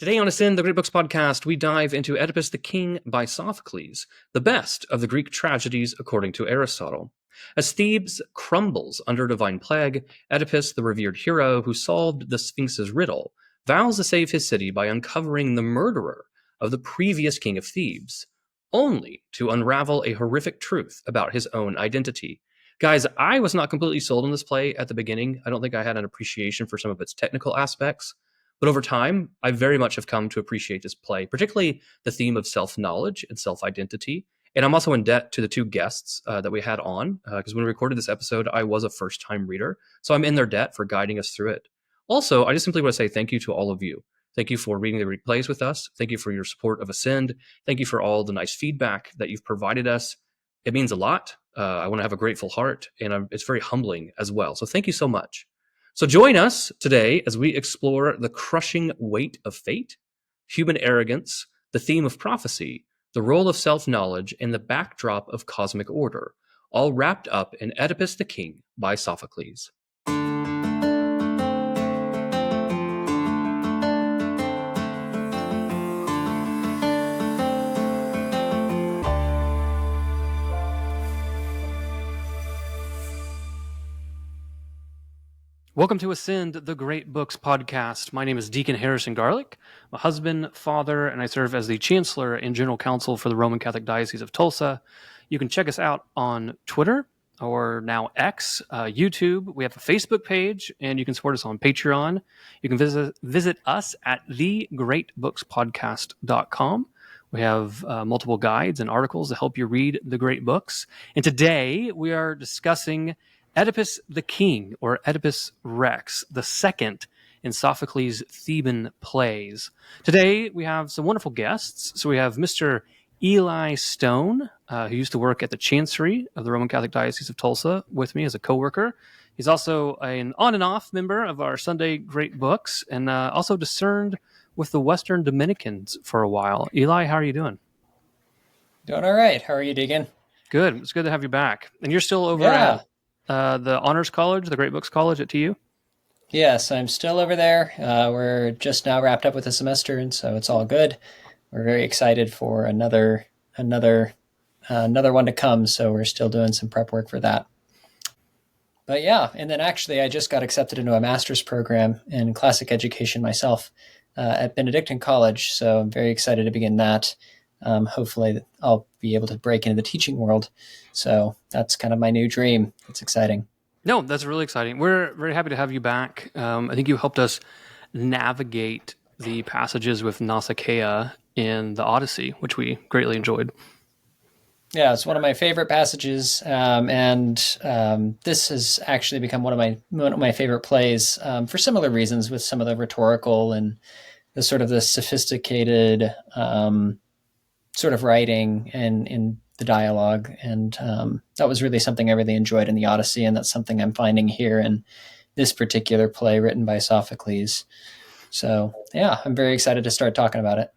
Today on Ascend, the Great Books podcast, we dive into Oedipus the King by Sophocles, the best of the Greek tragedies according to Aristotle. As Thebes crumbles under divine plague, Oedipus, the revered hero who solved the Sphinx's riddle, vows to save his city by uncovering the murderer of the previous king of Thebes, only to unravel a horrific truth about his own identity. Guys, I was not completely sold on this play at the beginning. I don't think I had an appreciation for some of its technical aspects. But over time, I very much have come to appreciate this play, particularly the theme of self-knowledge and self-identity. And I'm also in debt to the two guests that we had on, because when we recorded this episode, I was a first-time reader. So I'm in their debt for guiding us through it. Also, I just simply want to say thank you to all of you. Thank you for reading the replays with us. Thank you for your support of Ascend. Thank you for all the nice feedback that you've provided us. It means a lot. I want to have a grateful heart, and it's very humbling as well. So thank you so much. So join us today as we explore the crushing weight of fate, human arrogance, the theme of prophecy, the role of self-knowledge, and the backdrop of cosmic order, all wrapped up in Oedipus the King by Sophocles. Welcome to Ascend, the Great Books podcast. My name is Deacon Harrison Garlick. I'm a husband, father, and I serve as the Chancellor and General Counsel for the Roman Catholic Diocese of Tulsa. You can check us out on Twitter, or now X, YouTube. We have a Facebook page, and you can support us on Patreon. You can visit us at thegreatbookspodcast.com. We have multiple guides and articles to help you read the great books. And today we are discussing Oedipus the King, or Oedipus Rex, the second in Sophocles' Theban plays. Today, we have some wonderful guests. So we have Mr. Eli Stone, who used to work at the Chancery of the Roman Catholic Diocese of Tulsa with me as a coworker. He's also an on and off member of our Sunday Great Books, and also discerned with the Western Dominicans for a while. Eli, how are you doing? Doing all right. How are you, Deacon? Good. It's good to have you back. And you're still over at the Honors College, the Great Books College at TU? Yes, I'm still over there. We're just now wrapped up with the semester, and so it's all good. We're very excited for another one to come, so we're still doing some prep work for that. But yeah, and then actually I just got accepted into a master's program in classic education myself at Benedictine College, so I'm very excited to begin that. Hopefully I'll be able to break into the teaching world. So that's kind of my new dream. It's exciting. No, that's really exciting. We're very happy to have you back. I think you helped us navigate the passages with Nausicaa in the Odyssey, which we greatly enjoyed. Yeah, it's one of my favorite passages, and this has actually become one of my favorite plays for similar reasons, with some of the rhetorical and the sort of the sophisticated sort of writing and in the dialogue. And that was really something I really enjoyed in the Odyssey. And that's something I'm finding here in this particular play written by Sophocles. So yeah, I'm very excited to start talking about it.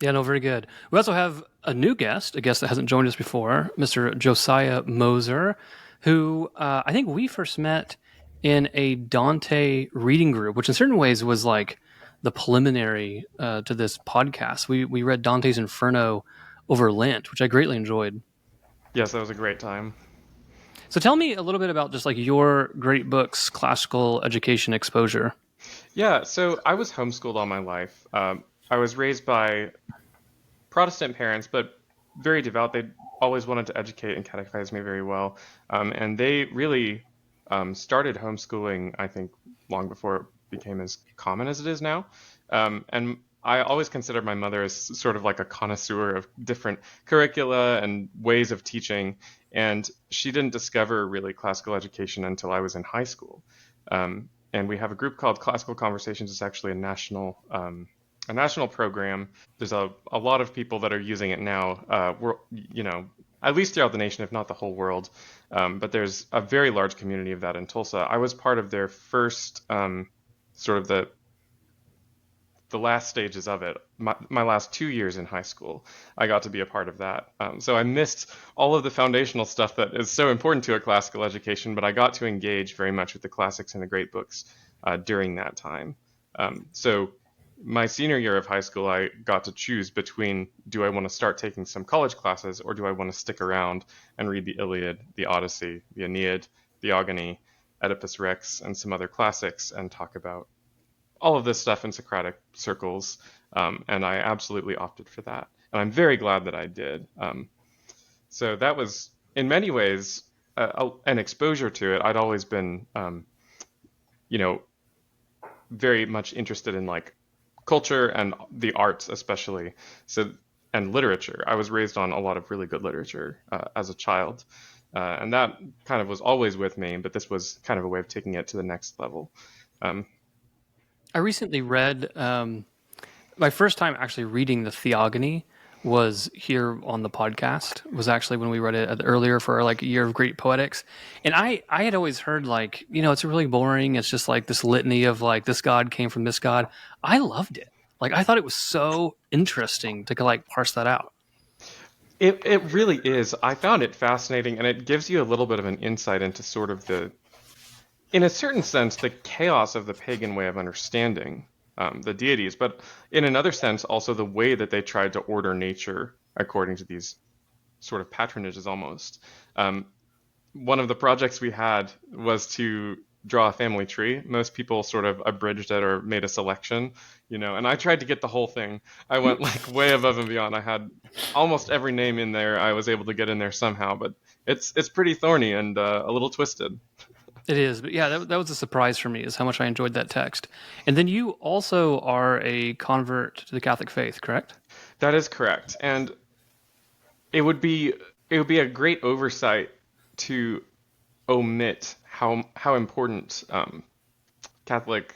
Yeah, no, very good. We also have a new guest, a guest that hasn't joined us before, Mr. Josiah Moser, who I think we first met in a Dante reading group, which in certain ways was like the preliminary to this podcast. We read Dante's Inferno over Lent, which I greatly enjoyed. Yes, that was a great time. So tell me a little bit about just like your Great Books classical education exposure. Yeah, so I was homeschooled all my life. I was raised by Protestant parents, but very devout. They always wanted to educate and catechize me very well. And they really started homeschooling, I think, long before it became as common as it is now. And I always considered my mother as sort of like a connoisseur of different curricula and ways of teaching. And she didn't discover really classical education until I was in high school. And we have a group called Classical Conversations. It's actually a national program. There's a lot of people that are using it now, at least throughout the nation, if not the whole world. But there's a very large community of that in Tulsa. I was part of their first sort of the last stages of it. My last 2 years in high school, I got to be a part of that. So I missed all of the foundational stuff that is so important to a classical education, but I got to engage very much with the classics and the great books during that time. So my senior year of high school, I got to choose between, do I want to start taking some college classes, or do I want to stick around and read the Iliad, the Odyssey, the Aeneid, the Theogony, Oedipus Rex, and some other classics, and talk about all of this stuff in Socratic circles. And I absolutely opted for that. And I'm very glad that I did. So that was, in many ways, an exposure to it. I'd always been, you know, very much interested in like culture and the arts, especially. So, and literature. I was raised on a lot of really good literature as a child. And that kind of was always with me, but this was kind of a way of taking it to the next level. I recently read, my first time actually reading the Theogony was here on the podcast, was actually when we read it earlier for like a year of Greek poetics. And I had always heard like, it's really boring. It's just like this litany of like, this god came from this god. I loved it. Like, I thought it was so interesting to like parse that out. It really is. I found it fascinating, and it gives you a little bit of an insight into sort of in a certain sense, the chaos of the pagan way of understanding the deities, but in another sense, also the way that they tried to order nature according to these sort of patronages almost. One of the projects we had was to draw a family tree. Most people sort of abridged it or made a selection, and I tried to get the whole thing. I went like way above and beyond. I had almost every name in there. I was able to get in there somehow, but it's pretty thorny and a little twisted. It is, but yeah, that was a surprise for me, is how much I enjoyed that text. And then you also are a convert to the Catholic faith, correct? That is correct, and it would be a great oversight to omit how important the Catholic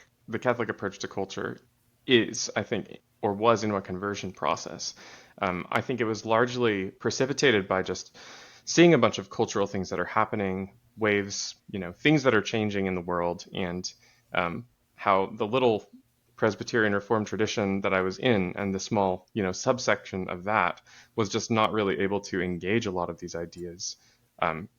approach to culture is, I think, or was in my conversion process. I think it was largely precipitated by just seeing a bunch of cultural things that are happening, waves, things that are changing in the world, and how the little Presbyterian Reformed tradition that I was in and the small, subsection of that was just not really able to engage a lot of these ideas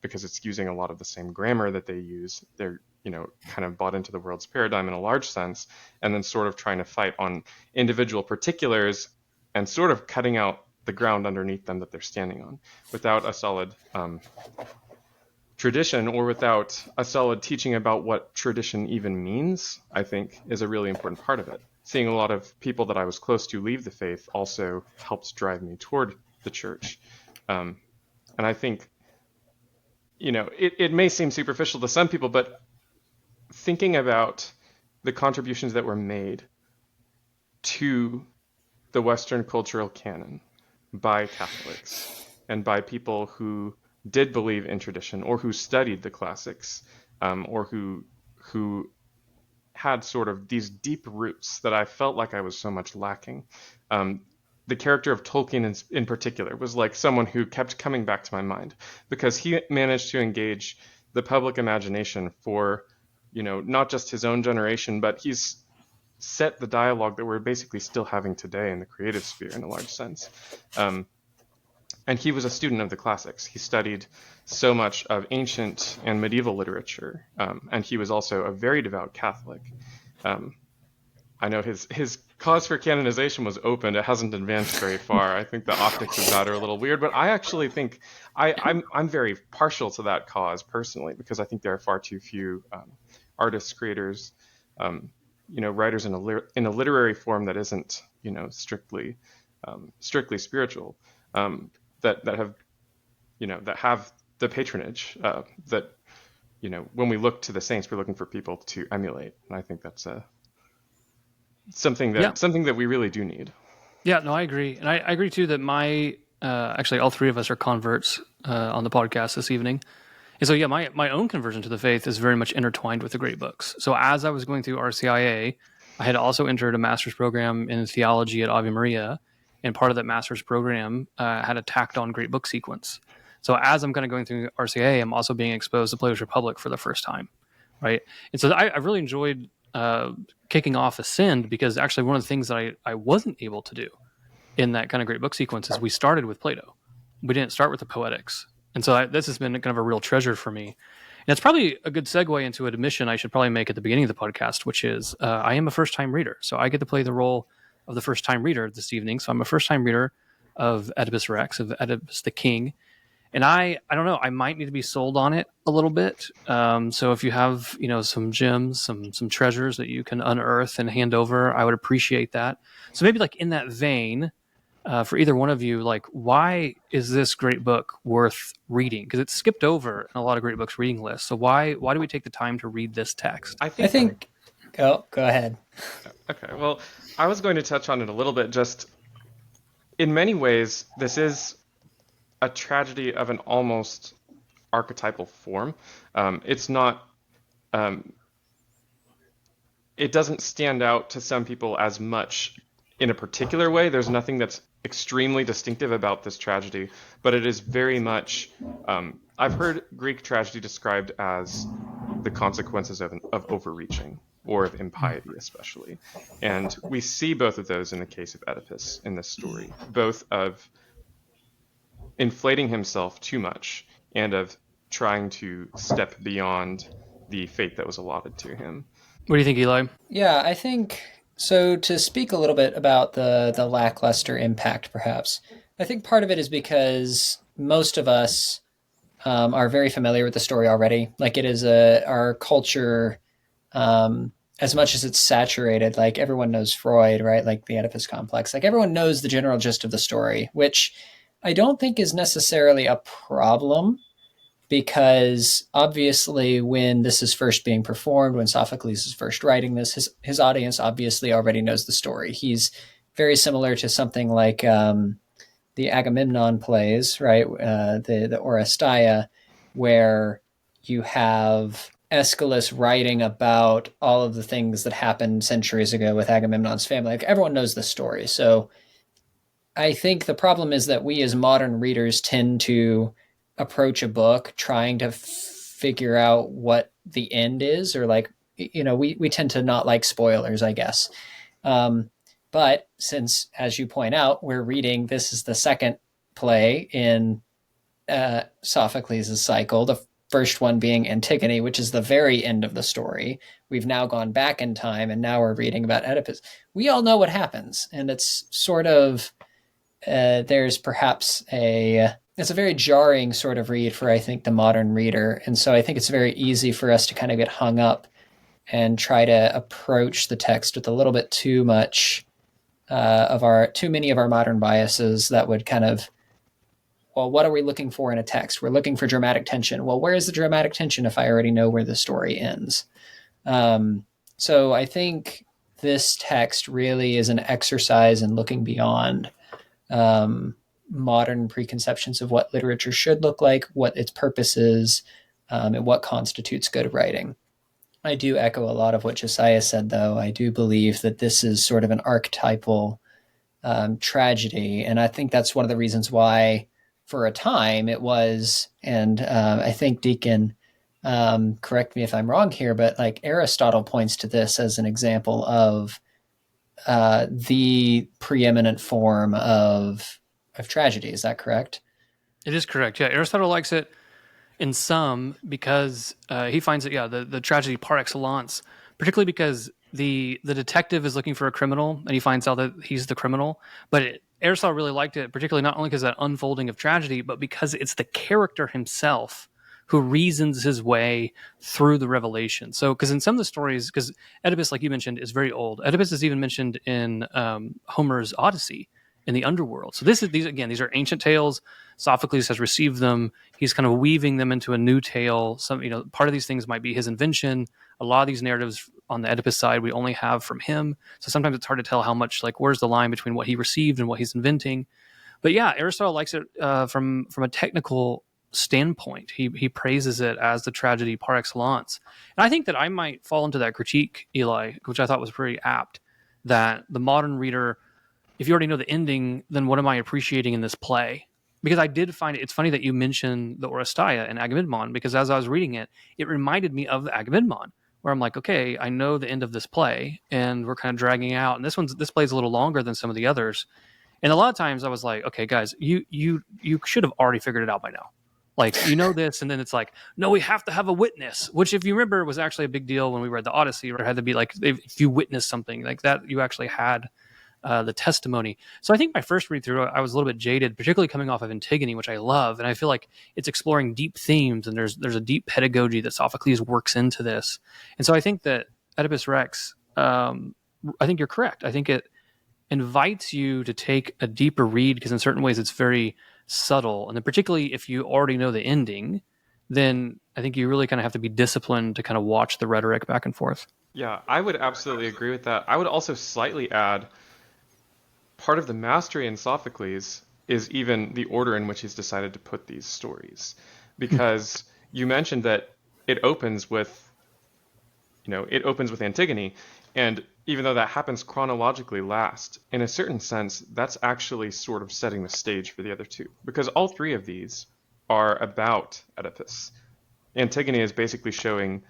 because it's using a lot of the same grammar that they use. They're, kind of bought into the world's paradigm in a large sense, and then sort of trying to fight on individual particulars and sort of cutting out the ground underneath them that they're standing on without a solid tradition, or without a solid teaching about what tradition even means, I think is a really important part of it. Seeing a lot of people that I was close to leave the faith also helped drive me toward the church. And I think, it may seem superficial to some people, but thinking about the contributions that were made to the Western cultural canon by Catholics and by people who did believe in tradition, or who studied the classics, or who had sort of these deep roots that I felt like I was so much lacking. The character of Tolkien in particular was like someone who kept coming back to my mind, because he managed to engage the public imagination for, not just his own generation, but he's set the dialogue that we're basically still having today in the creative sphere in a large sense. And he was a student of the classics. He studied so much of ancient and medieval literature, and he was also a very devout Catholic. I know his cause for canonization was opened. It hasn't advanced very far. I think the optics of that are a little weird, but I actually think I'm very partial to that cause personally, because I think there are far too few artists, creators, writers in a literary form that isn't, strictly spiritual. That have, that have the patronage that, when we look to the saints, we're looking for people to emulate. And I think that's something that we really do need. Yeah, no, I agree. And I agree too that actually all three of us are converts on the podcast this evening. And so, yeah, my own conversion to the faith is very much intertwined with the great books. So as I was going through RCIA, I had also entered a master's program in theology at Ave Maria. And part of that master's program had a tacked on great book sequence. So as I'm kind of going through RCA, I'm also being exposed to Plato's Republic for the first time, right? And so I really enjoyed kicking off Ascend, because actually one of the things that I wasn't able to do in that kind of great book sequence is we started with Plato. We didn't start with the Poetics. And so this has been kind of a real treasure for me. That's probably a good segue into an admission I should probably make at the beginning of the podcast, which is I am a first time reader. So I get to play the role of the first time reader this evening. So I'm a first time reader of Oedipus Rex, of Oedipus the King. And I don't know, I might need to be sold on it a little bit. So if you have, some gems, some treasures that you can unearth and hand over, I would appreciate that. So maybe like in that vein, for either one of you, like, why is this great book worth reading? Because it's skipped over in a lot of great books reading lists. So why do we take the time to read this text? I think go ahead. Okay, well, I was going to touch on it a little bit. Just in many ways, this is a tragedy of an almost archetypal form. It's not. It doesn't stand out to some people as much in a particular way. There's nothing that's extremely distinctive about this tragedy, but it is very much. I've heard Greek tragedy described as the consequences of overreaching or of impiety, especially, and we see both of those in the case of Oedipus in this story, both of inflating himself too much and of trying to step beyond the fate that was allotted to him. What do you think, Eli? Yeah, I think so. To speak a little bit about the lackluster impact, perhaps, I think part of it is because most of us are very familiar with the story already. Like it is our culture, as much as it's saturated, like everyone knows Freud, right? Like the Oedipus complex, like everyone knows the general gist of the story, which I don't think is necessarily a problem, because obviously when this is first being performed, when Sophocles is first writing this, his audience obviously already knows the story. He's very similar to something like the Agamemnon plays, right? The Oresteia, where you have Aeschylus writing about all of the things that happened centuries ago with Agamemnon's family. Like everyone knows the story. So I think the problem is that we as modern readers tend to approach a book trying to figure out what the end is, or like, we tend to not like spoilers, I guess. But since, as you point out, we're reading, this is the second play in Sophocles' cycle, the first one being Antigone, which is the very end of the story. We've now gone back in time, and now we're reading about Oedipus. We all know what happens, and it's sort of, there's perhaps it's a very jarring sort of read for, I think, the modern reader. And so I think it's very easy for us to kind of get hung up and try to approach the text with a little bit too much too many of our modern biases that would kind of, well, what are we looking for in a text? We're looking for dramatic tension. Well, where is the dramatic tension if I already know where the story ends? So I think this text really is an exercise in looking beyond modern preconceptions of what literature should look like, what its purpose is, and what constitutes good writing. I do echo a lot of what Josiah said, though. I do believe that this is sort of an archetypal tragedy, and I think that's one of the reasons why, for a time, it was, and I think Deacon, correct me if I'm wrong here, but like Aristotle points to this as an example of the preeminent form of tragedy. Is that correct? It is correct. Yeah, Aristotle likes it in some because he finds it, the tragedy par excellence, particularly because the detective is looking for a criminal and he finds out that he's the criminal. But Aristotle really liked it, particularly not only because of that unfolding of tragedy, but because it's the character himself who reasons his way through the revelation. So, because in some of the stories, because Oedipus, like you mentioned, is very old. Oedipus is even mentioned in Homer's Odyssey in the underworld. So these are ancient tales. Sophocles has received them. He's kind of weaving them into a new tale. Some, part of these things might be his invention. A lot of these narratives on the Oedipus side we only have from him. So sometimes it's hard to tell how much, like, where's the line between what he received and what he's inventing. But yeah, Aristotle likes it from a technical standpoint. He praises it as the tragedy par excellence. And I think that I might fall into that critique, Eli, which I thought was pretty apt, that the modern reader, if you already know the ending, then what am I appreciating in this play? Because I did find it's funny that you mentioned the Oresteia and Agamemnon, because as I was reading it, it reminded me of Agamemnon, where I'm like, okay, I know the end of this play, and we're kind of dragging out. And this play's a little longer than some of the others. And a lot of times I was like, okay, guys, you should have already figured it out by now. Like, you know this, and then it's like, no, we have to have a witness, which, if you remember, was actually a big deal when we read the Odyssey. Right? It had to be like, if you witnessed something like that, you actually had the testimony. So I think my first read through, I was a little bit jaded, particularly coming off of Antigone, which I love, and I feel like it's exploring deep themes, and there's a deep pedagogy that Sophocles works into this. And so I think that Oedipus Rex, I think you're correct. I think it invites you to take a deeper read, because in certain ways it's very subtle, and then particularly if you already know the ending, then I think you really kind of have to be disciplined to kind of watch the rhetoric back and forth. Yeah, I would absolutely agree with that. I would also slightly add part of the mastery in Sophocles is even the order in which he's decided to put these stories. Because you mentioned that it opens with Antigone, and even though that happens chronologically last, in a certain sense, that's actually sort of setting the stage for the other two, because all three of these are about Oedipus. Antigone is basically showing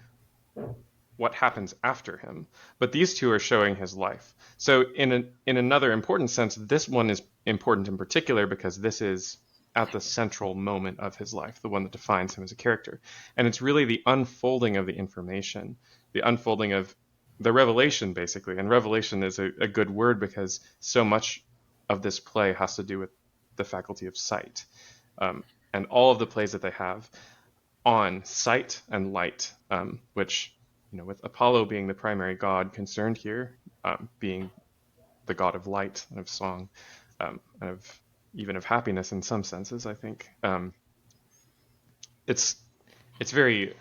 what happens after him, but these two are showing his life. So in another important sense, this one is important in particular because this is at the central moment of his life, the one that defines him as a character. And it's really the unfolding of the information, the unfolding of the revelation, basically. And revelation is a good word because so much of this play has to do with the faculty of sight. And all of the plays that they have on sight and light, which, with Apollo being the primary god concerned here, being the god of light and of song, and of even of happiness in some senses, I think. It's very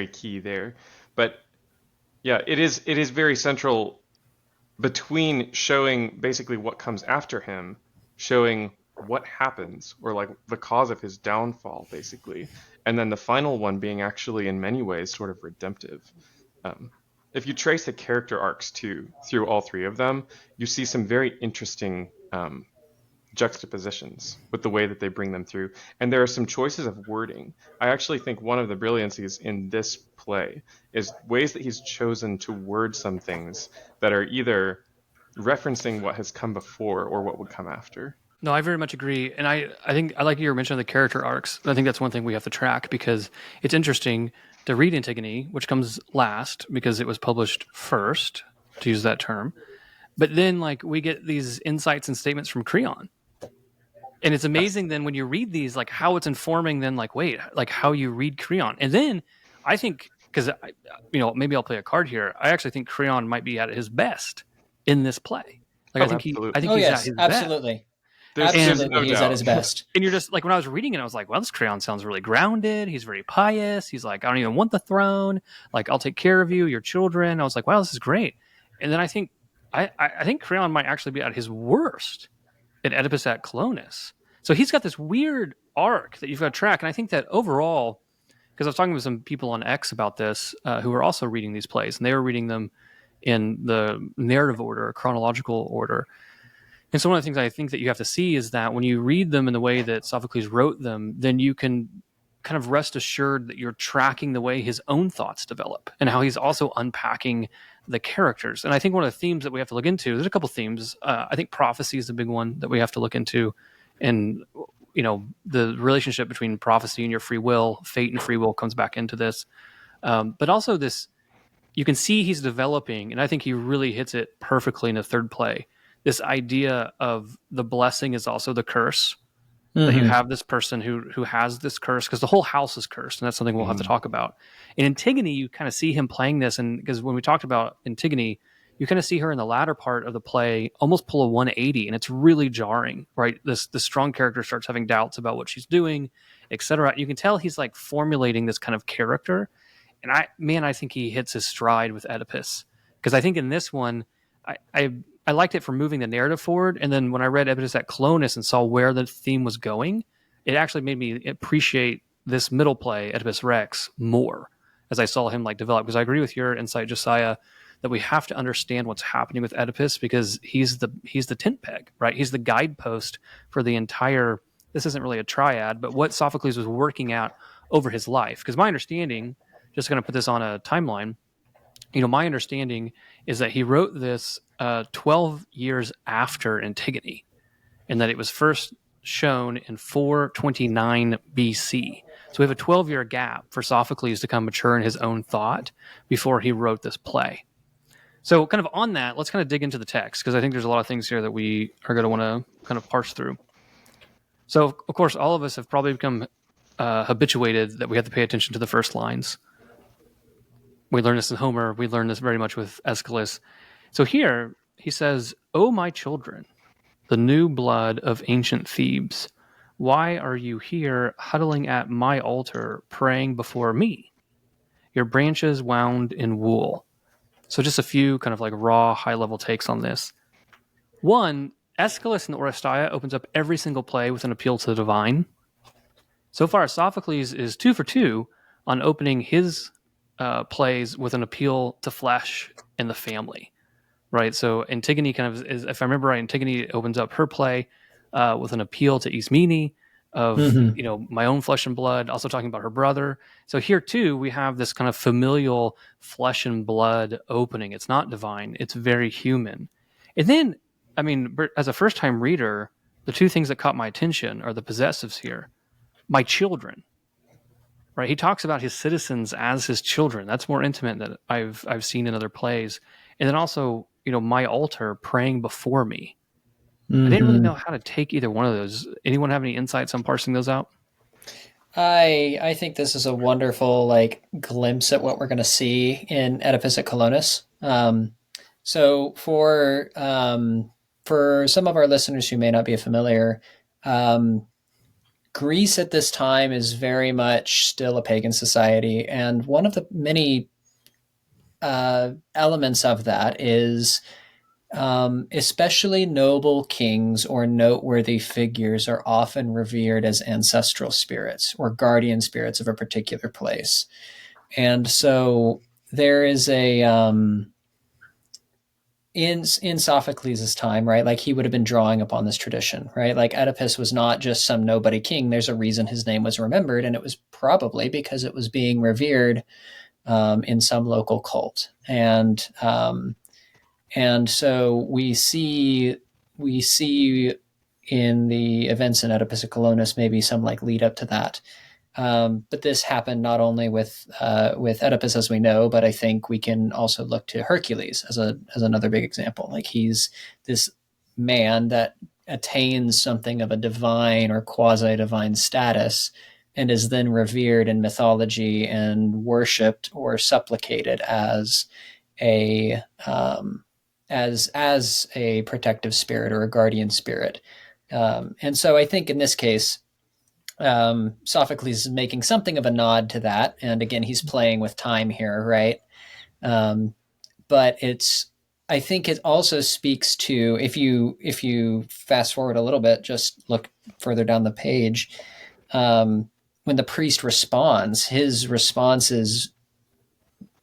key there. But yeah, it is very central between showing basically what comes after him, showing what happens, or like the cause of his downfall, basically, and then the final one being actually in many ways sort of redemptive. If you trace the character arcs through all three of them, you see some very interesting juxtapositions with the way that they bring them through. And there are some choices of wording. I actually think one of the brilliancies in this play is ways that he's chosen to word some things that are either referencing what has come before or what would come after. No, I very much agree. And I think I like you were mentioning the character arcs. I think that's one thing we have to track, because it's interesting to read Antigone, which comes last because it was published first, to use that term. But then like we get these insights and statements from Creon. And it's amazing then when you read these, like how it's informing then like, wait, like how you read Creon. And then I think, because, maybe I'll play a card here. I actually think Creon might be at his best in this play. Like I think he's at his absolutely. best. Absolutely, he's at his best. And you're just like, when I was reading it, I was like, well, this Creon sounds really grounded. He's very pious. He's like, I don't even want the throne. Like, I'll take care of you, your children. I was like, wow, this is great. And then I think Creon might actually be at his worst in Oedipus at Colonus. So he's got this weird arc that you've got to track. And I think that overall, because I was talking with some people on X about this who are also reading these plays, and they were reading them in the narrative order, chronological order. And so one of the things I think that you have to see is that when you read them in the way that Sophocles wrote them, then you can kind of rest assured that you're tracking the way his own thoughts develop and how he's also unpacking the characters. And I think one of the themes that we have to look into, there's a couple themes. I think prophecy is a big one that we have to look into. And, the relationship between prophecy and your free will, fate and free will comes back into this. But also this, you can see he's developing, and I think he really hits it perfectly in the third play. This idea of the blessing is also the curse. That you have this person who has this curse, because the whole house is cursed, and that's something we'll have to talk about. In Antigone, you kind of see him playing this, and because when we talked about Antigone, you kind of see her in the latter part of the play almost pull a 180, and it's really jarring, right? This strong character starts having doubts about what she's doing, etc. You can tell he's like formulating this kind of character, and I think he hits his stride with Oedipus, because I think in this one, I liked it for moving the narrative forward. And then when I read Oedipus at Colonus and saw where the theme was going, it actually made me appreciate this middle play, Oedipus Rex, more as I saw him like develop. Because I agree with your insight, Josiah, that we have to understand what's happening with Oedipus, because he's the tent peg, right? He's the guidepost for the entire, this isn't really a triad, but what Sophocles was working at over his life. Because my understanding, just going to put this on a timeline, my understanding is that he wrote this 12 years after Antigone, and that it was first shown in 429 BC. So we have a 12-year gap for Sophocles to kind of mature in his own thought before he wrote this play. So kind of on that, let's kind of dig into the text, because I think there's a lot of things here that we are going to want to kind of parse through. So, of course, all of us have probably become habituated that we have to pay attention to the first lines. We learn this in Homer. We learn this very much with Aeschylus. So here he says, "O my children, the new blood of ancient Thebes, why are you here huddling at my altar, praying before me? Your branches wound in wool." So just a few kind of like raw, high-level takes on this. One, Aeschylus and Oresteia opens up every single play with an appeal to the divine. So far, Sophocles is 2 for 2 on opening his plays with an appeal to flesh and the family, right? So Antigone kind of is, if I remember right, Antigone opens up her play with an appeal to Ismene of, my own flesh and blood, also talking about her brother. So here too, we have this kind of familial flesh and blood opening. It's not divine. It's very human. And then, I mean, as a first-time reader, the two things that caught my attention are the possessives here. My children, right? He talks about his citizens as his children. That's more intimate than I've seen in other plays. And then also, my altar praying before me. I didn't really know how to take either one of those. Anyone have any insights on parsing those out? I think this is a wonderful glimpse at what we're going to see in Oedipus at Colonus. So for some of our listeners who may not be familiar, Greece at this time is very much still a pagan society, and one of the many elements of that is especially noble kings or noteworthy figures are often revered as ancestral spirits or guardian spirits of a particular place. And so there is a in Sophocles' time, right? Like he would have been drawing upon this tradition, right? Like Oedipus was not just some nobody king. There's a reason his name was remembered, and it was probably because it was being revered in some local cult. And so we see in the events in Oedipus at Colonus maybe some lead up to that. But this happened not only with Oedipus, as we know, but I think we can also look to Hercules as another big example. Like he's this man that attains something of a divine or quasi-divine status and is then revered in mythology and worshipped or supplicated as a protective spirit or a guardian spirit. And so I think in this case, Sophocles is making something of a nod to that. And again, he's playing with time here, right? But I think it also speaks to, if you fast forward a little bit, just look further down the page, when the priest responds, his response is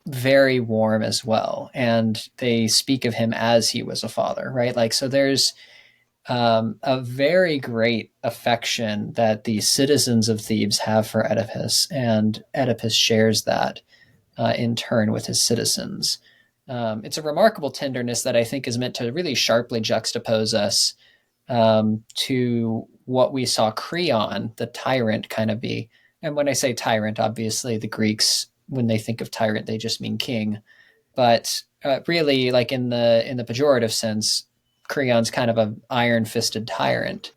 very warm as well. And they speak of him as he was a father, right? So there's a very great affection that the citizens of Thebes have for Oedipus, and Oedipus shares that in turn with his citizens. It's a remarkable tenderness that I think is meant to really sharply juxtapose us to what we saw Creon, the tyrant, kind of be. And when I say tyrant, obviously the Greeks, when they think of tyrant, they just mean king. But really, in the pejorative sense, Creon's kind of an iron-fisted tyrant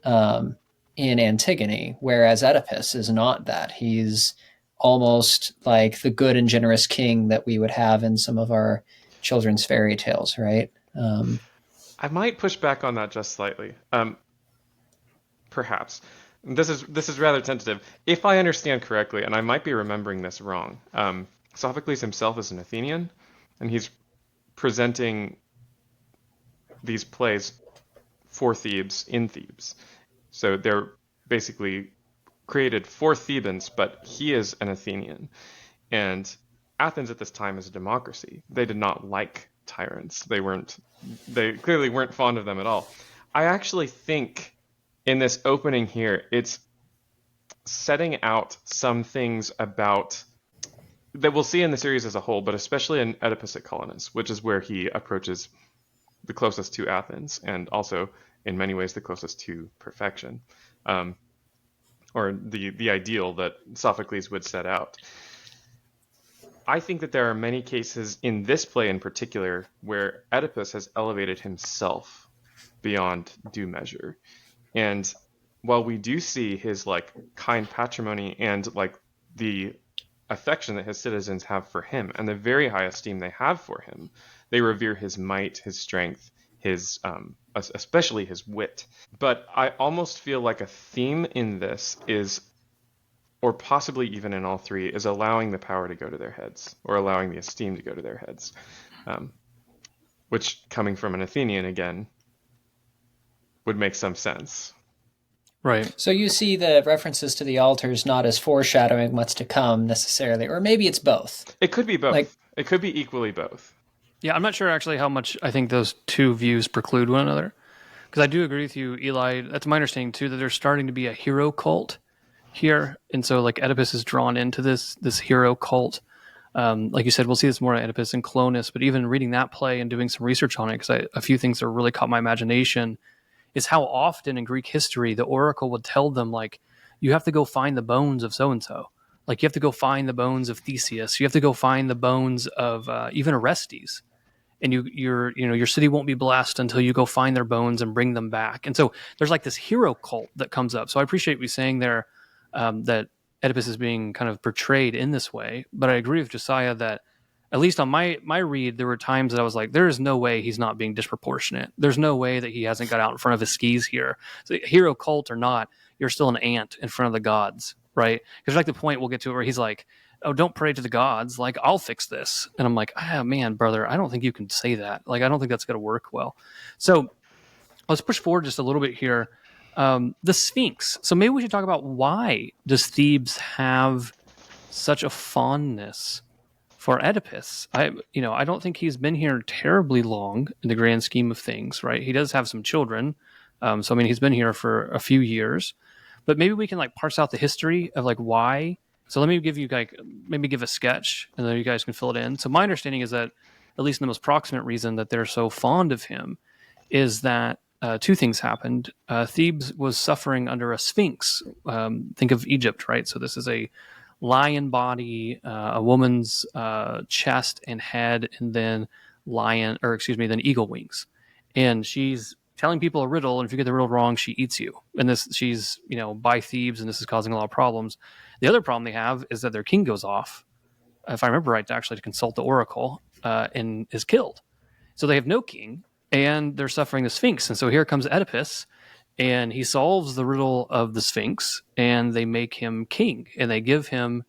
in Antigone, whereas Oedipus is not that. He's almost like the good and generous king that we would have in some of our children's fairy tales, right? I might push back on that just slightly. Perhaps. This is rather tentative. If I understand correctly, and I might be remembering this wrong, Sophocles himself is an Athenian, and he's presenting these plays for Thebes in Thebes. So they're basically created for Thebans, but he is an Athenian. And Athens at this time is a democracy. They did not like tyrants. They clearly weren't fond of them at all. I actually think in this opening here, it's setting out some things about that we'll see in the series as a whole, but especially in Oedipus at Colonus, which is where he approaches the closest to Athens and also in many ways the closest to perfection. or the ideal that Sophocles would set out. I think that there are many cases in this play in particular where Oedipus has elevated himself beyond due measure. And while we do see his like kind patrimony and like the affection that his citizens have for him and the very high esteem they have for him, they revere his might, his strength, his especially his wit. But I almost feel like a theme in this is, or possibly even in all three, is allowing the power to go to their heads, or allowing the esteem to go to their heads, which, coming from an Athenian again, would make some sense. Right. So you see the references to the altars not as foreshadowing what's to come necessarily, or maybe it's both. It could be both. Like, it could be equally both. Yeah, I'm not sure actually how much I think those two views preclude one another. Because I do agree with you, Eli. That's my understanding too, that there's starting to be a hero cult here. And so like Oedipus is drawn into this hero cult. Like you said, we'll see this more in Oedipus and Clonus, but even reading that play and doing some research on it, because a few things that really caught my imagination is how often in Greek history the oracle would tell them, like, you have to go find the bones of so-and-so. Like, you have to go find the bones of Theseus. You have to go find the bones of even Orestes. And your city won't be blessed until you go find their bones and bring them back. And so there's like this hero cult that comes up. So I appreciate you saying there that Oedipus is being kind of portrayed in this way. But I agree with Josiah that at least on my read, there were times that I was like, there is no way he's not being disproportionate. There's no way that he hasn't got out in front of his skis here. So hero cult or not, you're still an ant in front of the gods, right? Because like the point we'll get to it where he's like, oh, don't pray to the gods. Like, I'll fix this. And I'm like, man, brother, I don't think you can say that. Like, I don't think that's going to work well. So let's push forward just a little bit here. The Sphinx. So maybe we should talk about, why does Thebes have such a fondness for Oedipus? I don't think he's been here terribly long in the grand scheme of things, right? He does have some children. So, I mean, he's been here for a few years. But maybe we can like parse out the history of like why. So let me give you like maybe give a sketch, and then you guys can fill it in. So my understanding is that, at least the most proximate reason that they're so fond of him is that two things happened. Thebes was suffering under a sphinx. Think of Egypt, right? So this is a lion body, a woman's chest and head, and then then eagle wings. And she's telling people a riddle, and if you get the riddle wrong, she eats you. And she's by Thebes, and this is causing a lot of problems. The other problem they have is that their king goes off, if I remember right, to consult the oracle, and is killed. So they have no king, and they're suffering the Sphinx. And so here comes Oedipus, and he solves the riddle of the Sphinx, and they make him king, and they give him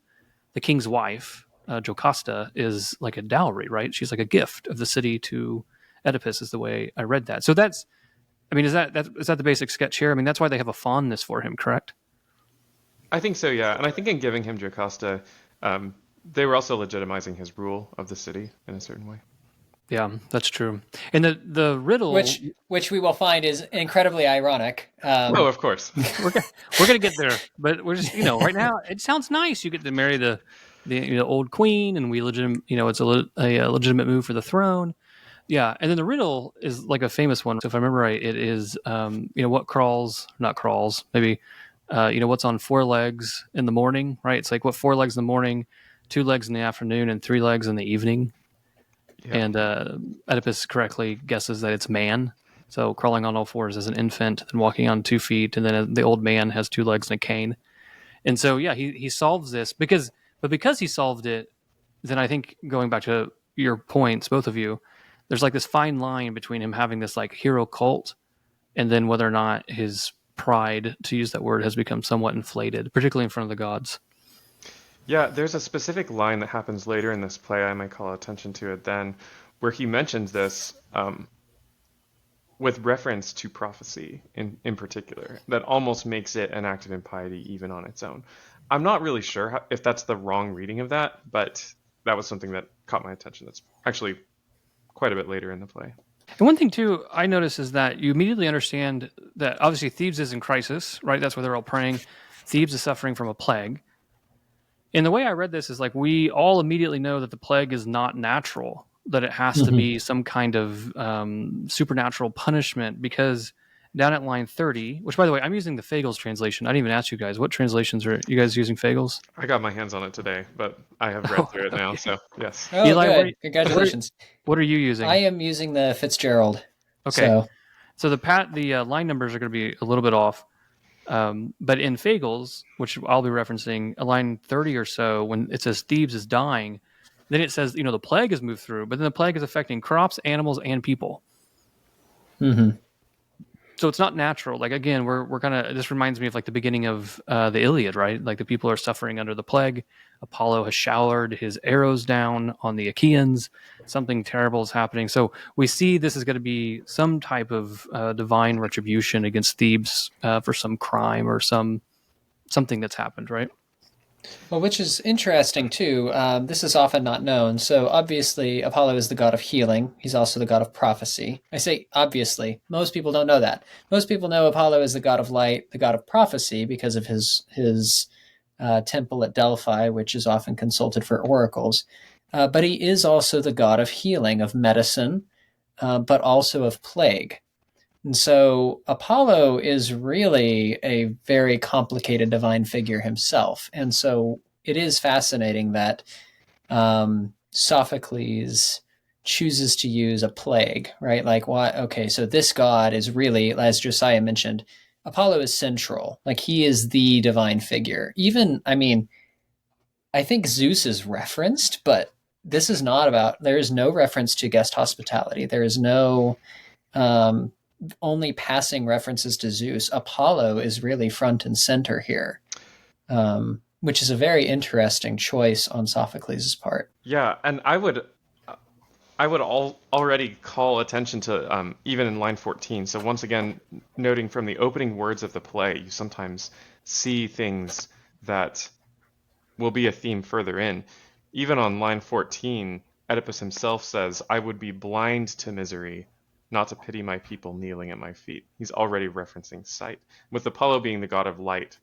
the king's wife. Jocasta is like a dowry, right? She's like a gift of the city to Oedipus, is the way I read that. So is that the basic sketch here? I mean, that's why they have a fondness for him, correct? I think so, yeah. And I think in giving him Jocasta, they were also legitimizing his rule of the city in a certain way. Yeah, that's true. And the riddle, which we will find is incredibly ironic. Of course, we're gonna get there, but we're just right now it sounds nice. You get to marry the old queen, and it's a legitimate move for the throne. Yeah, and then the riddle is like a famous one. So if I remember right, it is what not crawls, maybe what's on four legs in the morning, right? It's like what 4 legs in the morning, 2 legs in the afternoon, and 3 legs in the evening. Yeah. And Oedipus correctly guesses that it's man. So crawling on all fours as an infant, and walking on 2 feet, and then the old man has 2 legs and a cane. And so yeah, he solves this because he solved it. Then I think, going back to your points, both of you, there's like this fine line between him having this like hero cult, and then whether or not his pride, to use that word, has become somewhat inflated, particularly in front of the gods. Yeah, there's a specific line that happens later in this play, I might call attention to it then, where he mentions this with reference to prophecy in particular, that almost makes it an act of impiety even on its own. I'm not really sure if that's the wrong reading of that, but that was something that caught my attention. That's actually quite a bit later in the play. And one thing, too, I notice is that you immediately understand that obviously Thebes is in crisis, right? That's where they're all praying. Thebes is suffering from a plague. And the way I read this is like we all immediately know that the plague is not natural, that it has to be some kind of supernatural punishment, because down at line 30, which, by the way, I'm using the Fagles translation. I didn't even ask you guys, what translations are you guys using Fagles? I got my hands on it today, but I have read through it now, Okay. so yes. Oh, Eli, good. Congratulations. what are you using? I am using the Fitzgerald. Okay. So the line numbers are going to be a little bit off. But in Fagles, which I'll be referencing, a line 30 or so, when it says Thebes is dying, then it says, the plague has moved through, but then the plague is affecting crops, animals, and people. Mm-hmm. So it's not natural. Like, again, we're kind of, this reminds me of like the beginning of the Iliad, right? Like the people are suffering under the plague. Apollo has showered his arrows down on the Achaeans. Something terrible is happening. So we see this is going to be some type of divine retribution against Thebes for some crime or something that's happened, right? Well, which is interesting too. This is often not known. So obviously, Apollo is the god of healing. He's also the god of prophecy. I say obviously. Most people don't know that. Most people know Apollo is the god of light, the god of prophecy, because of his temple at Delphi, which is often consulted for oracles. But he is also the god of healing, of medicine, but also of plague. And so Apollo is really a very complicated divine figure himself. And so it is fascinating that Sophocles chooses to use a plague, right? Like, why? Okay, so this god is really, as Josiah mentioned, Apollo is central. Like, he is the divine figure. Even, I mean, I think Zeus is referenced, but this is not about, there is no reference to guest hospitality. There is no only passing references to Zeus. Apollo is really front and center here, which is a very interesting choice on Sophocles' part. Yeah, and I would already call attention to even in line 14. So once again, noting from the opening words of the play, you sometimes see things that will be a theme further in. Even on line 14, Oedipus himself says, "I would be blind to misery, not to pity my people kneeling at my feet." He's already referencing sight. With Apollo being the god of light,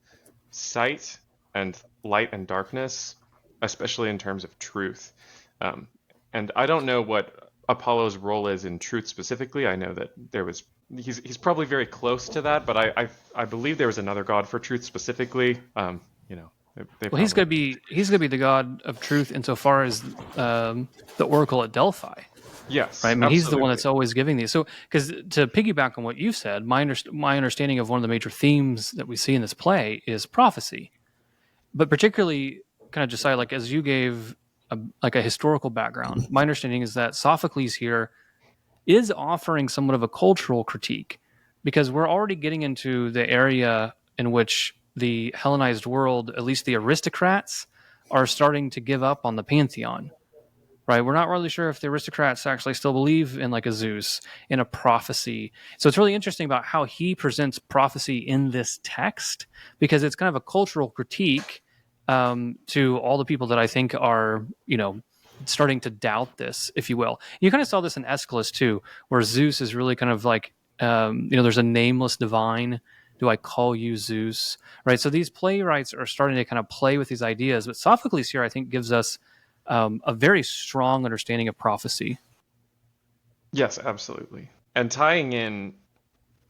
sight and light and darkness, especially in terms of truth. And I don't know what Apollo's role is in truth specifically. I know that he's probably very close to that, but I believe there was another god for truth specifically. Well, he's gonna be the god of truth insofar as the oracle at Delphi. Yes, right. I mean, absolutely. he's the one that's always giving these. So, because to piggyback on what you've said, my understanding of one of the major themes that we see in this play is prophecy, but particularly kind of Josiah, like as you gave a historical background, my understanding is that Sophocles here is offering somewhat of a cultural critique, because we're already getting into the area in which the Hellenized world, at least the aristocrats, are starting to give up on the pantheon. Right, we're not really sure if the aristocrats actually still believe in like a Zeus, in a prophecy. So it's really interesting about how he presents prophecy in this text, because it's kind of a cultural critique to all the people that I think are, starting to doubt this, if you will. You kind of saw this in Aeschylus too, where Zeus is really kind of like, there's a nameless divine. Do I call you Zeus? Right. So these playwrights are starting to kind of play with these ideas. But Sophocles here, I think, gives us a very strong understanding of prophecy. Yes, absolutely. And tying in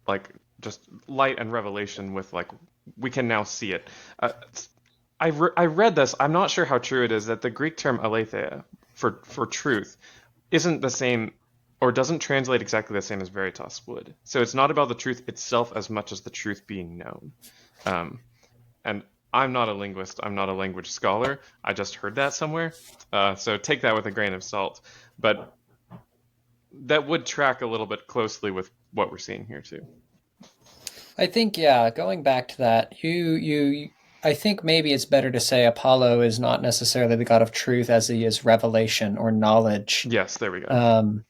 like just light and revelation with like we can now see it. I read this. I'm not sure how true it is that the Greek term aletheia for truth isn't the same or doesn't translate exactly the same as veritas would. So it's not about the truth itself as much as the truth being known. And I'm not a linguist. I'm not a language scholar. I just heard that somewhere. So take that with a grain of salt. But that would track a little bit closely with what we're seeing here too. I think, yeah, going back to that, I think maybe it's better to say Apollo is not necessarily the god of truth as he is revelation or knowledge. Yes, there we go.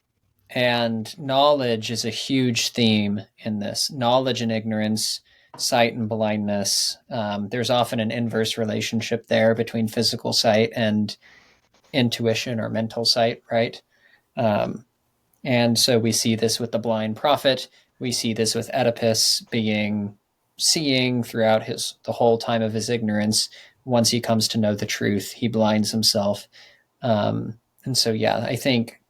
And knowledge is a huge theme in this. Knowledge and ignorance, sight and blindness. There's often an inverse relationship there between physical sight and intuition or mental sight, right? And so we see this with the blind prophet. We see this with Oedipus seeing throughout the whole time of his ignorance. Once he comes to know the truth, he blinds himself. And so, yeah, I think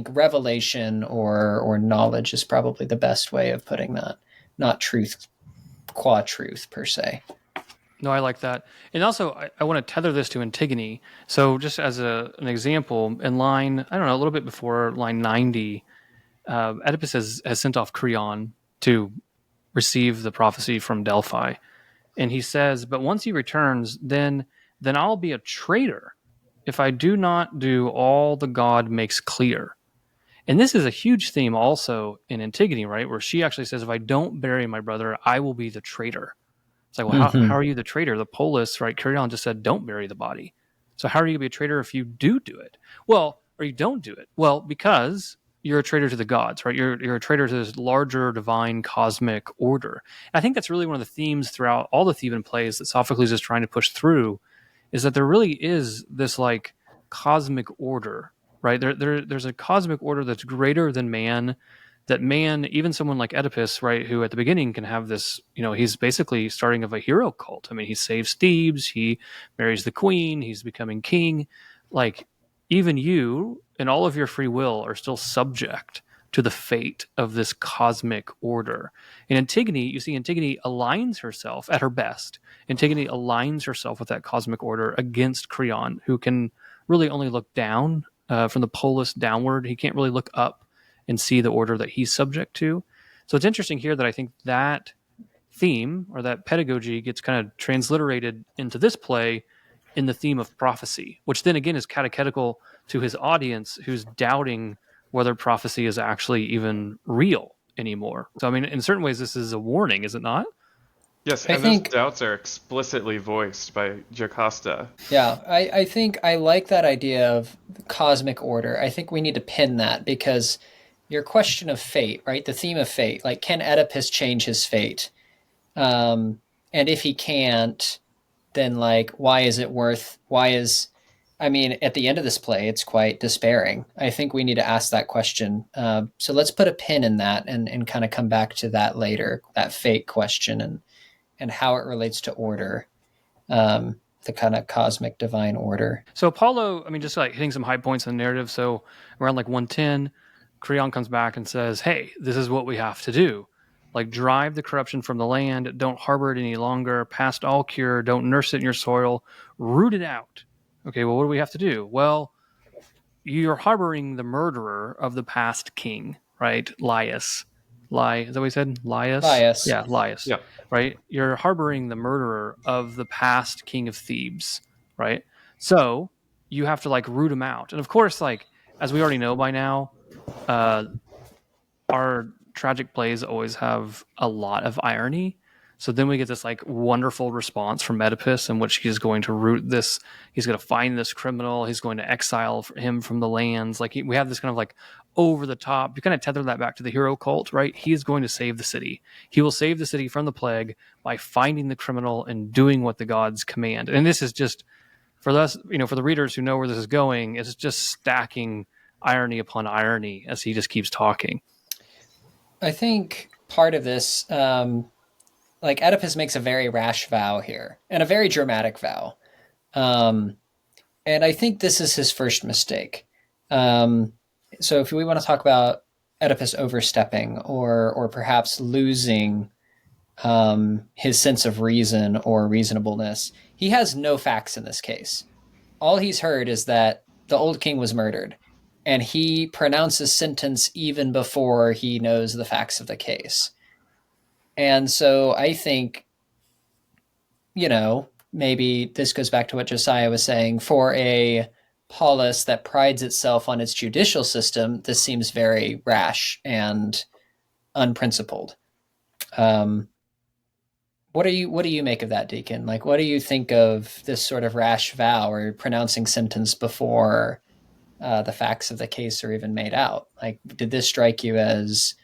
revelation or knowledge is probably the best way of putting that. not truth qua truth per se. No, I like that. And also, I want to tether this to Antigone. So, just as an example, in line, I don't know, a little bit before line 90, Oedipus has sent off Creon to receive the prophecy from Delphi. And he says, but once he returns, then I'll be a traitor if I do not do all the god makes clear. And this is a huge theme also in Antigone, right? Where she actually says, if I don't bury my brother, I will be the traitor. It's like, well, how are you the traitor? The polis, right? Curion just said, don't bury the body. So how are you going to be a traitor if you do it? Well, or you don't do it? Well, because you're a traitor to the gods, right? You're a traitor to this larger divine cosmic order. And I think that's really one of the themes throughout all the Theban plays that Sophocles is trying to push through, is that there really is this like cosmic order, right? There's a cosmic order that's greater than man, that man, even someone like Oedipus, right, who at the beginning can have this, he's basically starting of a hero cult. I mean, he saves Thebes, he marries the queen, he's becoming king. Like, even you and all of your free will are still subject to the fate of this cosmic order. In Antigone, you see Antigone aligns herself at her best. Antigone aligns herself with that cosmic order against Creon, who can really only look down from the polis downward. He can't really look up and see the order that he's subject to. So it's interesting here that I think that theme or that pedagogy gets kind of transliterated into this play in the theme of prophecy, which then again is catechetical to his audience who's doubting whether prophecy is actually even real anymore. So, I mean, in certain ways, this is a warning, is it not? Yes, and those doubts are explicitly voiced by Jocasta. Yeah, I think I like that idea of cosmic order. I think we need to pin that, because your question of fate, right? The theme of fate, like, can Oedipus change his fate? And if he can't, then like, I mean, at the end of this play, it's quite despairing. I think we need to ask that question. So let's put a pin in that and kind of come back to that later, that fate question and how it relates to order, the kind of cosmic divine order. So Apollo, I mean, just like hitting some high points in the narrative. So around like 110, Creon comes back and says, hey, this is what we have to do. Like, drive the corruption from the land. Don't harbor it any longer. Past all cure. Don't nurse it in your soil. Root it out. Okay, well, what do we have to do? Well, you're harboring the murderer of the past king, right? Laius. Is that what he said? Laius? Yeah, Laius. Yeah. Right? You're harboring the murderer of the past king of Thebes, right? So you have to like root him out. And of course, like, as we already know by now, our tragic plays always have a lot of irony. So then we get this like wonderful response from Oedipus in which he's going to root this. He's going to find this criminal. He's going to exile him from the lands. Like, we have this kind of like over the top. You kind of tether that back to the hero cult, right? He is going to save the city. He will save the city from the plague by finding the criminal and doing what the gods command. And this is just, for us, for the readers who know where this is going, it's just stacking irony upon irony as he just keeps talking. I think part of this, like, Oedipus makes a very rash vow here, and a very dramatic vow. And I think this is his first mistake. So if we want to talk about Oedipus overstepping or perhaps losing his sense of reason or reasonableness, he has no facts in this case. All he's heard is that the old king was murdered, and he pronounces sentence even before he knows the facts of the case. And so I think, maybe this goes back to what Josiah was saying. For a polis that prides itself on its judicial system, this seems very rash and unprincipled. What do you make of that, Deacon? Like, what do you think of this sort of rash vow or pronouncing sentence before the facts of the case are even made out? Like, did this strike you as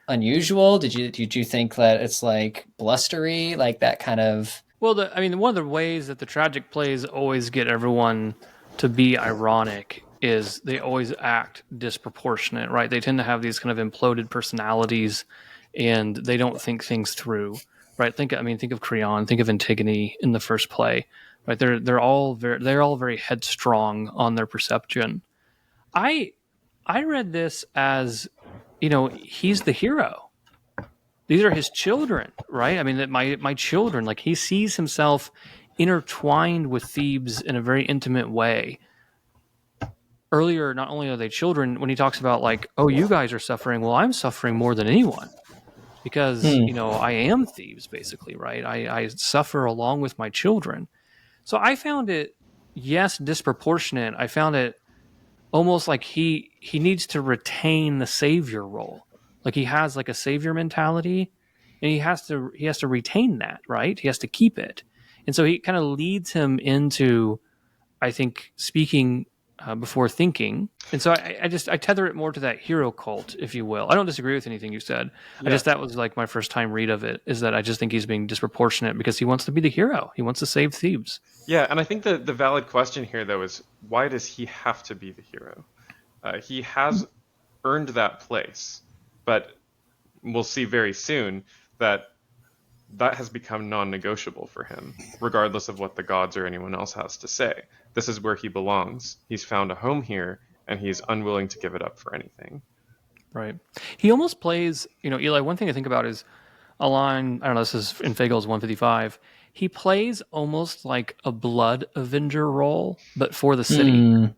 unusual? Did you think that it's like blustery, like that kind of? Well, one of the ways that the tragic plays always get everyone to be ironic is they always act disproportionate, right? They tend to have these kind of imploded personalities, and they don't think things through, right? Think of Creon, think of Antigone in the first play, right? They're all very headstrong on their perception. I read this as, he's the hero. these are his children, right? I mean, that my children, like he sees himself intertwined with Thebes in a very intimate way. Earlier, not only are they children, when he talks about like, oh, you guys are suffering, well, I'm suffering more than anyone because, I am Thebes, basically, right? I suffer along with my children. So I found it, yes, disproportionate. I found it almost like he needs to retain the savior role. Like he has like a savior mentality, and he has to retain that, right? He has to keep it. And so he kind of leads him into, I think, speaking before thinking. And so I tether it more to that hero cult, if you will. I don't disagree with anything you said. Yeah. That was like my first time read of it, is that I just think he's being disproportionate because he wants to be the hero. He wants to save Thebes. Yeah, and I think the valid question here, though, is why does he have to be the hero? He has earned that place, but we'll see very soon that has become non-negotiable for him, regardless of what the gods or anyone else has to say. This is where he belongs. He's found a home here, and he's unwilling to give it up for anything. Right. He almost plays, Eli, one thing I think about is a line, I don't know, this is in Fagles 155. He plays almost like a blood avenger role, but for the city.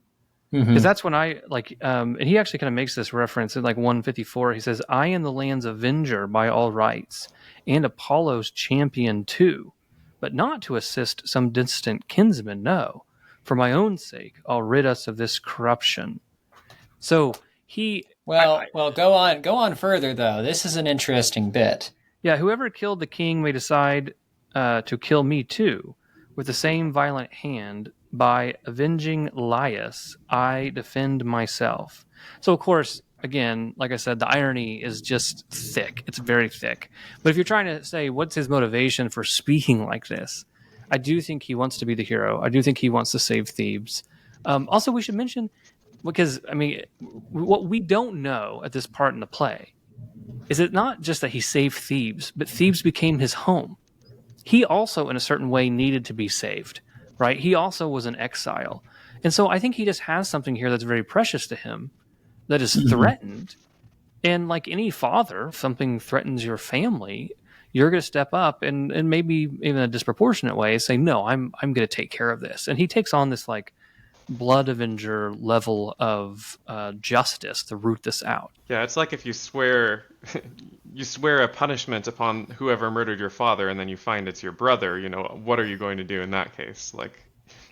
Because that's when I like, and he actually kind of makes this reference in like 154. He says, I am the land's avenger by all rights, and Apollo's champion too, but not to assist some distant kinsman, no. For my own sake, I'll rid us of this corruption. So he... Well, go on further, though. This is an interesting bit. Yeah, whoever killed the king may decide to kill me too, with the same violent hand. By avenging Laius, I defend myself. So, of course, again, like I said, the irony is just thick. It's very thick. But if you're trying to say what's his motivation for speaking like this, I do think he wants to be the hero. I do think he wants to save Thebes. Also, we should mention, because, I mean, what we don't know at this part in the play is it not just that he saved Thebes, but Thebes became his home. He also, in a certain way, needed to be saved. Right? He also was an exile. And so I think he just has something here that's very precious to him that is threatened. And like any father, if something threatens your family, you're going to step up and maybe even in a disproportionate way say, no, I'm going to take care of this. And he takes on this like blood avenger level of justice to root this out. Yeah, it's like if you swear a punishment upon whoever murdered your father, and then you find it's your brother. What are you going to do in that case? Like,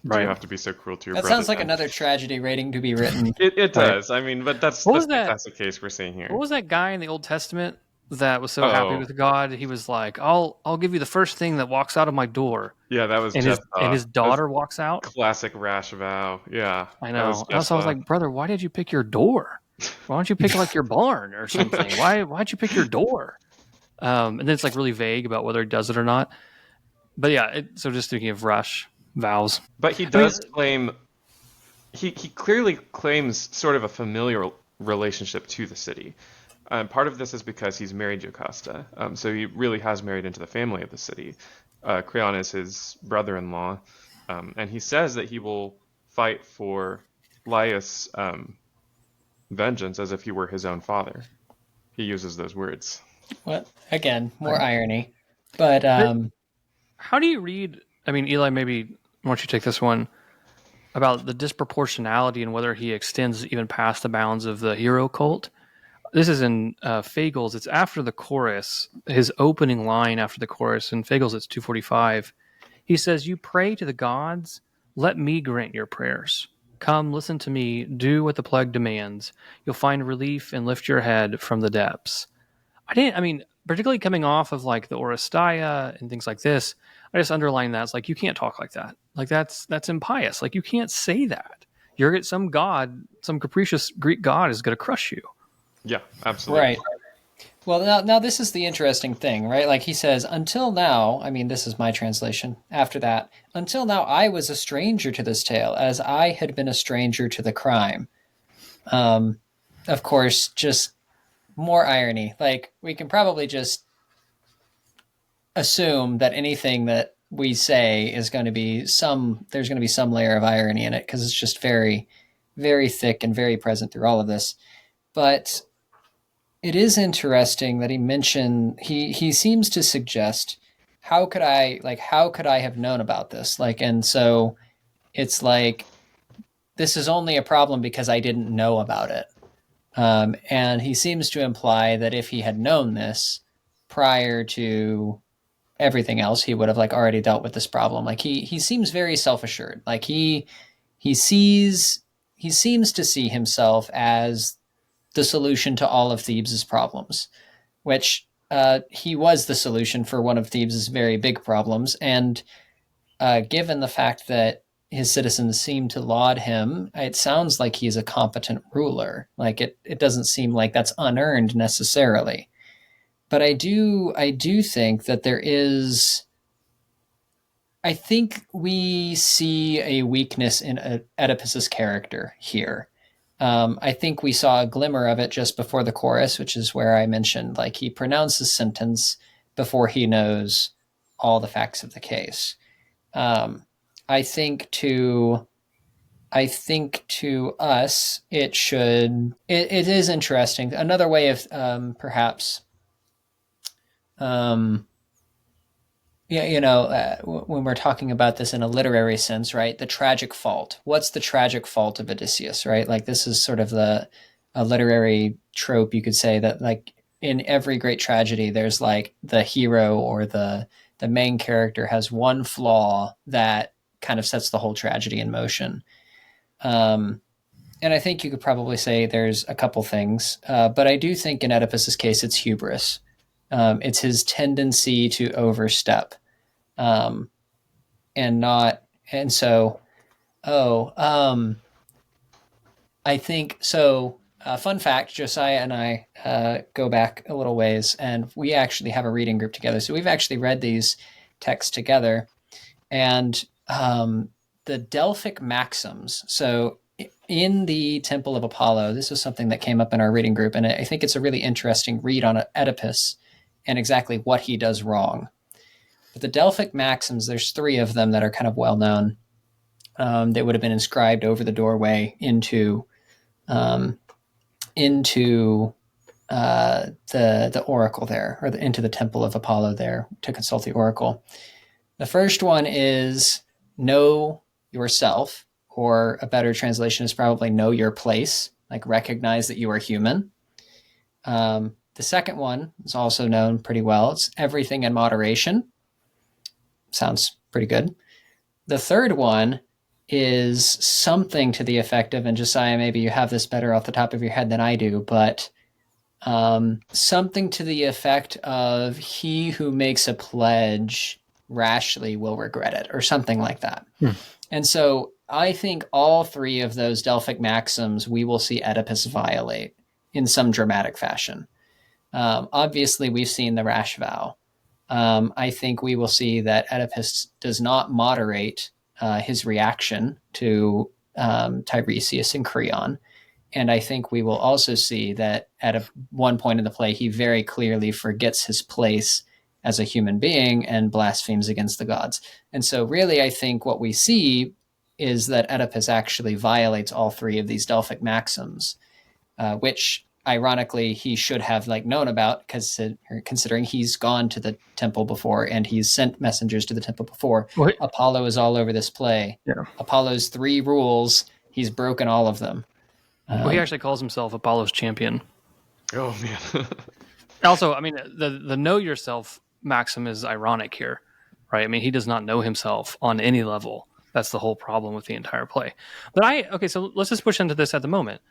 do you have to be so cruel to your brother? That sounds like another tragedy rating to be written. It does. I mean, but that's the case we're seeing here. What was that guy in the Old Testament that was so happy with God? He was like, I'll give you the first thing that walks out of my door. Yeah, that was and his daughter walks out. Classic rash vow. Yeah, I know. I was like, brother, why did you pick your door? Why don't you pick like your barn or something? Why'd you pick your door? And then it's like really vague about whether he does it or not. But yeah, so just thinking of rash vows. But he does claim, he clearly claims sort of a familiar relationship to the city. Part of this is because he's married Jocasta. So he really has married into the family of the city. Creon is his brother-in-law. And he says that he will fight for Laius' vengeance as if he were his own father. He uses those words. Well, again, more irony. But how do you read, I mean, Eli, maybe why don't you take this one, about the disproportionality and whether he extends even past the bounds of the hero cult? This is in Fagles. It's after the chorus, his opening line after the chorus. In Fagles, it's 245. He says, you pray to the gods, let me grant your prayers. Come, listen to me, do what the plague demands. You'll find relief and lift your head from the depths. Particularly coming off of like the Oresteia and things like this, I just underline that. It's like, you can't talk like that. Like that's impious. Like you can't say that. You're at some god, some capricious Greek god is going to crush you. Yeah, absolutely. Right. Well, now this is the interesting thing, right? Like he says, until now, I mean, this is my translation. After that, until now, I was a stranger to this tale, as I had been a stranger to the crime. Of course, just more irony. Like we can probably just assume that anything that we say is going to be there's going to be some layer of irony in it because it's just very, very thick and very present through all of this. But it is interesting that he seems to suggest how could I have known about this? Like, and so it's like this is only a problem because I didn't know about it. And he seems to imply that if he had known this prior to everything else, he would have like already dealt with this problem. Like he seems very self-assured. Like he sees he seems to see himself as the solution to all of Thebes' problems, which he was the solution for one of Thebes' very big problems. And given the fact that his citizens seem to laud him, it sounds like he's a competent ruler. Like it doesn't seem like that's unearned necessarily. But I do think that there is. I think we see a weakness in Oedipus's character here. I think we saw a glimmer of it just before the chorus, which is where I mentioned like he pronounces sentence before he knows all the facts of the case. Um, I think to us, it is interesting. Another way of perhaps, um, yeah, when we're talking about this in a literary sense, right? The tragic fault. What's the tragic fault of Odysseus, right? Like this is sort of a literary trope, you could say, that like in every great tragedy, there's like the hero or the main character has one flaw that kind of sets the whole tragedy in motion. Um, and I think you could probably say there's a couple things, but I do think in Oedipus's case, it's hubris. It's his tendency to overstep, um, and not, and so, oh, I think so. Fun fact: Josiah and I go back a little ways, and we actually have a reading group together. So we've actually read these texts together, and the Delphic maxims. So in the Temple of Apollo, this is something that came up in our reading group, and I think it's a really interesting read on Oedipus and exactly what he does wrong. But the Delphic maxims, there's three of them that are kind of well known. They would have been inscribed over the doorway um, into the oracle there, or into the Temple of Apollo there to consult the oracle. The first one is know yourself, or a better translation is probably know your place, like recognize that you are human. The second one is also known pretty well. It's everything in moderation. Sounds pretty good. The third one is something to the effect of, and Josiah, maybe you have this better off the top of your head than I do, but something to the effect of he who makes a pledge rashly will regret it, or something like that. And so I think all three of those Delphic maxims we will see Oedipus violate in some dramatic fashion. Obviously, we've seen the rash vow. I think we will see that Oedipus does not moderate his reaction to Tiresias and Creon. And I think we will also see that at one point in the play, he very clearly forgets his place as a human being and blasphemes against the gods. And so really, I think what we see is that Oedipus actually violates all three of these Delphic maxims, which ironically he should have like known about, because considering he's gone to the temple before and he's sent messengers to the temple before. Well, Apollo is all over this play. Yeah. Apollo's three rules, he's broken all of them. Well, he actually calls himself Apollo's champion. Oh man. Also, I mean, the know yourself maxim is ironic here, right? I mean, he does not know himself on any level. That's the whole problem with the entire play. But okay, so let's just push into this at the moment.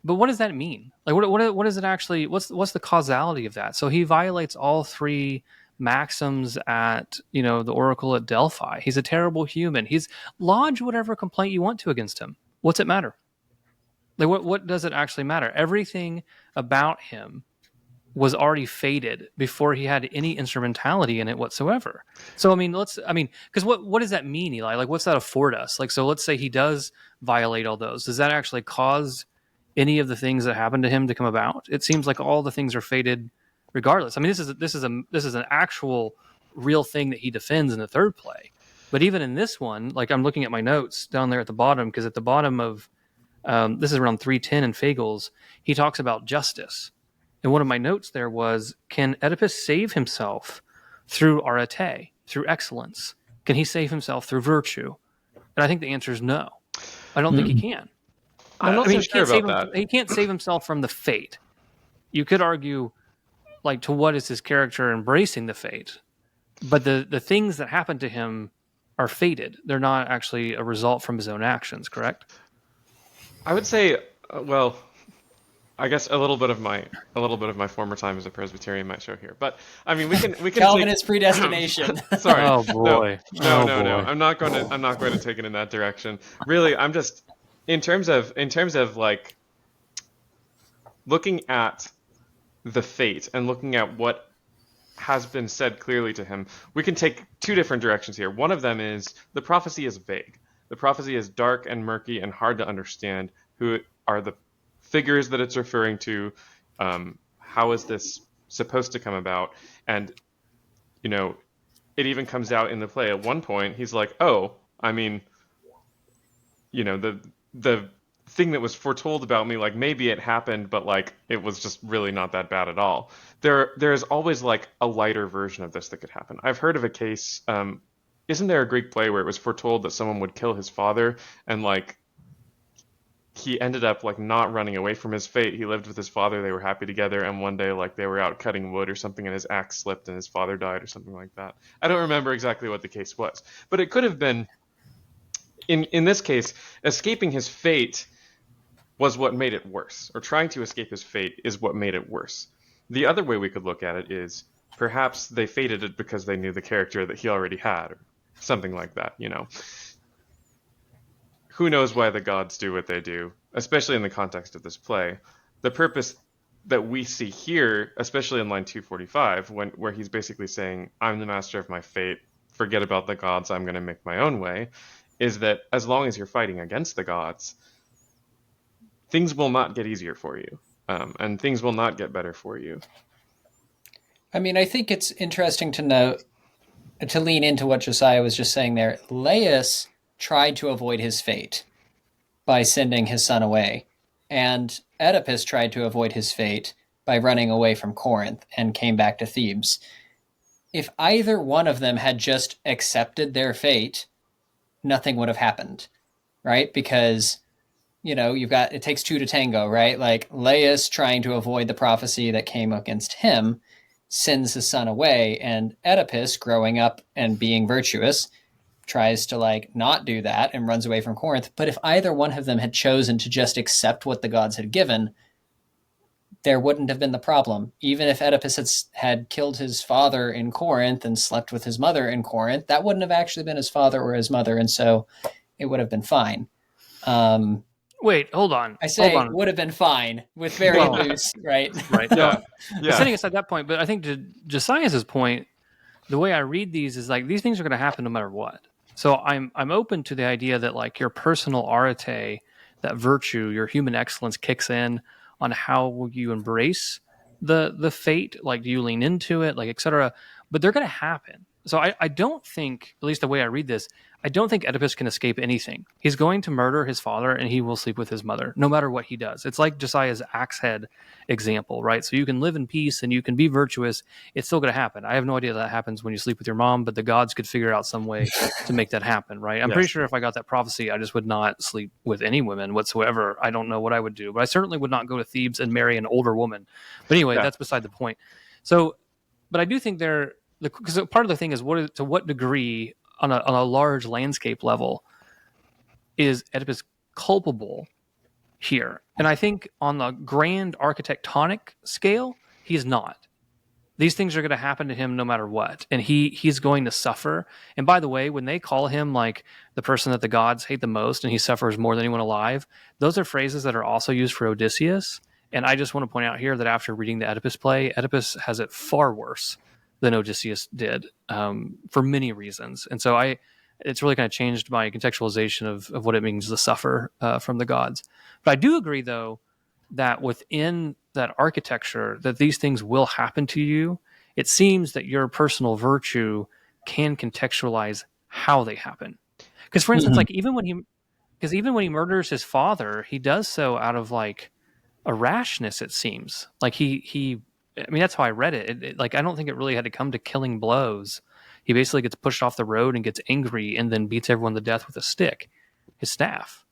But what does that mean? Like, what is it actually? What's the causality of that? So he violates all three maxims at the oracle at Delphi. He's a terrible human. He's lodge whatever complaint you want to against him. What's it matter? Like, what does it actually matter? Everything about him was already faded before he had any instrumentality in it whatsoever. So, because what does that mean, Eli? Like, what's that afford us? Like, so let's say he does violate all those. Does that actually cause any of the things that happened to him to come about? It seems like all the things are faded regardless. I mean, this is an actual real thing that he defends in the third play. But even in this one, like I'm looking at my notes down there at the bottom, because at the bottom of this is around 310 in Fagles, he talks about justice. And one of my notes there was, can Oedipus save himself through arete, through excellence? Can he save himself through virtue? And I think the answer is no. I don't think he can. I'm not I mean, so sure about that. he can't save himself from the fate. You could argue, like, to what is his character embracing the fate? But the things that happen to him are fated. They're not actually a result from his own actions, correct? I would say, well, I guess a little bit of my former time as a Presbyterian might show here, but I mean we can Calvinist predestination. Sorry. Oh boy. No. Boy. I'm not going to take it in that direction. Really, I'm just in terms of like looking at the fate and looking at what has been said clearly to him. We can take two different directions here. One of them is the prophecy is vague. The prophecy is dark and murky and hard to understand. Who are the figures that it's referring to? How is this supposed to come about? And, you know, it even comes out in the play. At one point, he's like, oh, I mean, you know, the thing that was foretold about me, like maybe it happened, but like it was just really not that bad at all. There's always like a lighter version of this that could happen. I've heard of a case, isn't there a Greek play where it was foretold that someone would kill his father, and like he ended up like not running away from his fate. He lived with his father, they were happy together, and one day like they were out cutting wood or something and his axe slipped and his father died or something like that. I don't remember exactly what the case was, but it could have been, in this case, escaping his fate was what made it worse, or trying to escape his fate is what made it worse. The other way we could look at it is perhaps they fated it because they knew the character that he already had, or something like that, you know. Who knows why the gods do what they do, especially in the context of this play. The purpose that we see here, especially in line 245, where he's basically saying, I'm the master of my fate, forget about the gods, I'm going to make my own way, is that as long as you're fighting against the gods, things will not get easier for you, and things will not get better for you. I mean, I think it's interesting to note, to lean into what Josiah was just saying there. Laius tried to avoid his fate by sending his son away, and Oedipus tried to avoid his fate by running away from Corinth and came back to Thebes. If either one of them had just accepted their fate, nothing would have happened, right? Because, you know, it takes two to tango, right? Like Laius trying to avoid the prophecy that came against him sends his son away, and Oedipus, growing up and being virtuous, tries to like not do that and runs away from Corinth. But if either one of them had chosen to just accept what the gods had given, there wouldn't have been the problem. Even if Oedipus had killed his father in Corinth and slept with his mother in Corinth, that wouldn't have actually been his father or his mother, and so it would have been fine. Wait, hold on. I say would have been fine with very loose, right? Right. Yeah. Setting aside that point, but I think to Josiah's point, the way I read these is like these things are going to happen no matter what. So I'm open to the idea that like your personal arete, that virtue, your human excellence kicks in on how you embrace the fate. Like, do you lean into it, like, etc. But they're going to happen. So I don't think, at least the way I read this, I don't think Oedipus can escape anything. He's going to murder his father and he will sleep with his mother, no matter what he does. It's like Josiah's axe head example, right? So you can live in peace and you can be virtuous. It's still going to happen. I have no idea that happens when you sleep with your mom, but the gods could figure out some way to make that happen, right? I'm pretty sure if I got that prophecy, I just would not sleep with any women whatsoever. I don't know what I would do, but I certainly would not go to Thebes and marry an older woman. But anyway, that's beside the point. So, but I do think because part of the thing is to what degree on a large landscape level is Oedipus culpable here? And I think on the grand architectonic scale, he's not. These things are going to happen to him no matter what, and he's going to suffer. And by the way, when they call him like the person that the gods hate the most, and he suffers more than anyone alive, those are phrases that are also used for Odysseus. And I just want to point out here that after reading the Oedipus play, Oedipus has it far worse than Odysseus did, for many reasons. And so it's really kind of changed my contextualization of what it means to suffer from the gods. But I do agree, though, that within that architecture, that these things will happen to you. It seems that your personal virtue can contextualize how they happen. Because, for instance, like even when he murders his father, he does so out of like a rashness, it seems. Like he I mean, that's how I read it. Like, I don't think it really had to come to killing blows. He basically gets pushed off the road and gets angry and then beats everyone to death with a stick, his staff.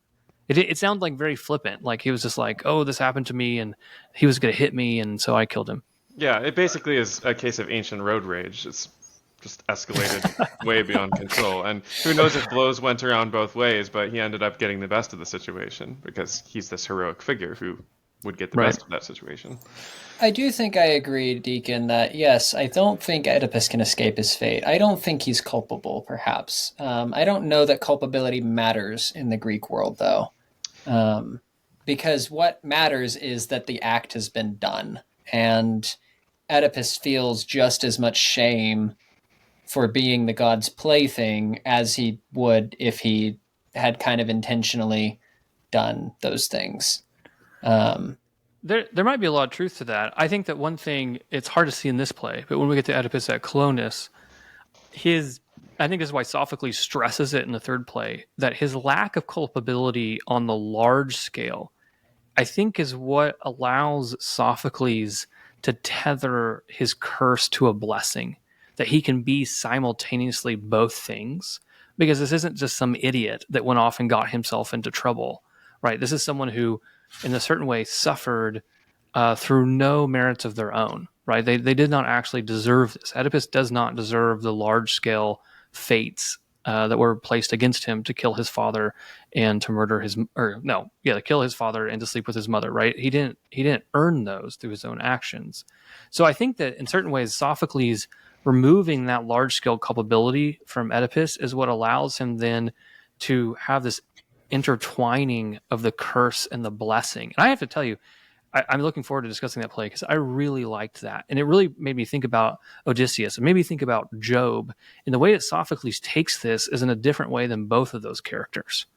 It sounds like very flippant. Like he was just like, oh, this happened to me and he was going to hit me. And so I killed him. Yeah, it basically is a case of ancient road rage. It's just escalated way beyond control. And who knows if blows went around both ways, but he ended up getting the best of the situation because he's this heroic figure who would get the best of that situation. I do think I agree, Deacon, that yes, I don't think Oedipus can escape his fate. I don't think he's culpable, perhaps. I don't know that culpability matters in the Greek world, though. Because what matters is that the act has been done. And Oedipus feels just as much shame for being the god's plaything as he would if he had kind of intentionally done those things. There might be a lot of truth to that. I think that one thing, it's hard to see in this play, but when we get to Oedipus at Colonus, I think this is why Sophocles stresses it in the third play, that his lack of culpability on the large scale, I think, is what allows Sophocles to tether his curse to a blessing, that he can be simultaneously both things, because this isn't just some idiot that went off and got himself into trouble, right? This is someone who, in a certain way, suffered through no merits of their own, right? They did not actually deserve this. Oedipus does not deserve the large-scale fates that were placed against him to kill his father and to murder to kill his father and to sleep with his mother, right? He didn't earn those through his own actions. So I think that in certain ways, Sophocles removing that large-scale culpability from Oedipus is what allows him then to have this intertwining of the curse and the blessing. And I have to tell you, I'm looking forward to discussing that play because I really liked that. And it really made me think about Odysseus and made me think about Job. And the way that Sophocles takes this is in a different way than both of those characters,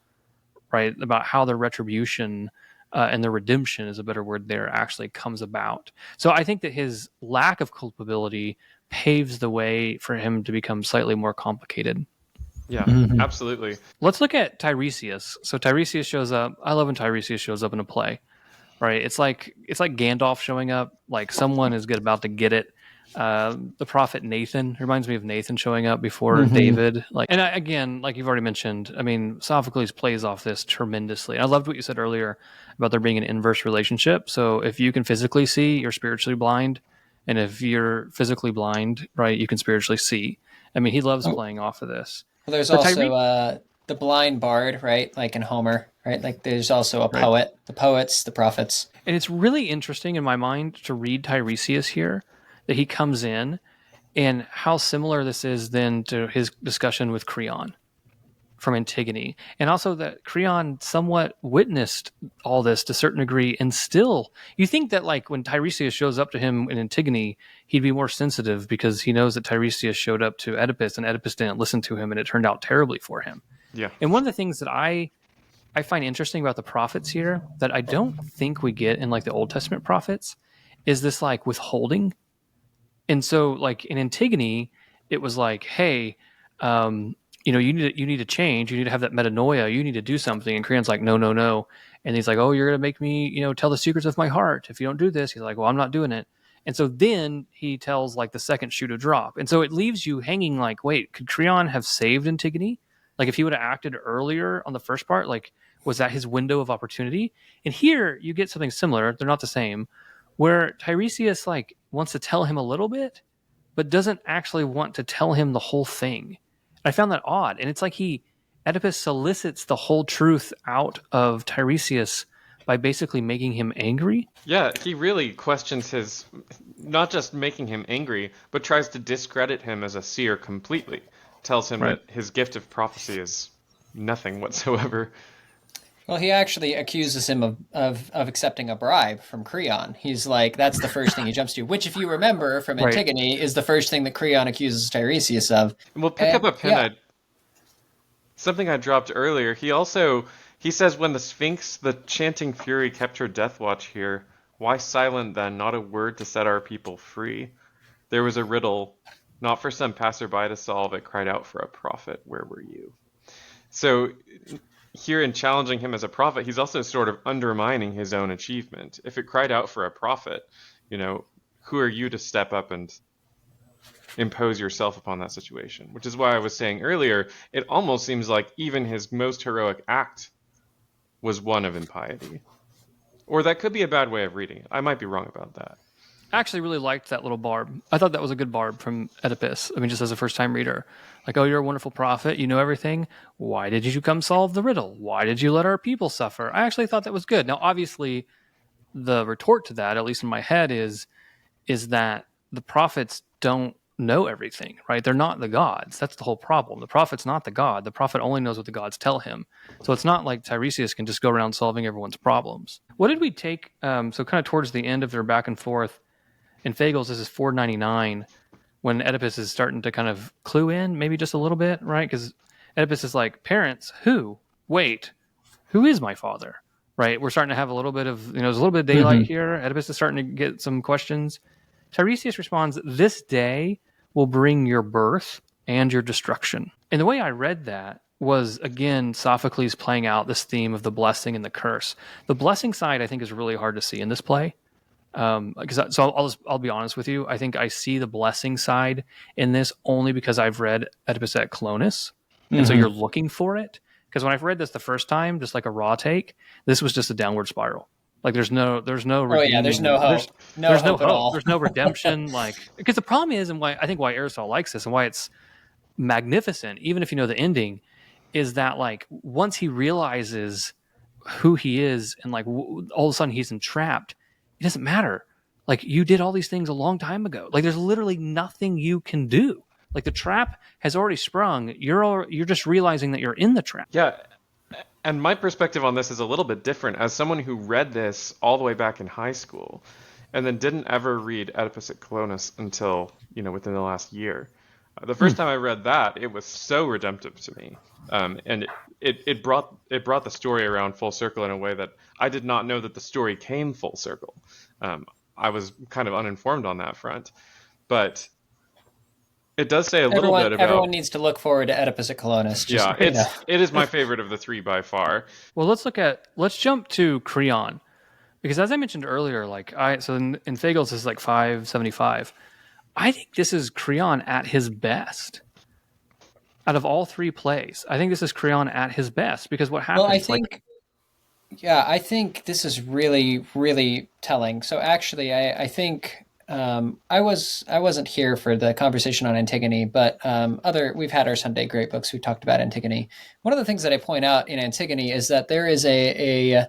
right? About how the retribution and the redemption is a better word there actually comes about. So I think that his lack of culpability paves the way for him to become slightly more complicated. Yeah, absolutely. Let's look at Tiresias. So Tiresias shows up. I love when Tiresias shows up in a play, right? It's like Gandalf showing up. Like someone is about to get it. The prophet Nathan reminds me of Nathan showing up before David. Again, like you've already mentioned, I mean, Sophocles plays off this tremendously. I loved what you said earlier about there being an inverse relationship. So if you can physically see, you're spiritually blind, and if you're physically blind, right, you can spiritually see. I mean, he loves playing off of this. Well, there's also the blind bard, right? Like in Homer, right? Like there's also a poet, the poets, the prophets. And it's really interesting in my mind to read Tiresias here, that he comes in, and how similar this is then to his discussion with Creon from Antigone. And also that Creon somewhat witnessed all this to a certain degree, and still, you think that like when Tiresias shows up to him in Antigone, he'd be more sensitive because he knows that Tiresias showed up to Oedipus and Oedipus didn't listen to him and it turned out terribly for him. Yeah. And one of the things that I find interesting about the prophets here that I don't think we get in like the Old Testament prophets is this like withholding. And so like in Antigone, it was like, hey, you need to change. You need to have that metanoia. You need to do something. And Creon's like, no, no, no. And he's like, oh, you're going to make me, tell the secrets of my heart. If you don't do this, he's like, well, I'm not doing it. And so then he tells like the second shoe to drop. And so it leaves you hanging like, wait, could Creon have saved Antigone? Like if he would have acted earlier on the first part, like was that his window of opportunity? And here you get something similar. They're not the same, where Tiresias like wants to tell him a little bit, but doesn't actually want to tell him the whole thing. I found that odd. And it's like Oedipus solicits the whole truth out of Tiresias by basically making him angry. Yeah, he really questions not just making him angry, but tries to discredit him as a seer completely. Tells him that his gift of prophecy is nothing whatsoever. Well, he actually accuses him of accepting a bribe from Creon. He's like, that's the first thing he jumps to, which, if you remember from Antigone, is the first thing that Creon accuses Tiresias of. And we'll pick up a pin. Something I dropped earlier. He says, when the Sphinx, the chanting fury, kept her death watch here, why silent then, not a word to set our people free? There was a riddle, not for some passerby to solve, it cried out for a prophet, where were you? So here in challenging him as a prophet, he's also sort of undermining his own achievement. If it cried out for a prophet, who are you to step up and impose yourself upon that situation? Which is why I was saying earlier, it almost seems like even his most heroic act was one of impiety. Or that could be a bad way of reading it. I might be wrong about that. I actually really liked that little barb. I thought that was a good barb from Oedipus. I mean, just as a first-time reader. Like, oh, you're a wonderful prophet. You know everything. Why did you come solve the riddle? Why did you let our people suffer? I actually thought that was good. Now, obviously, the retort to that, at least in my head, is that the prophets don't know everything, right? They're not the gods. That's the whole problem. The prophet's not the god. The prophet only knows what the gods tell him. So it's not like Tiresias can just go around solving everyone's problems. What did we take? So kind of towards the end of their back and forth, in Fagles, this is 499, when Oedipus is starting to kind of clue in, maybe just a little bit, right? Because Oedipus is like, parents, who? Wait, who is my father? Right? We're starting to have a little bit of, there's a little bit of daylight here. Oedipus is starting to get some questions. Tiresias responds, this day will bring your birth and your destruction. And the way I read that was, again, Sophocles playing out this theme of the blessing and the curse. The blessing side, I think, is really hard to see in this play. I'll be honest with you. I think I see the blessing side in this only because I've read Oedipus at Colonus, and so you're looking for it. Because when I've read this the first time, just like a raw take, this was just a downward spiral. Like there's no. There's no hope. There's no hope at all. There's no redemption. Because the problem is, and why Aristotle likes this, and why it's magnificent, even if you know the ending, is that like once he realizes who he is, and like all of a sudden he's entrapped. It doesn't matter. Like you did all these things a long time ago. Like there's literally nothing you can do. Like the trap has already sprung. You're just realizing that you're in the trap. Yeah. And my perspective on this is a little bit different as someone who read this all the way back in high school and then didn't ever read Oedipus at Colonus until, within the last year. The first time I read that, it was so redemptive to me. And it brought the story around full circle in a way that I did not know that the story came full circle. I was kind of uninformed on that front. But it does say a little bit about... Everyone needs to look forward to Oedipus at Colonus. It is my favorite of the three by far. Well, let's jump to Creon. Because as I mentioned earlier, in Fagles this is like 575. I think this is Creon at his best. Out of all three plays, I think this is Creon at his best because what happens? Well, I think this is really, really telling. So actually, I think I wasn't here for the conversation on Antigone, but we've had our Sunday Great Books. We talked about Antigone. One of the things that I point out in Antigone is that there is an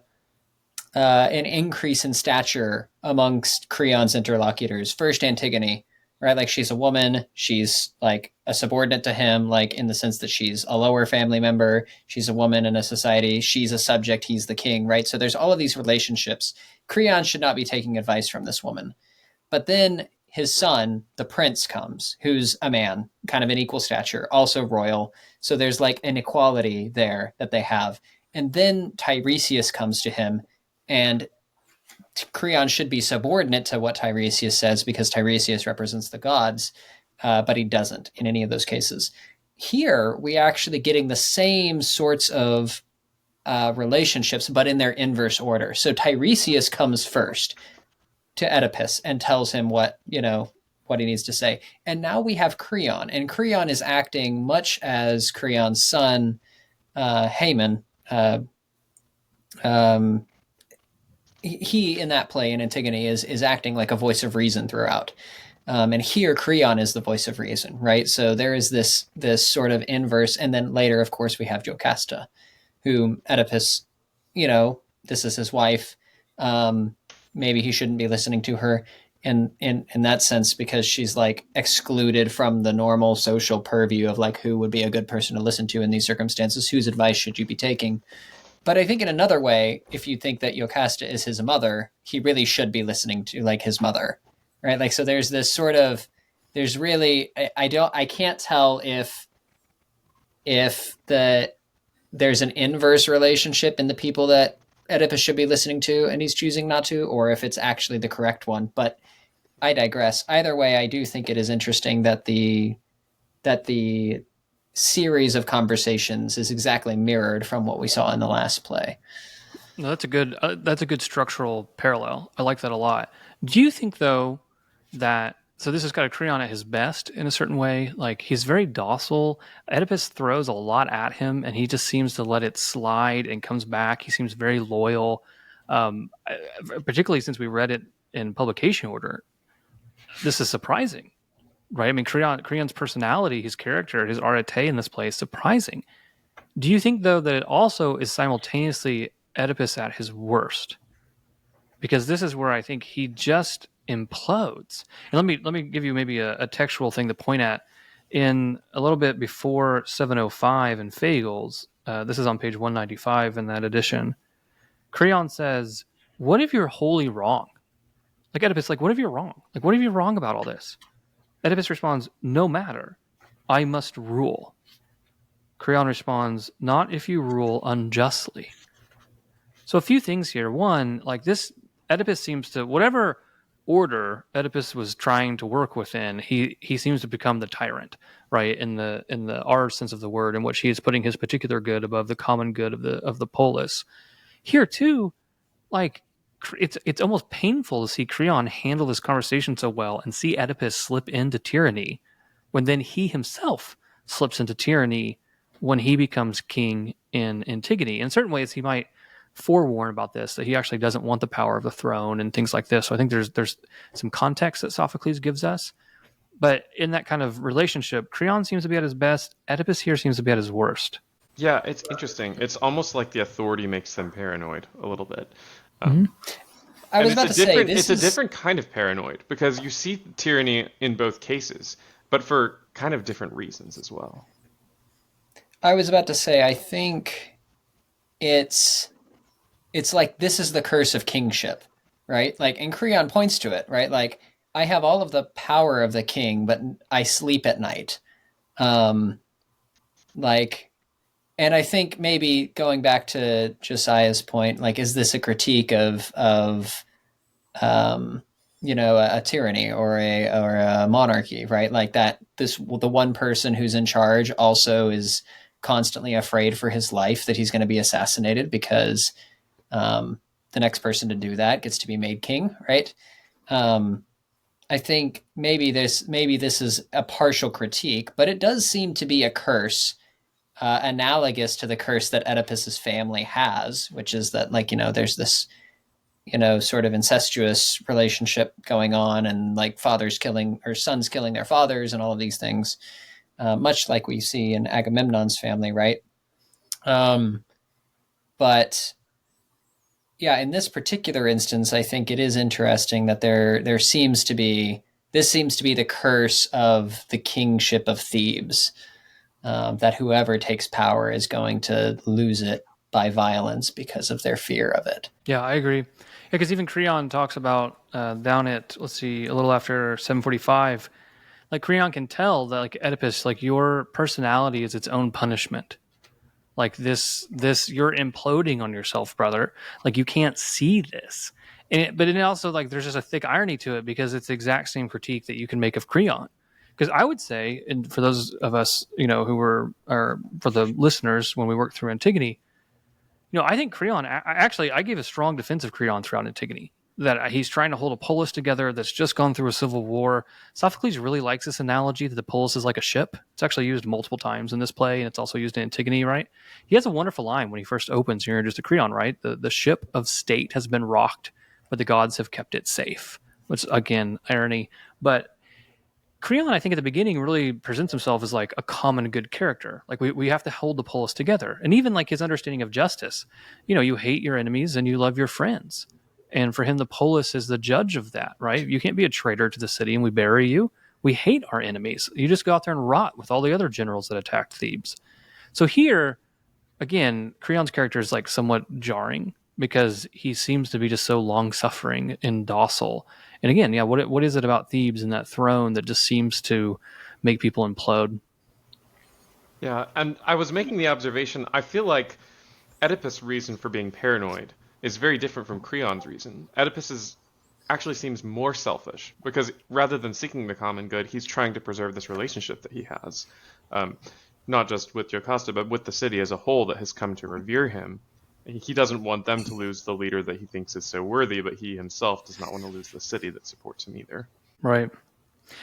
increase in stature amongst Creon's interlocutors. First, Antigone. Right, like she's a woman, she's like a subordinate to him, like in the sense that she's a lower family member, she's a woman in a society, she's a subject, he's the king, right? So there's all of these relationships. Creon should not be taking advice from this woman. But then his son, the prince, comes, who's a man, kind of in equal stature, also royal. So there's like an equality there that they have. And then Tiresias comes to him, and Creon should be subordinate to what Tiresias says because Tiresias represents the gods, but he doesn't in any of those cases. Here, we actually getting the same sorts of relationships, but in their inverse order. So Tiresias comes first to Oedipus and tells him what he needs to say. And now we have Creon, and Creon is acting much as Creon's son, Haman, he in that play in Antigone is acting like a voice of reason throughout. And here Creon is the voice of reason, right? So there is this sort of inverse. And then later, of course, we have Jocasta, whom Oedipus, this is his wife. Maybe he shouldn't be listening to her in that sense because she's like excluded from the normal social purview of like who would be a good person to listen to in these circumstances, whose advice should you be taking. But I think in another way, if you think that Jocasta is his mother, he really should be listening to like his mother, right? Like, so there's this sort of, there's really, I can't tell if there's an inverse relationship in the people that Oedipus should be listening to and he's choosing not to, or if it's actually the correct one. But I digress. Either way, I do think it is interesting that the series of conversations is exactly mirrored from what we saw in the last play. No, that's a good structural parallel. I like that a lot. Do you think though that so this is kind of Creon at his best in a certain way? Like he's very docile. Oedipus throws a lot at him, and he just seems to let it slide and comes back. He seems very loyal, particularly since we read it in publication order. This is surprising, right? I mean, Creon's personality, his character, his arete in this play is surprising. Do you think though that it also is simultaneously Oedipus at his worst? Because this is where I think he just implodes. And let me give you maybe a textual thing to point at. In a little bit before 705 in Fagles, this is on page 195 in that edition, Creon says, "What if you're wholly wrong?" Like Oedipus, like, what if you're wrong? Like, what if you're wrong about all this? Oedipus responds, "No matter. I must rule." Creon responds, "Not if you rule unjustly." So a few things here. One, like this, Oedipus seems to, whatever order Oedipus was trying to work within, he seems to become the tyrant, right? In the our sense of the word, in which he is putting his particular good above the common good of the polis. Here too, like it's almost painful to see Creon handle this conversation so well and see Oedipus slip into tyranny when then he himself slips into tyranny when he becomes king in Antigone. In certain ways, he might forewarn about this, that he actually doesn't want the power of the throne and things like this. So I think there's some context that Sophocles gives us. But in that kind of relationship, Creon seems to be at his best. Oedipus here seems to be at his worst. Yeah, it's interesting. It's almost like the authority makes them paranoid a little bit. I was about to say, it's a different kind of paranoid because you see tyranny in both cases, but for kind of different reasons as well. I was about to say, I think it's like this is the curse of kingship, right? Like, and Creon points to it, right? Like, I have all of the power of the king, but I sleep at night. Like, and I think maybe going back to Josiah's point, like, is this a critique of a tyranny or a monarchy, right? Like that, the one person who's in charge also is constantly afraid for his life that he's going to be assassinated because the next person to do that gets to be made king, right? I think maybe this is a partial critique, but it does seem to be a curse analogous to the curse that Oedipus's family has, which is that, like, there's this, sort of incestuous relationship going on, and like fathers killing or sons killing their fathers and all of these things, much like we see in Agamemnon's family, right? But yeah, in this particular instance, I think it is interesting that there seems to be the curse of the kingship of Thebes, that whoever takes power is going to lose it by violence because of their fear of it. Yeah, I agree. Yeah, because even Creon talks about down at, let's see, a little after 745, like Creon can tell that, like, Oedipus, like, your personality is its own punishment. Like this, you're imploding on yourself, brother. Like, you can't see this. But it also, like, there's just a thick irony to it because it's the exact same critique that you can make of Creon. Because I would say, and for those of us, or for the listeners, when we worked through Antigone, I think Creon, I gave a strong defense of Creon throughout Antigone, that he's trying to hold a polis together that's just gone through a civil war. Sophocles really likes this analogy that the polis is like a ship. It's actually used multiple times in this play, and it's also used in Antigone, right? He has a wonderful line when he first opens, you're introduced to Creon, right? The ship of state has been rocked, but the gods have kept it safe, which, again, irony. But Creon, I think at the beginning, really presents himself as like a common good character. Like we have to hold the polis together. And even like his understanding of justice, you hate your enemies and you love your friends. And for him, the polis is the judge of that, right? You can't be a traitor to the city and we bury you. We hate our enemies. You just go out there and rot with all the other generals that attacked Thebes. So here, again, Creon's character is like somewhat jarring because he seems to be just so long-suffering and docile. And again, yeah, what is it about Thebes and that throne that just seems to make people implode? Yeah, and I was making the observation, I feel like Oedipus' reason for being paranoid is very different from Creon's reason. Oedipus actually seems more selfish because rather than seeking the common good, he's trying to preserve this relationship that he has. not just with Jocasta, but with the city as a whole that has come to revere him. He doesn't want them to lose the leader that he thinks is so worthy, but he himself does not want to lose the city that supports him either. Right.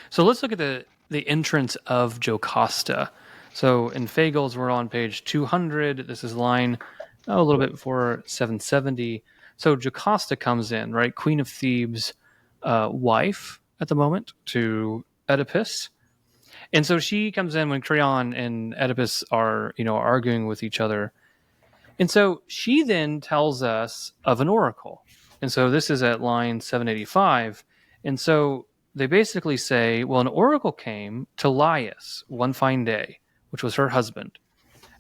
So let's look at the entrance of Jocasta. So in Fagles, we're on page 200. This is line a little bit before 770. So Jocasta comes in, right? Queen of Thebes, wife at the moment to Oedipus. And so she comes in when Creon and Oedipus are, arguing with each other. And so she then tells us of an oracle. And so this is at line 785. And so they basically say, well, an oracle came to Laius one fine day, which was her husband.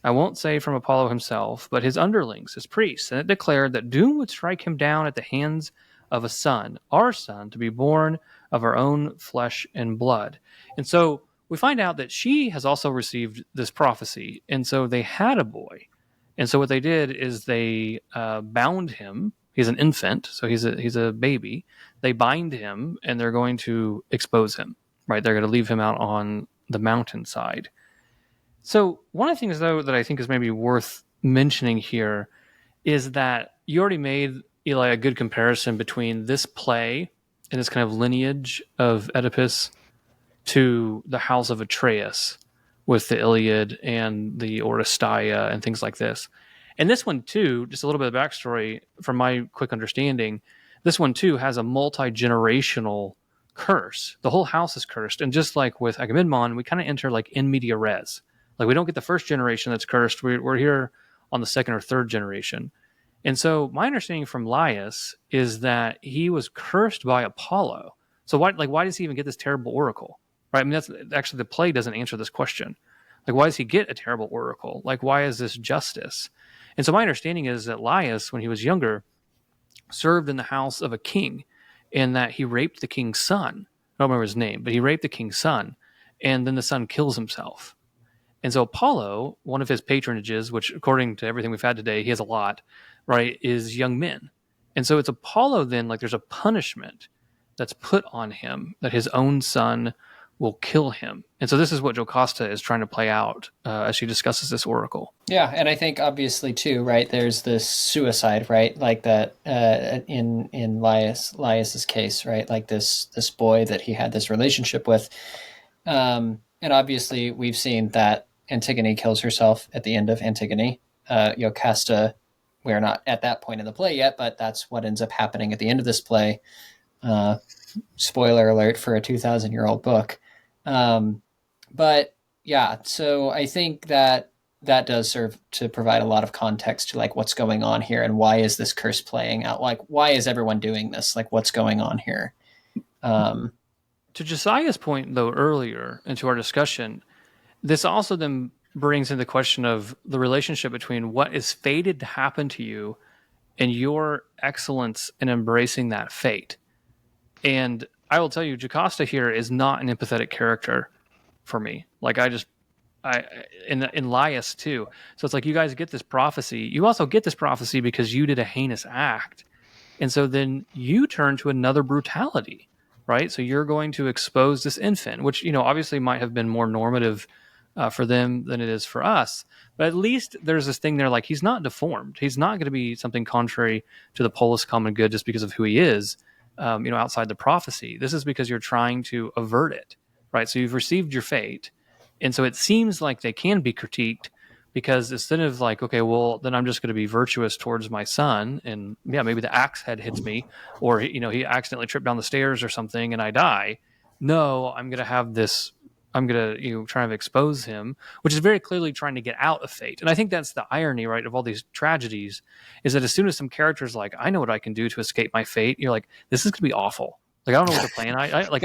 I won't say from Apollo himself, but his underlings, his priests, and it declared that doom would strike him down at the hands of a son, our son, to be born of our own flesh and blood. And so we find out that she has also received this prophecy. And so they had a boy. And so what they did is they bound him. He's an infant, so he's a baby. They bind him, and they're going to expose him, right? They're going to leave him out on the mountainside. So one of the things, though, that I think is maybe worth mentioning here is that you already made, Eli, a good comparison between this play and this kind of lineage of Oedipus to the house of Atreus with the Iliad and the Oresteia and things like this. And this one, too, just a little bit of backstory from my quick understanding, this one, too, has a multi-generational curse. The whole house is cursed. And just like with Agamemnon, we kind of enter like in media res. Like we don't get the first generation that's cursed. We're here on the second or third generation. And so my understanding from Laius is that he was cursed by Apollo. So why does he even get this terrible oracle? Right? I mean, that's actually, the play doesn't answer this question. Like, why does he get a terrible oracle? Like, why is this justice? And so my understanding is that Laius, when he was younger, served in the house of a king, and that he raped the king's son. I don't remember his name, but he raped the king's son, and then the son kills himself. And so Apollo, one of his patronages, which according to everything we've had today, he has a lot, right, is young men. And so it's Apollo then, like there's a punishment that's put on him that his own son will kill him. And so this is what Jocasta is trying to play out as she discusses this oracle. Yeah, and I think obviously too, right, there's this suicide, right, like that in Laius's case, right, like this boy that he had this relationship with. And obviously we've seen that Antigone kills herself at the end of Antigone. Jocasta, we're not at that point in the play yet, but that's what ends up happening at the end of this play. Spoiler alert for a 2,000-year-old book. But yeah, so I think that does serve to provide a lot of context to like what's going on here and why is this curse playing out? Like, why is everyone doing this? Like, what's going on here? To Josiah's point, though, earlier into our discussion, this also then brings in the question of the relationship between what is fated to happen to you and your excellence in embracing that fate. And I will tell you, Jocasta here is not an empathetic character for me. Like in Laius too. So it's like, you guys get this prophecy. You also get this prophecy because you did a heinous act. And so then you turn to another brutality, right? So you're going to expose this infant, which, obviously might have been more normative for them than it is for us. But at least there's this thing there, like he's not deformed. He's not going to be something contrary to the polis common good just because of who he is. Outside the prophecy. This is because you're trying to avert it, right? So you've received your fate. And so it seems like they can be critiqued because instead of like, okay, well, then I'm just going to be virtuous towards my son. And yeah, maybe the axe head hits me or, he accidentally tripped down the stairs or something and I die. No, I'm going to have this, I'm going to try to expose him, which is very clearly trying to get out of fate. And I think that's the irony, right, of all these tragedies, is that as soon as some character's like, I know what I can do to escape my fate, you're like, this is going to be awful. Like, I don't know what the plan. I like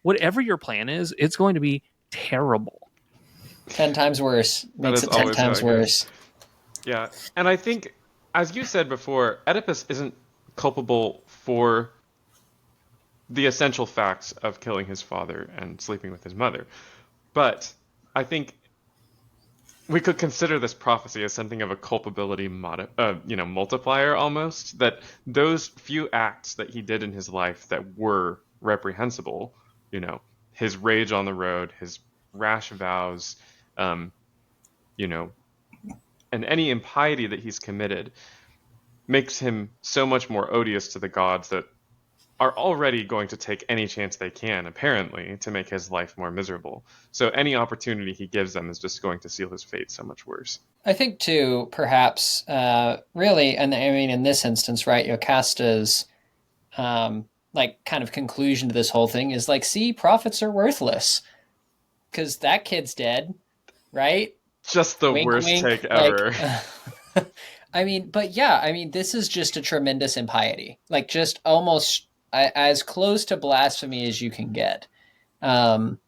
whatever your plan is, it's going to be terrible. 10 times worse. Makes it 10 times worse. Yeah, and I think, as you said before, Oedipus isn't culpable for the essential facts of killing his father and sleeping with his mother. But I think we could consider this prophecy as something of a culpability multiplier almost, that those few acts that he did in his life that were reprehensible, his rage on the road, his rash vows, you know, and any impiety that he's committed makes him so much more odious to the gods that are already going to take any chance they can, apparently, to make his life more miserable. So any opportunity he gives them is just going to seal his fate so much worse. I think too, perhaps, really, and I mean, in this instance, right, Yocasta's like kind of conclusion to this whole thing is like, see, prophets are worthless because that kid's dead, right? Just the Wink, worst wink, take like, ever. I mean, but yeah, I mean, this is just a tremendous impiety, like just almost as close to blasphemy as you can get. And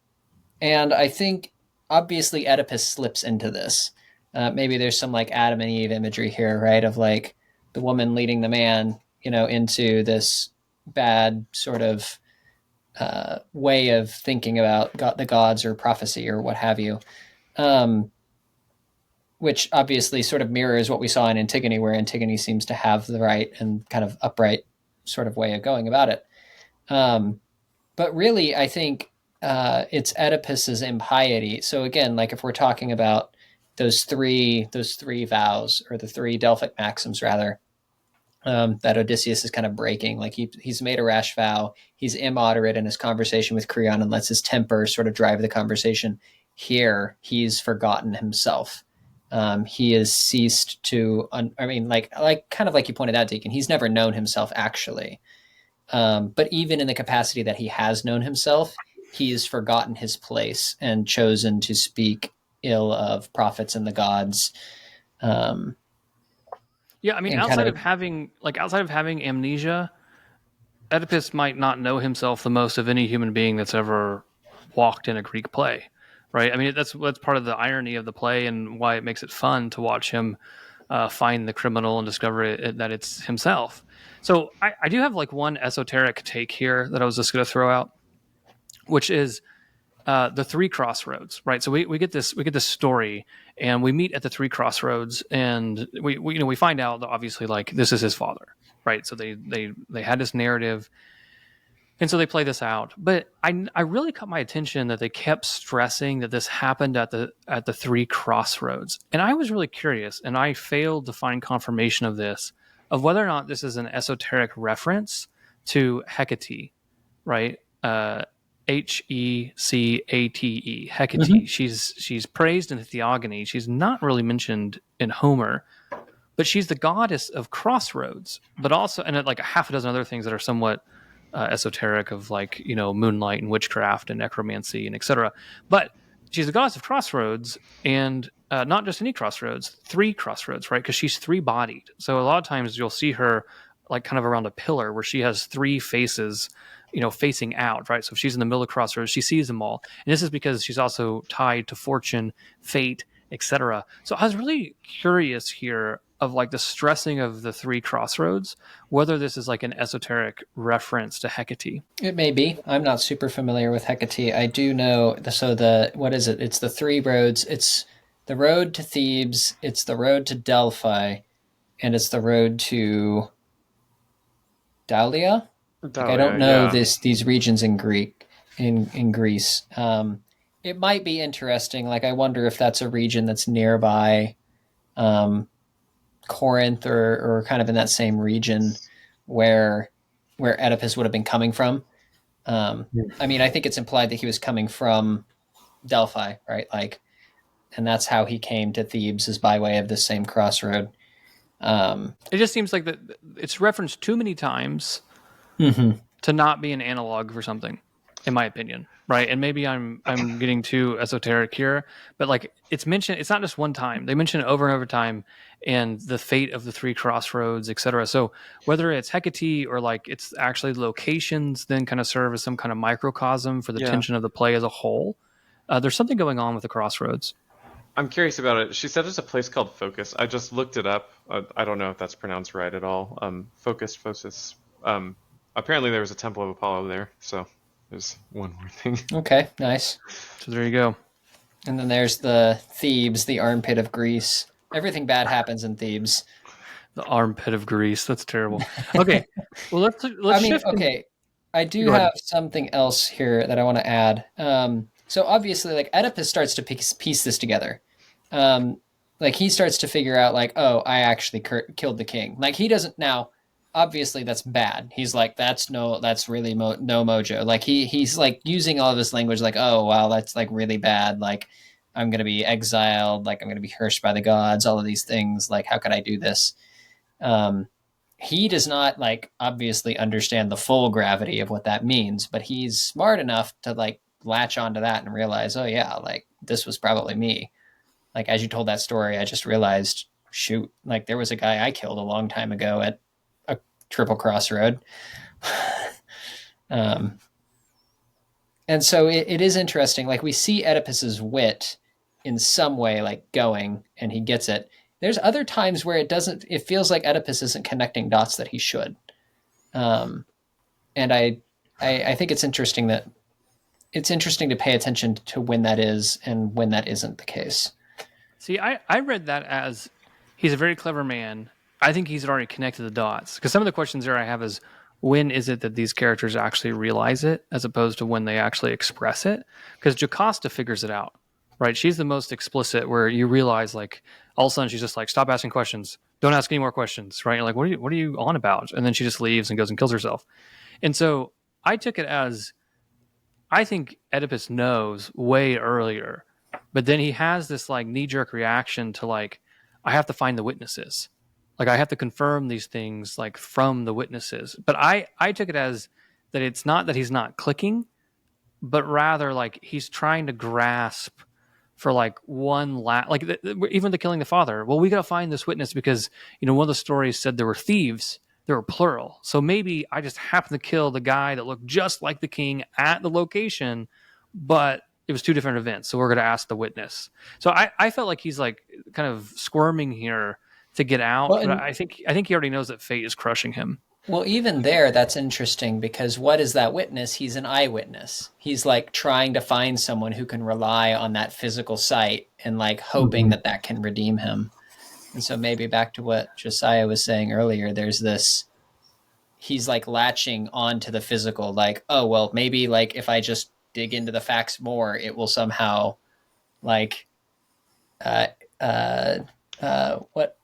I think obviously Oedipus slips into this. Maybe there's some like Adam and Eve imagery here, right? Of like the woman leading the man, into this bad sort of way of thinking about the gods or prophecy or what have you. Which obviously sort of mirrors what we saw in Antigone, where Antigone seems to have the right and kind of upright sort of way of going about it. But really, I think it's Oedipus's impiety. So again, like if we're talking about those three vows, or the three Delphic maxims rather, that Odysseus is kind of breaking. Like he's made a rash vow. He's immoderate in his conversation with Creon and lets his temper sort of drive the conversation. Here, he's forgotten himself. He has ceased to. Like kind of like you pointed out, Deacon. He's never known himself actually. But even in the capacity that he has known himself, he has forgotten his place and chosen to speak ill of prophets and the gods. Yeah, I mean, outside of having amnesia, Oedipus might not know himself the most of any human being that's ever walked in a Greek play, right? I mean, that's part of the irony of the play and why it makes it fun to watch him find the criminal and discover that it's himself. So I do have like one esoteric take here that I was just going to throw out, which is the three crossroads, right? So we get this story, and we meet at the three crossroads, and we find out that obviously like this is his father, right? So they had this narrative, and so they play this out. But I really caught my attention that they kept stressing that this happened at the three crossroads, and I was really curious, and I failed to find confirmation of this, of whether or not this is an esoteric reference to Hecate, right? Hecate, Hecate. Mm-hmm. She's praised in the Theogony. She's not really mentioned in Homer, but she's the goddess of crossroads. But also, and like a half a dozen other things that are somewhat esoteric, of like moonlight and witchcraft and necromancy and etc. But she's the goddess of crossroads, and not just any crossroads, three crossroads, right? Because she's three-bodied. So a lot of times you'll see her like kind of around a pillar where she has three faces, facing out, right? So if she's in the middle of the crossroads, she sees them all. And this is because she's also tied to fortune, fate, etc. So I was really curious here of like the stressing of the three crossroads, whether this is like an esoteric reference to Hecate. It may be. I'm not super familiar with Hecate. I do know, what is it? It's the three roads. It's the road to Thebes, it's the road to Delphi, and it's the road to Daulia? I don't know these regions in Greece. It might be interesting. Like I wonder if that's a region that's nearby Corinth or kind of in that same region where Oedipus would have been coming from. I mean, I think it's implied that he was coming from Delphi, right? Like, and that's how he came to Thebes, is by way of the same crossroad. It just seems like that it's referenced too many times. Mm-hmm. To not be an analog for something, in my opinion, right? And maybe I'm getting too esoteric here, but like it's mentioned, it's not just one time. They mention it over and over time, and the fate of the three crossroads, etc. So whether it's Hecate or like it's actually locations, then kind of serve as some kind of microcosm for the tension of the play as a whole. There's something going on with the crossroads. I'm curious about it. She said there's a place called Focus. I just looked it up. I don't know if that's pronounced right at all. Phocis. Apparently there was a temple of Apollo there, so there's one more thing. Okay, nice. So there you go. And then there's the Thebes, the armpit of Greece. Everything bad happens in Thebes. The armpit of Greece. That's terrible. Okay, well let's shift. Okay, I do have something else here that I want to add. So obviously, like Oedipus starts to piece this together. Like he starts to figure out, like, oh, I actually killed the king. Like he doesn't now. Obviously, that's bad. He's like, that's really no mojo. Like he's like using all of this language, like, oh, wow, that's like really bad. Like I'm gonna be exiled. Like I'm gonna be cursed by the gods. All of these things. Like how could I do this? Um, he does not like obviously understand the full gravity of what that means, but he's smart enough to like latch onto that and realize, oh yeah, like this was probably me. Like as you told that story, I just realized, shoot, like there was a guy I killed a long time ago at a triple crossroad. um, and so it is interesting. Like we see Oedipus's wit in some way, like going, and he gets it. There's other times where it doesn't. It feels like Oedipus isn't connecting dots that he should. Um, and I think it's interesting to pay attention to when that is and when that isn't the case. See, I read that as he's a very clever man. I think he's already connected the dots. Because some of the questions there I have is, when is it that these characters actually realize it as opposed to when they actually express it? Because Jocasta figures it out, right? She's the most explicit, where you realize, like, all of a sudden she's just like, stop asking questions. Don't ask any more questions, right? You're like, what are you on about? And then she just leaves and goes and kills herself. And so I took it as, I think Oedipus knows way earlier, but then he has this like knee jerk reaction to like, I have to find the witnesses. Like I have to confirm these things like from the witnesses. But I took it as that it's not that he's not clicking, but rather like he's trying to grasp for like even the killing the father. Well, we got to find this witness because, one of the stories said there were thieves. There were plural. So maybe I just happened to kill the guy that looked just like the king at the location, but it was two different events. So we're going to ask the witness. So I felt like he's like kind of squirming here to get out. Well, but I think he already knows that fate is crushing him. Well, even there, that's interesting because what is that witness? He's an eyewitness. He's like trying to find someone who can rely on that physical sight and like hoping that that can redeem him. And so maybe back to what Josiah was saying earlier, there's this, he's like latching onto the physical, like, oh, well, maybe like if I just dig into the facts more, it will somehow like,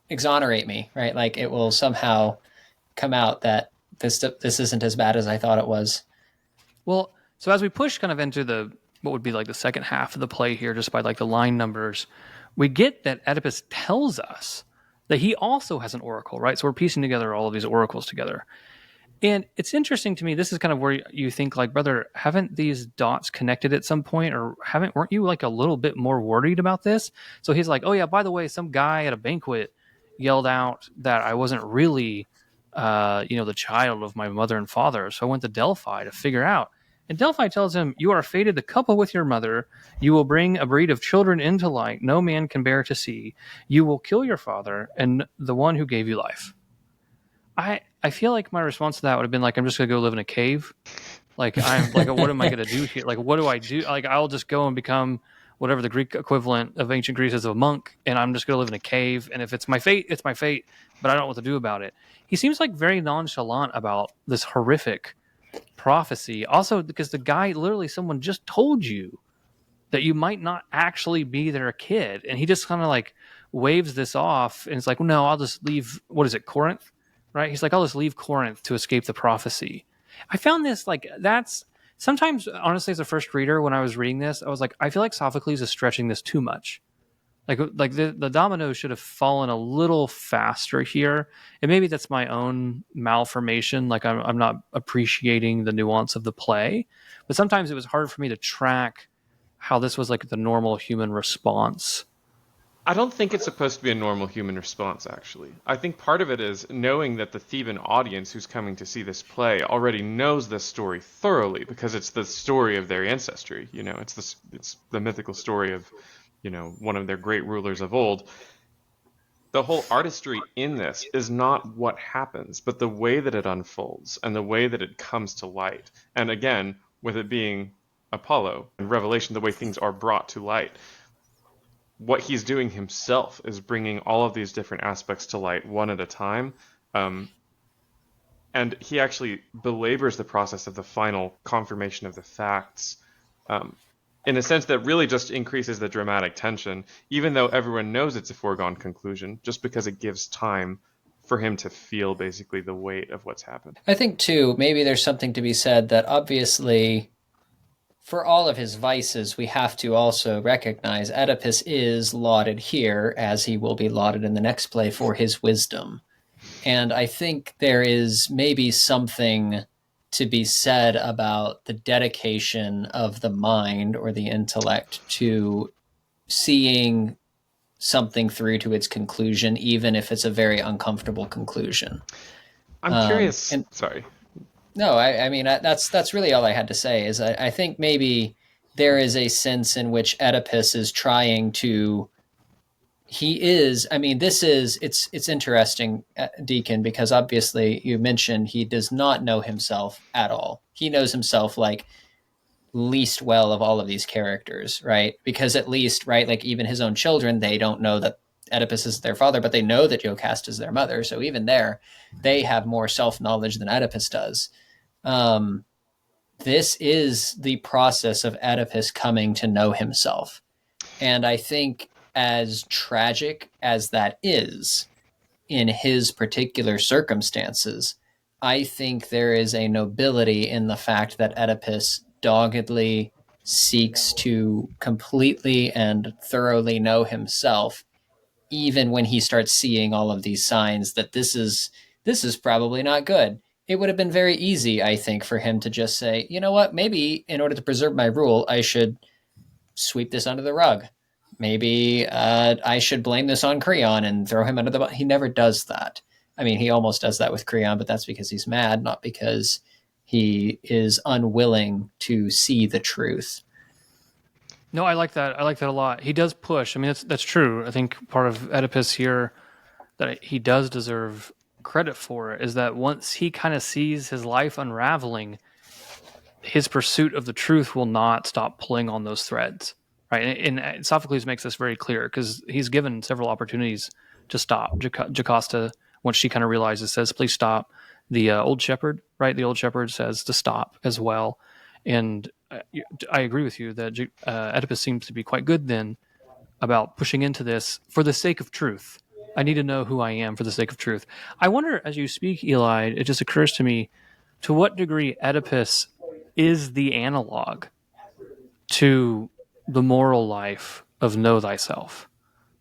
exonerate me, right? Like it will somehow come out that this isn't as bad as I thought it was. Well, so as we push kind of into what would be like the second half of the play here, just by like the line numbers, we get that Oedipus tells us that he also has an oracle, right? So we're piecing together all of these oracles together. And it's interesting to me, this is kind of where you think like, brother, haven't these dots connected at some point, or weren't you like a little bit more worried about this? So he's like, oh yeah, by the way, some guy at a banquet yelled out that I wasn't really the child of my mother and father. So I went to Delphi to figure out. And Delphi tells him, you are fated to couple with your mother. You will bring a breed of children into light no man can bear to see. You will kill your father and the one who gave you life. I feel like my response to that would have been like, I'm just going to go live in a cave. Like, I'm like, what am I going to do here? Like, what do I do? Like, I'll just go and become whatever the Greek equivalent of ancient Greece is of a monk, and I'm just going to live in a cave. And if it's my fate, it's my fate, but I don't know what to do about it. He seems like very nonchalant about this horrific prophecy. Also, because the guy, literally, someone just told you that you might not actually be their kid. And he just kind of like waves this off. And it's like, well, no, I'll just leave. What is it, Corinth? Right? He's like, I'll just leave Corinth to escape the prophecy. I found this like, that's sometimes, honestly, as a first reader, when I was reading this, I was like, I feel like Sophocles is stretching this too much. Like the dominoes should have fallen a little faster here. And maybe that's my own malformation. Like I'm not appreciating the nuance of the play, but sometimes it was hard for me to track how this was like the normal human response. I don't think it's supposed to be a normal human response, actually. I think part of it is knowing that the Theban audience who's coming to see this play already knows this story thoroughly because it's the story of their ancestry. It's the mythical story of, one of their great rulers of old. The whole artistry in this is not what happens, but the way that it unfolds and the way that it comes to light. And again, with it being Apollo and Revelation, the way things are brought to light. What he's doing himself is bringing all of these different aspects to light one at a time. And he actually belabors the process of the final confirmation of the facts in a sense that really just increases the dramatic tension, even though everyone knows it's a foregone conclusion, just because it gives time for him to feel basically the weight of what's happened. I think, too, maybe there's something to be said that obviously, for all of his vices, we have to also recognize Oedipus is lauded here, as he will be lauded in the next play, for his wisdom. And I think there is maybe something to be said about the dedication of the mind or the intellect to seeing something through to its conclusion, even if it's a very uncomfortable conclusion. I'm curious. And Sorry. no, I mean that's really all I had to say. Is I think maybe there is a sense in which Oedipus is trying to. He is. I mean, it's interesting, Deacon, because obviously you mentioned he does not know himself at all. He knows himself like least well of all of these characters, right? Because at least, right, like even his own children, they don't know that Oedipus is their father, but they know that Jocasta is their mother. So even there, they have more self knowledge than Oedipus does. Um, this is the process of Oedipus coming to know himself. And I think, as tragic as that is in his particular circumstances, I think there is a nobility in the fact that Oedipus doggedly seeks to completely and thoroughly know himself, even when he starts seeing all of these signs that this is probably not good. It would have been very easy, I think, for him to just say, you know what, maybe in order to preserve my rule, I should sweep this under the rug. Maybe I should blame this on Creon and throw him under the bus. He never does that. I mean, he almost does that with Creon, but that's because he's mad, not because he is unwilling to see the truth. No, I like that. I like that a lot. He does push. I mean, that's true. I think part of Oedipus here that he does deserve credit for is that once he kind of sees his life unraveling, his pursuit of the truth will not stop pulling on those threads, right? And Sophocles makes this very clear because he's given several opportunities to stop. Jocasta, once she kind of realizes, says, "Please stop." The old shepherd, right? The old shepherd says to stop as well. And I agree with you that Oedipus seems to be quite good then about pushing into this for the sake of truth. I need to know who I am for the sake of truth. I wonder, as you speak, Eli, it just occurs to me to what degree Oedipus is the analog to the moral life of know thyself.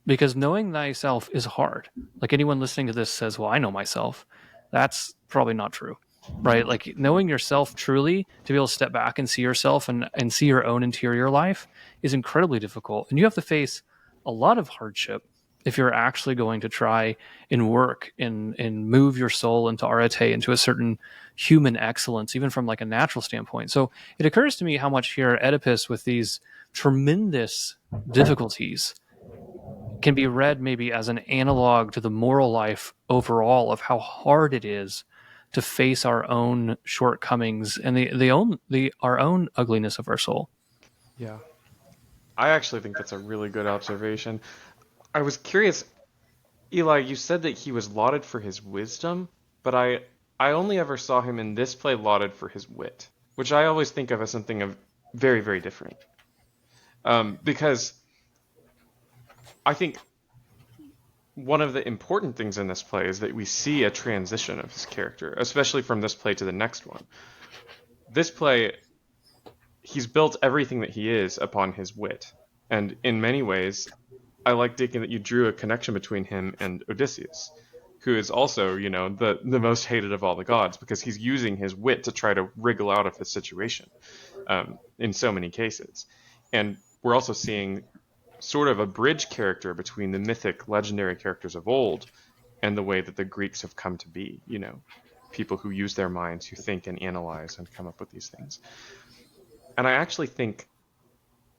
Because knowing thyself is hard. Like anyone listening to this says, well, I know myself. That's probably not true, right? Like knowing yourself truly to be able to step back and see yourself and see your own interior life is incredibly difficult. And you have to face a lot of hardship if you're actually going to try and work and move your soul into arete, into a certain human excellence, even from like a natural standpoint. So it occurs to me how much here Oedipus, with these tremendous difficulties, can be read maybe as an analog to the moral life overall of how hard it is to face our own shortcomings and our own ugliness of our soul. Yeah. I actually think that's a really good observation. I was curious, Eli, you said that he was lauded for his wisdom, but I only ever saw him in this play lauded for his wit, which I always think of as something of very, very different. Because I think one of the important things in this play is that we see a transition of his character, especially from this play to the next one. This play, he's built everything that he is upon his wit. And in many ways, I like, Deacon, that you drew a connection between him and Odysseus, who is also, the most hated of all the gods, because he's using his wit to try to wriggle out of his situation in so many cases. And we're also seeing sort of a bridge character between the mythic, legendary characters of old and the way that the Greeks have come to be, people who use their minds, who think and analyze and come up with these things. And I actually think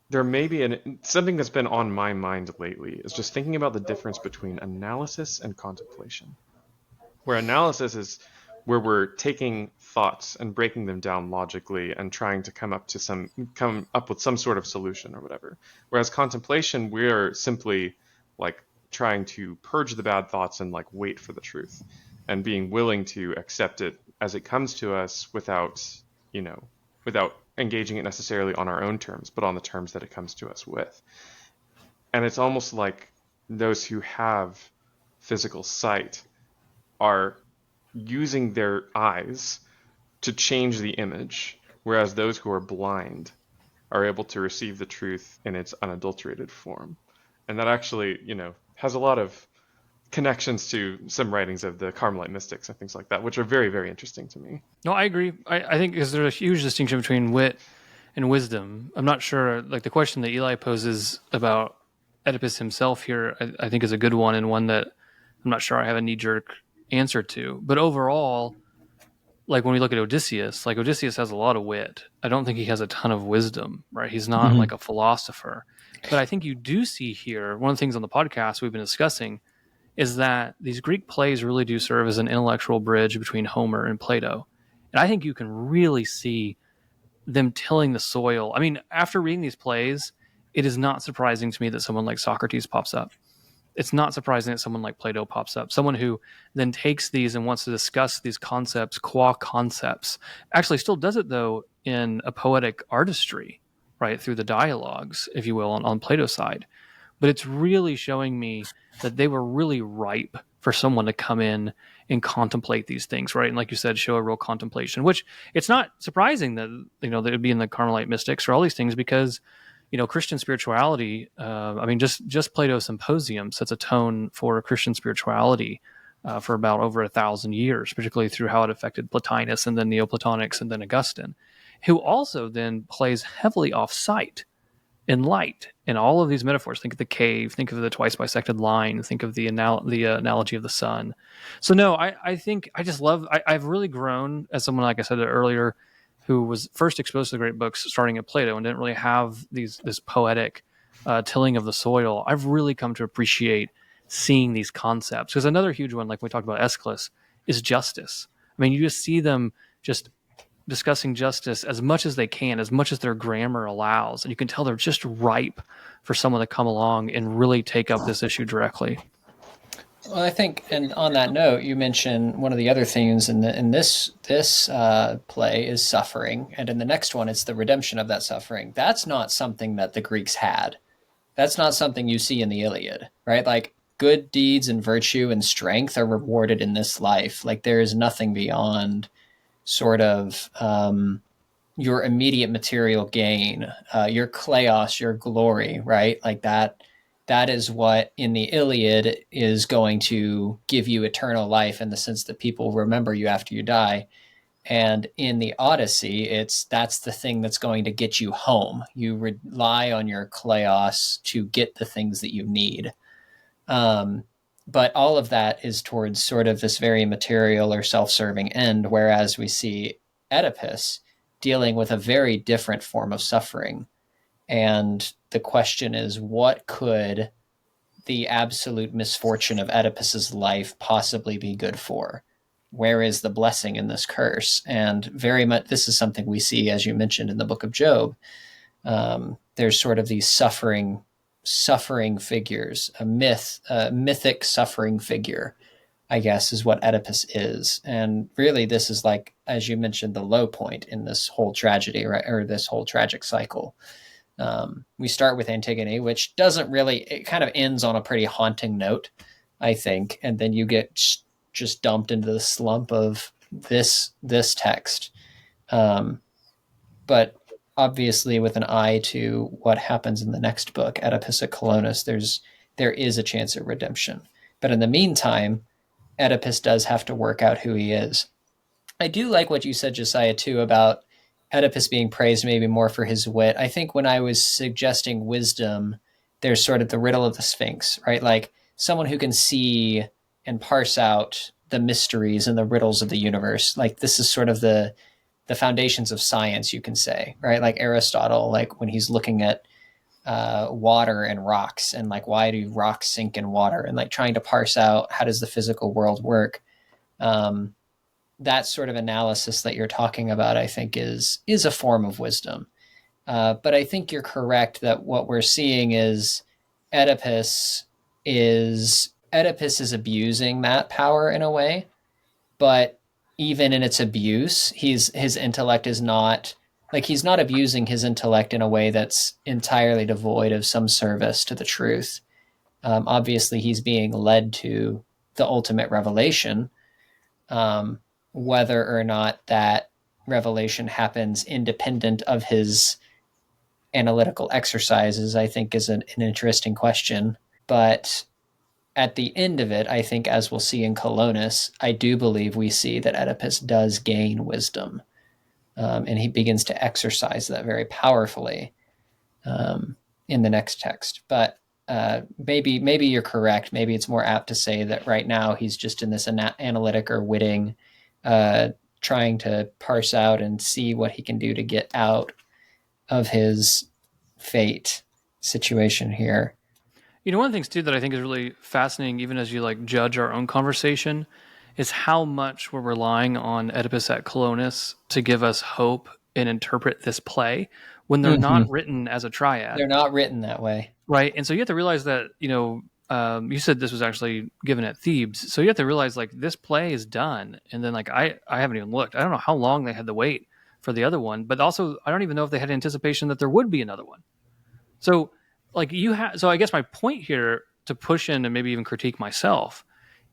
there may be something that's been on my mind lately is just thinking about the difference between analysis and contemplation. Where analysis is where we're taking thoughts and breaking them down logically and trying to come up with some sort of solution or whatever. Whereas contemplation, we're simply like trying to purge the bad thoughts and like wait for the truth and being willing to accept it as it comes to us without, without engaging it necessarily on our own terms, but on the terms that it comes to us with. And it's almost like those who have physical sight are using their eyes to change the image, whereas those who are blind are able to receive the truth in its unadulterated form. And that actually, has a lot of connections to some writings of the Carmelite mystics and things like that, which are very, very interesting to me. No, I agree. I think because there's a huge distinction between wit and wisdom. I'm not sure, like the question that Eli poses about Oedipus himself here, I think is a good one, and one that I'm not sure I have a knee-jerk answer to. But overall, like when we look at Odysseus, like Odysseus has a lot of wit. I don't think he has a ton of wisdom, right? He's not like a philosopher. But I think you do see here, one of the things on the podcast we've been discussing is that these Greek plays really do serve as an intellectual bridge between Homer and Plato. And I think you can really see them tilling the soil. I mean, after reading these plays, it is not surprising to me that someone like Socrates pops up. It's not surprising that someone like Plato pops up. Someone who then takes these and wants to discuss these concepts, qua concepts, actually still does it, though, in a poetic artistry, right, through the dialogues, if you will, on Plato's side. But it's really showing me that they were really ripe for someone to come in and contemplate these things, right? And like you said, show a real contemplation, which it's not surprising that, that it would be in the Carmelite mystics or all these things, because Christian spirituality, just Plato's Symposium sets a tone for Christian spirituality for about over 1,000 years, particularly through how it affected Plotinus and then Neoplatonics and then Augustine, who also then plays heavily off sight and light in all of these metaphors. Think of the cave, think of the twice bisected line, think of the analogy of the sun. So no, I think I just love, I've really grown as someone, like I said earlier, who was first exposed to the great books starting at Plato and didn't really have this poetic tilling of the soil. I've really come to appreciate seeing these concepts. Because another huge one, like we talked about Aeschylus, is justice. I mean, you just see them just discussing justice as much as they can, as much as their grammar allows. And you can tell they're just ripe for someone to come along and really take up this issue directly. Well, I think, and on that note, you mentioned one of the other themes in this play is suffering, and in the next one, it's the redemption of that suffering. That's not something that the Greeks had. That's not something you see in the Iliad, right? Like, good deeds and virtue and strength are rewarded in this life. Like, there is nothing beyond sort of your immediate material gain, your kleos, your glory, right? Like that is what in the Iliad is going to give you eternal life, in the sense that people remember you after you die. And in the Odyssey, that's the thing that's going to get you home. You rely on your kleos to get the things that you need. But all of that is towards sort of this very material or self-serving end, whereas we see Oedipus dealing with a very different form of suffering. And the question is, what could the absolute misfortune of Oedipus's life possibly be good for? Where is the blessing in this curse? And very much, this is something we see, as you mentioned, in the book of Job. There's sort of these suffering figures, a mythic suffering figure, I guess, is what Oedipus is. And really, this is, like, as you mentioned, the low point in this whole tragedy, right? Or this whole tragic cycle. We start with Antigone, which doesn't really, it kind of ends on a pretty haunting note, I think. And then you get just dumped into the slump of this text. But obviously, with an eye to what happens in the next book, Oedipus at Colonus, there is a chance of redemption. But in the meantime, Oedipus does have to work out who he is. I do like what you said, Josiah, too, about Oedipus being praised maybe more for his wit. I think when I was suggesting wisdom, there's sort of the riddle of the Sphinx, right? Like someone who can see and parse out the mysteries and the riddles of the universe. Like this is sort of the foundations of science, you can say, right? Like Aristotle, like when he's looking at water and rocks, and like, why do rocks sink in water, and like trying to parse out how does the physical world work. That sort of analysis that you're talking about, I think is a form of wisdom. But I think you're correct that what we're seeing is Oedipus is abusing that power in a way, but even in its abuse, his intellect is not like he's not abusing his intellect in a way that's entirely devoid of some service to the truth. Obviously, he's being led to the ultimate revelation. Whether or not that revelation happens independent of his analytical exercises, I think, is an interesting question. But at the end of it, I think, as we'll see in Colonus, I do believe we see that Oedipus does gain wisdom. And he begins to exercise that very powerfully in the next text. But maybe you're correct. Maybe it's more apt to say that right now he's just in this analytic or witting, trying to parse out and see what he can do to get out of his fate situation here. One of the things too that I think is really fascinating, even as you like judge our own conversation, is how much we're relying on Oedipus at Colonus to give us hope and interpret this play when they're not written as a triad. They're not written that way. Right. And so you have to realize that, you said this was actually given at Thebes. So you have to realize like this play is done. And then like, I haven't even looked. I don't know how long they had to wait for the other one, but also I don't even know if they had anticipation that there would be another one. So like so I guess my point here to push in and maybe even critique myself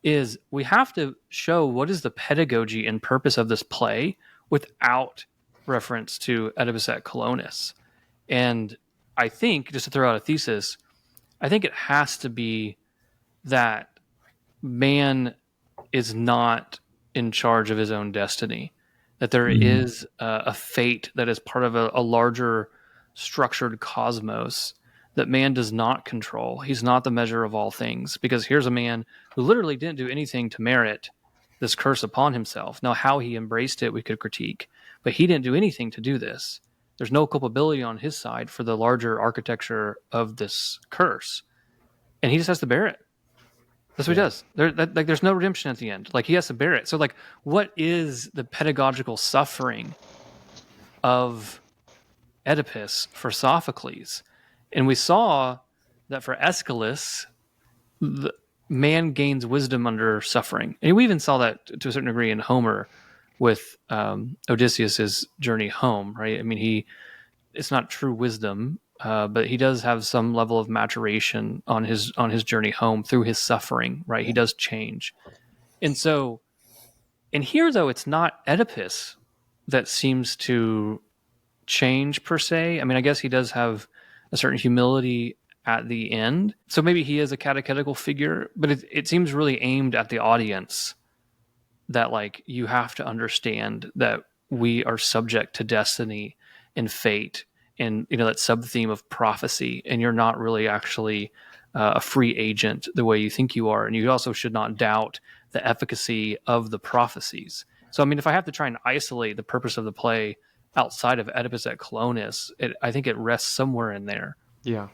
is we have to show what is the pedagogy and purpose of this play without reference to Oedipus at Colonus. And I think, just to throw out a thesis, I think it has to be that man is not in charge of his own destiny, that there is a fate that is part of a larger structured cosmos that man does not control. He's not the measure of all things, because here's a man who literally didn't do anything to merit this curse upon himself. Now, how he embraced it, we could critique, but he didn't do anything to do this. There's no culpability on his side for the larger architecture of this curse. And he just has to bear it. That's what he does. There's no redemption at the end. Like, he has to bear it. So, like, what is the pedagogical suffering of Oedipus for Sophocles? And we saw that for Aeschylus, the man gains wisdom under suffering. And we even saw that to a certain degree in Homer with Odysseus's journey home, right? I mean, it's not true wisdom, but he does have some level of maturation on his journey home through his suffering, right? He does change. And so, and here though, it's not Oedipus that seems to change per se. I mean, I guess he does have a certain humility at the end. So maybe he is a catechetical figure, but it seems really aimed at the audience that like, you have to understand that we are subject to destiny and fate and, that sub-theme of prophecy, and you're not really actually a free agent the way you think you are. And you also should not doubt the efficacy of the prophecies. So, I mean, if I have to try and isolate the purpose of the play outside of Oedipus at Colonus, I think it rests somewhere in there. Yeah.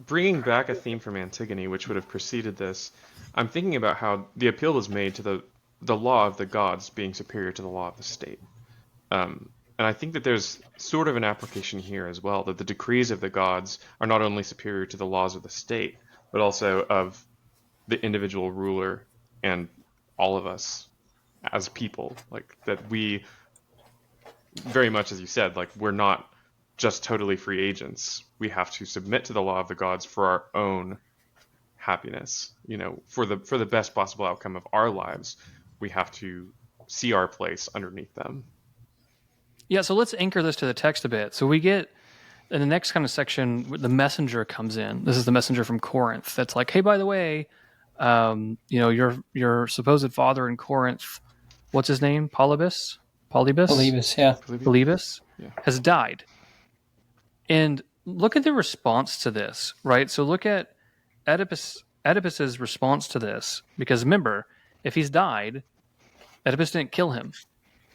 Bringing back a theme from Antigone, which would have preceded this, I'm thinking about how the appeal was made to the law of the gods being superior to the law of the state. And I think that there's sort of an application here as well, that the decrees of the gods are not only superior to the laws of the state, but also of the individual ruler and all of us as people. Like, that we, very much as you said, like, we're not just totally free agents. We have to submit to the law of the gods for our own happiness, for the best possible outcome of our lives. We have to see our place underneath them. Yeah, so let's anchor this to the text a bit. So we get, in the next kind of section, the messenger comes in. This is the messenger from Corinth that's like, hey, by the way, your supposed father in Corinth, what's his name? Polybus, yeah. Polybus has died. And look at the response to this, right? So look at Oedipus's response to this, because remember, if he's died, Oedipus didn't kill him.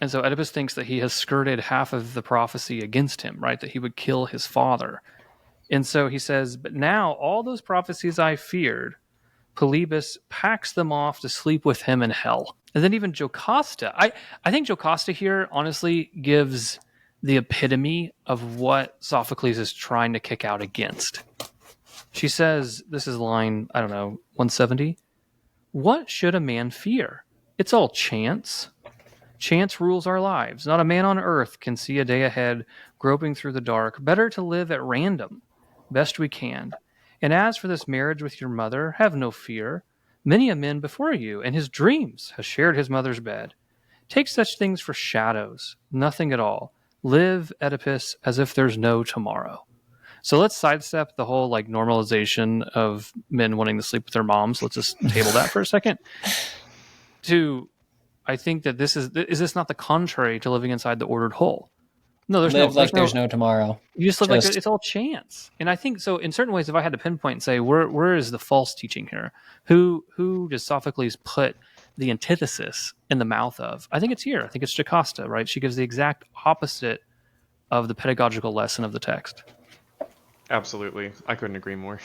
And so Oedipus thinks that he has skirted half of the prophecy against him, right? That he would kill his father. And so he says, but now all those prophecies I feared, Polybus packs them off to sleep with him in hell. And then even Jocasta, I think Jocasta here honestly gives the epitome of what Sophocles is trying to kick out against. She says, this is line, 170. What should a man fear? It's all chance. Chance rules our lives. Not a man on earth can see a day ahead, groping through the dark. Better to live at random, best we can. And as for this marriage with your mother, have no fear. Many a man before you, in his dreams, has shared his mother's bed. Take such things for shadows, nothing at all. Live, Oedipus, as if there's no tomorrow. So let's sidestep the whole like normalization of men wanting to sleep with their moms. Let's just table that for a second. I think that is this not the contrary to living inside the ordered whole? No, there's no tomorrow. You just live like it's all chance. And I think so. In certain ways, if I had to pinpoint and say where is the false teaching here, who does Sophocles put the antithesis in the mouth of? I think it's here. I think it's Jocasta, right? She gives the exact opposite of the pedagogical lesson of the text. Absolutely. I couldn't agree more.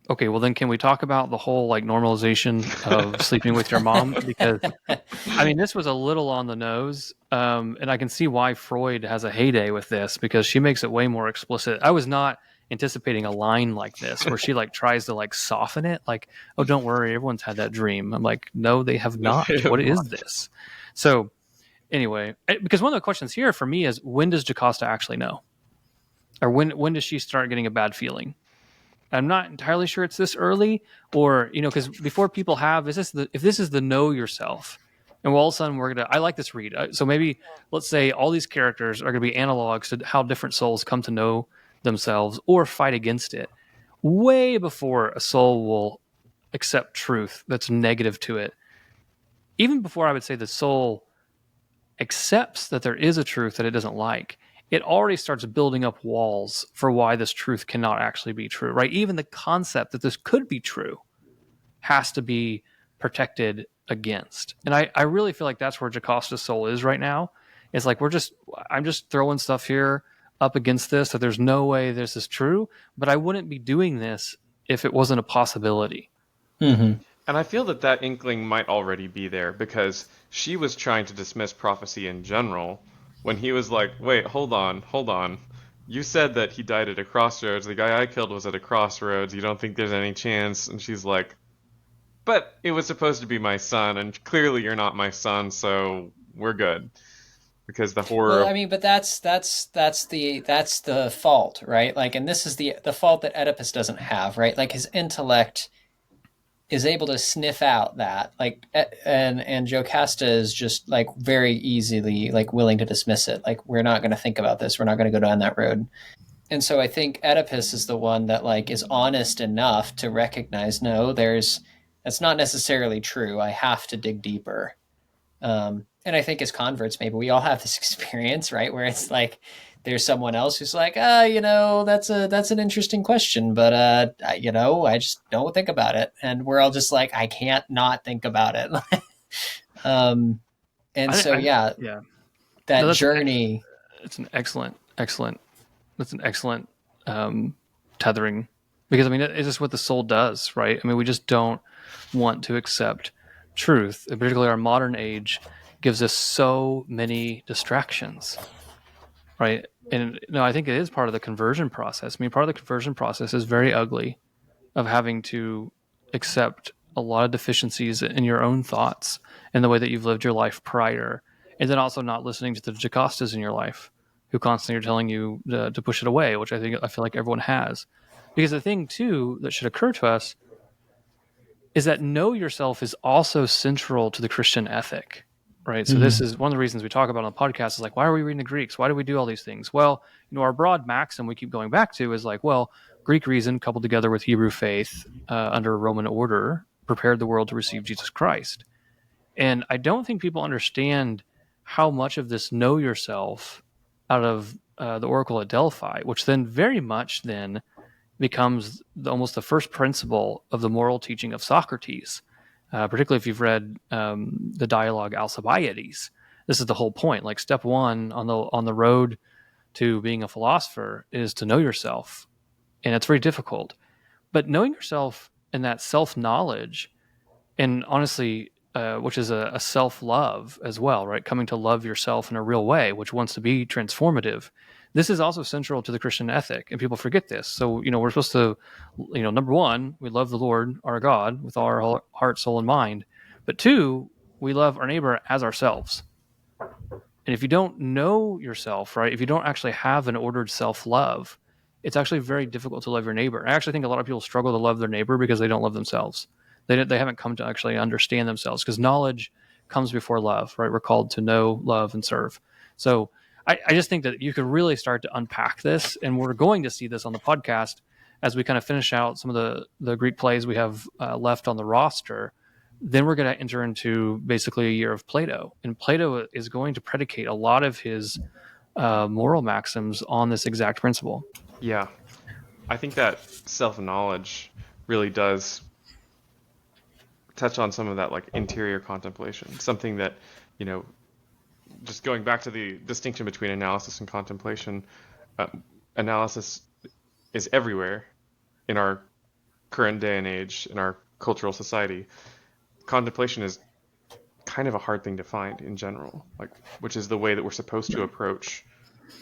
Okay, well then can we talk about the whole like normalization of sleeping with your mom? Because I mean, this was a little on the nose, and I can see why Freud has a heyday with this because she makes it way more explicit. I was not anticipating a line like this where she like tries to like soften it, like, "Oh, don't worry, everyone's had that dream." I'm like, "No, they have not. What is this?" So anyway, because one of the questions here for me is when does Jocasta actually know? Or when does she start getting a bad feeling? I'm not entirely sure it's this early, or because before people have if this is the know yourself, and all of a sudden we're gonna. I like this read. So maybe let's say all these characters are gonna be analogs to how different souls come to know themselves or fight against it, way before a soul will accept truth that's negative to it. Even before I would say the soul accepts that there is a truth that it doesn't like. It already starts building up walls for why this truth cannot actually be true, right? Even the concept that this could be true has to be protected against. And I really feel like that's where Jocasta's soul is right now. It's like I'm just throwing stuff here up against this, that there's no way this is true, but I wouldn't be doing this if it wasn't a possibility. Mm-hmm. And I feel that inkling might already be there because she was trying to dismiss prophecy in general when he was like, wait, hold on. You said that he died at a crossroads. The guy I killed was at a crossroads. You don't think there's any chance? And she's like, but it was supposed to be my son, and clearly you're not my son, so we're good. Because the horror. Well, I mean, but that's the fault, right? Like, and this is the fault that Oedipus doesn't have, right? Like his intellect is able to sniff out that, like, and Jocasta is just like very easily like willing to dismiss it. Like, we're not going to think about this. We're not going to go down that road. And so I think Oedipus is the one that like is honest enough to recognize, no, that's not necessarily true. I have to dig deeper. And I think as converts, maybe we all have this experience, right? Where it's like, there's someone else who's like, that's an interesting question, but I just don't think about it, and we're all just like, I can't not think about it. That journey. It's an excellent. That's an excellent tethering, because I mean, it's just what the soul does, right? I mean, we just don't want to accept truth, and particularly our modern age gives us so many distractions, right? And no, I think it is part of the conversion process. I mean, part of the conversion process is very ugly, of having to accept a lot of deficiencies in your own thoughts and the way that you've lived your life prior, and then also not listening to the Jocastas in your life who constantly are telling you to push it away, which I feel like everyone has. Because the thing too that should occur to us is that know yourself is also central to the Christian ethic. Right. So this is one of the reasons we talk about on the podcast is like, why are we reading the Greeks? Why do we do all these things? Well, our broad maxim we keep going back to is like, well, Greek reason coupled together with Hebrew faith under a Roman order prepared the world to receive Jesus Christ. And I don't think people understand how much of this know yourself out of the Oracle at Delphi, which then very much then becomes almost the first principle of the moral teaching of Socrates. Particularly if you've read the dialogue Alcibiades, this is the whole point. Like step one on the road to being a philosopher is to know yourself, and it's very difficult. But knowing yourself and that self-knowledge, and honestly, which is a self-love as well, right? Coming to love yourself in a real way, which wants to be transformative. This is also central to the Christian ethic, and people forget this. So, we're supposed to, number one, we love the Lord, our God, with all our heart, soul, and mind. But two, we love our neighbor as ourselves. And if you don't know yourself, right, if you don't actually have an ordered self-love, it's actually very difficult to love your neighbor. I actually think a lot of people struggle to love their neighbor because they don't love themselves. They haven't come to actually understand themselves, because knowledge comes before love, right? We're called to know, love, and serve. So I just think that you could really start to unpack this, and we're going to see this on the podcast as we kind of finish out some of the Greek plays we have left on the roster. Then we're going to enter into basically a year of Plato, and Plato is going to predicate a lot of his moral maxims on this exact principle. Yeah, I think that self-knowledge really does touch on some of that, like, interior contemplation, something that, just going back to the distinction between analysis and contemplation, analysis is everywhere in our current day and age, in our cultural society. Contemplation is kind of a hard thing to find in general, which is the way that we're supposed to approach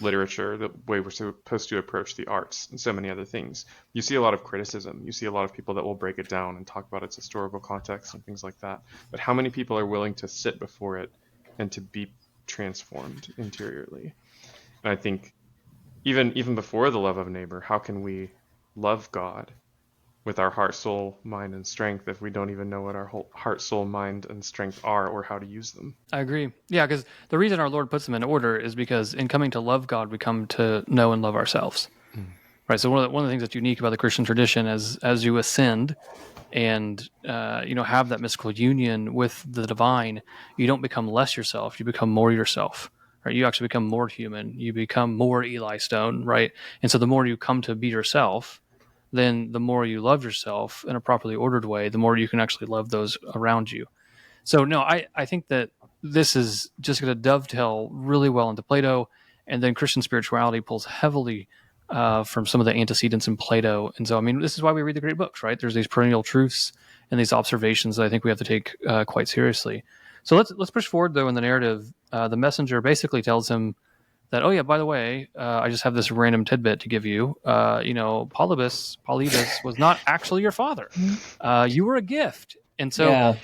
literature, the way we're supposed to approach the arts, and so many other things. You see a lot of criticism. You see a lot of people that will break it down and talk about its historical context and things like that. But how many people are willing to sit before it and to be transformed interiorly? And I think even before the love of neighbor, how can we love God with our heart, soul, mind, and strength if we don't even know what our whole heart, soul, mind, and strength are, or how to use them? I agree. Yeah, because the reason our Lord puts them in order is because in coming to love God, we come to know and love ourselves. Right. So one of the things that's unique about the Christian tradition, as you ascend and have that mystical union with the divine, you don't become less yourself. You become more yourself. Right. You actually become more human. You become more Eli Stone. Right. And so the more you come to be yourself, then the more you love yourself in a properly ordered way, the more you can actually love those around you. So no, I think that this is just going to dovetail really well into Plato, and then Christian spirituality pulls heavily from some of the antecedents in Plato. And so, I mean, this is why we read the great books, right? There's these perennial truths and these observations that I think we have to take quite seriously. So let's push forward, though, in the narrative. The messenger basically tells him that, oh yeah, by the way, I just have this random tidbit to give you. Polybus was not actually your father. You were a gift. And so, Yeah.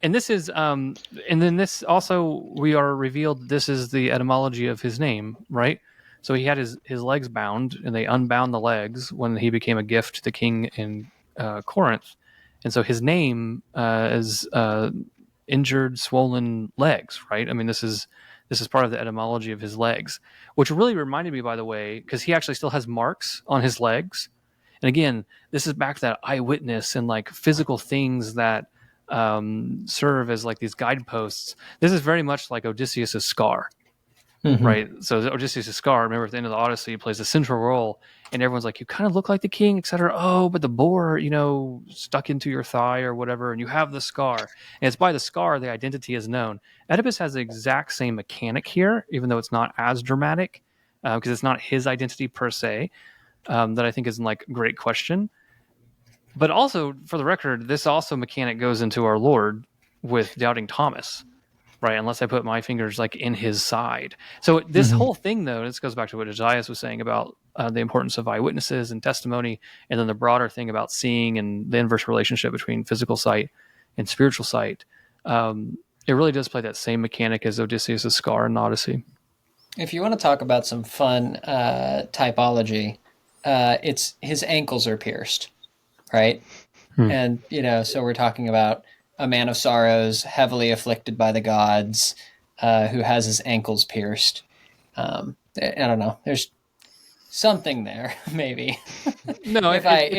and this is, and then this also, we are revealed, this is the etymology of his name, right? So he had his legs bound, and they unbound the legs when he became a gift to the king in Corinth. And so his name is injured, swollen legs, right? I mean, this is part of the etymology of his legs, which really reminded me, by the way, because he actually still has marks on his legs. And again, this is back to that eyewitness and like physical things that serve as like these guideposts. This is very much like Odysseus' scar, right? So Odysseus' scar, remember at the end of the Odyssey, plays a central role, and everyone's like, you kind of look like the king, etc. Oh, but the boar, stuck into your thigh or whatever, and you have the scar. And it's by the scar the identity is known. Oedipus has the exact same mechanic here, even though it's not as dramatic, because it's not his identity per se, that I think is like great question. But also, for the record, this also mechanic goes into our Lord with doubting Thomas, right? Unless I put my fingers like in his side. So this whole thing, though, this goes back to what Josiah was saying about the importance of eyewitnesses and testimony, and then the broader thing about seeing and the inverse relationship between physical sight and spiritual sight. It really does play that same mechanic as Odysseus' scar in Odyssey. If you want to talk about some fun typology, it's his ankles are pierced, right? And, so we're talking about a man of sorrows, heavily afflicted by the gods, who has his ankles pierced. I don't know. There's something there, maybe. No, if I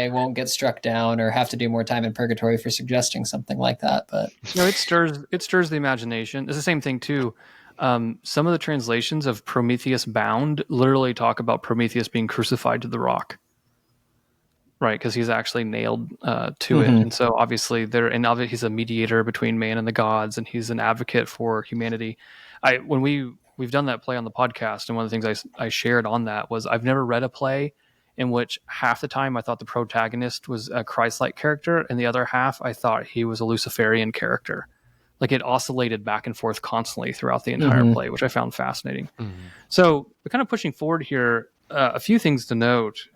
won't get struck down or have to do more time in purgatory for suggesting something like that, but no, it stirs the imagination. It's the same thing too. Some of the translations of Prometheus bound literally talk about Prometheus being crucified to the rock. Right, because he's actually nailed to it, and so obviously he's a mediator between man and the gods, and he's an advocate for humanity. When we've done that play on the podcast, and one of the things I shared on that was I've never read a play in which half the time I thought the protagonist was a Christ-like character, and the other half I thought he was a Luciferian character. Like it oscillated back and forth constantly throughout the entire play, which I found fascinating. So we're kind of pushing forward here. A few things to note.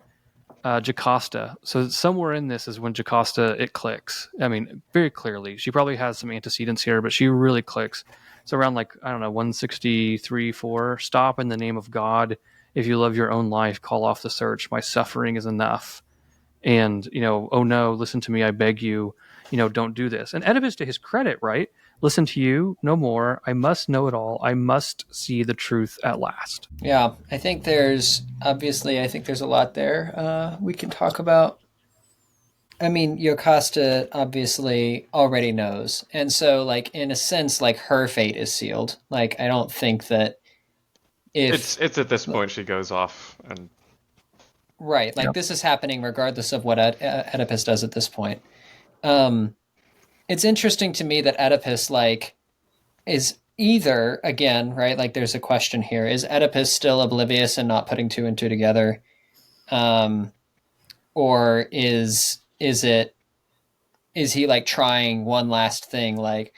Jocasta. So somewhere in this is when Jocasta, it clicks. I mean, very clearly. She probably has some antecedents here, but she really clicks. So around like, I don't know, 163, 4, stop in the name of God. If you love your own life, call off the search. My suffering is enough. And, oh no, listen to me, I beg you, don't do this. And Oedipus, to his credit, right? Listen to you, no more. I must know it all. I must see the truth at last. Yeah, I think there's a lot there we can talk about. I mean, Yocasta obviously already knows. And so, like, in a sense, like, her fate is sealed. Like, I don't think that if... It's at this point she goes off and... Right, like, Yep. this is happening regardless of what Oedipus does at this point. It's interesting to me that Oedipus, like, is either, again, right, like, there's a question here. Is Oedipus still oblivious and not putting two and two together? Or is he like trying one last thing, like,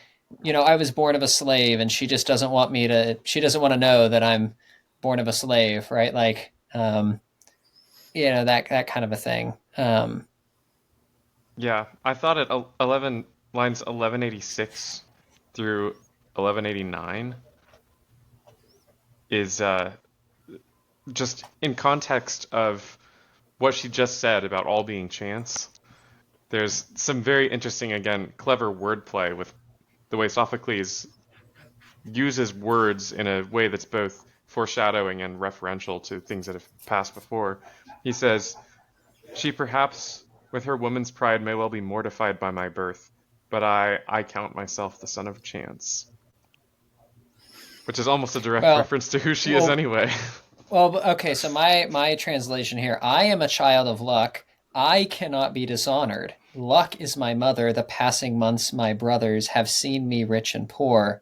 I was born of a slave and she just doesn't want to know that I'm born of a slave, right? Like, that kind of a thing. Yeah, I thought at lines 1186 through 1189 is just in context of what she just said about all being chance. There's some very interesting, again, clever wordplay with the way Sophocles uses words in a way that's both foreshadowing and referential to things that have passed before. He says, "She perhaps, with her woman's pride, may well be mortified by my birth, but I count myself the son of chance." Which is almost a direct reference to who she is anyway. Well, okay, so my translation here: I am a child of luck. I cannot be dishonored. Luck is my mother. The passing months my brothers have seen me rich and poor.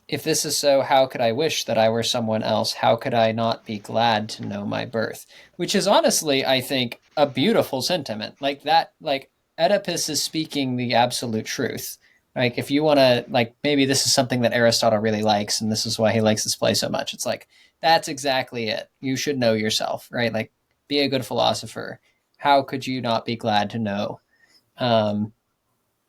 If this is so, how could I wish that I were someone else? How could I not be glad to know my birth? Which is honestly, I think, a beautiful sentiment. Like that, like Oedipus is speaking the absolute truth. Like, if you want to, like, maybe this is something that Aristotle really likes, and this is why he likes this play so much. It's like, that's exactly it. You should know yourself, right? Like, be a good philosopher. How could you not be glad to know?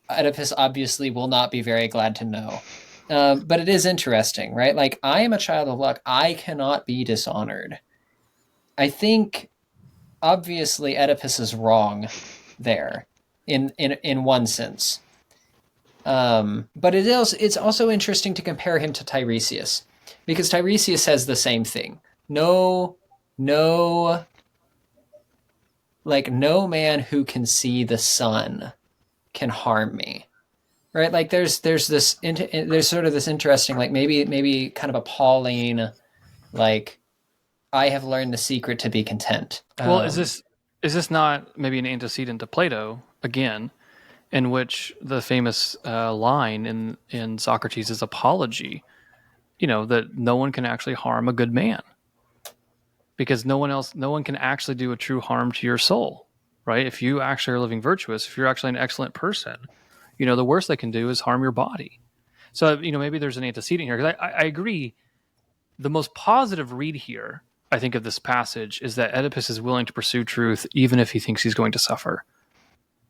Oedipus obviously will not be very glad to know. But it is interesting, right? Like, I am a child of luck. I cannot be dishonored. I think, obviously, Oedipus is wrong there, in one sense. But it's also interesting to compare him to Tiresias, because Tiresias says the same thing. No man who can see the sun can harm me, right? Like there's sort of this interesting, like maybe kind of appalling, like, I have learned the secret to be content. Well, is this not maybe an antecedent to Plato again, in which the famous line in Socrates' Apology, that no one can actually harm a good man, because no one can actually do a true harm to your soul, right? If you actually are living virtuous, if you're actually an excellent person, the worst they can do is harm your body. So, maybe there's an antecedent here, because I agree. The most positive read here, I think, of this passage is that Oedipus is willing to pursue truth even if he thinks he's going to suffer.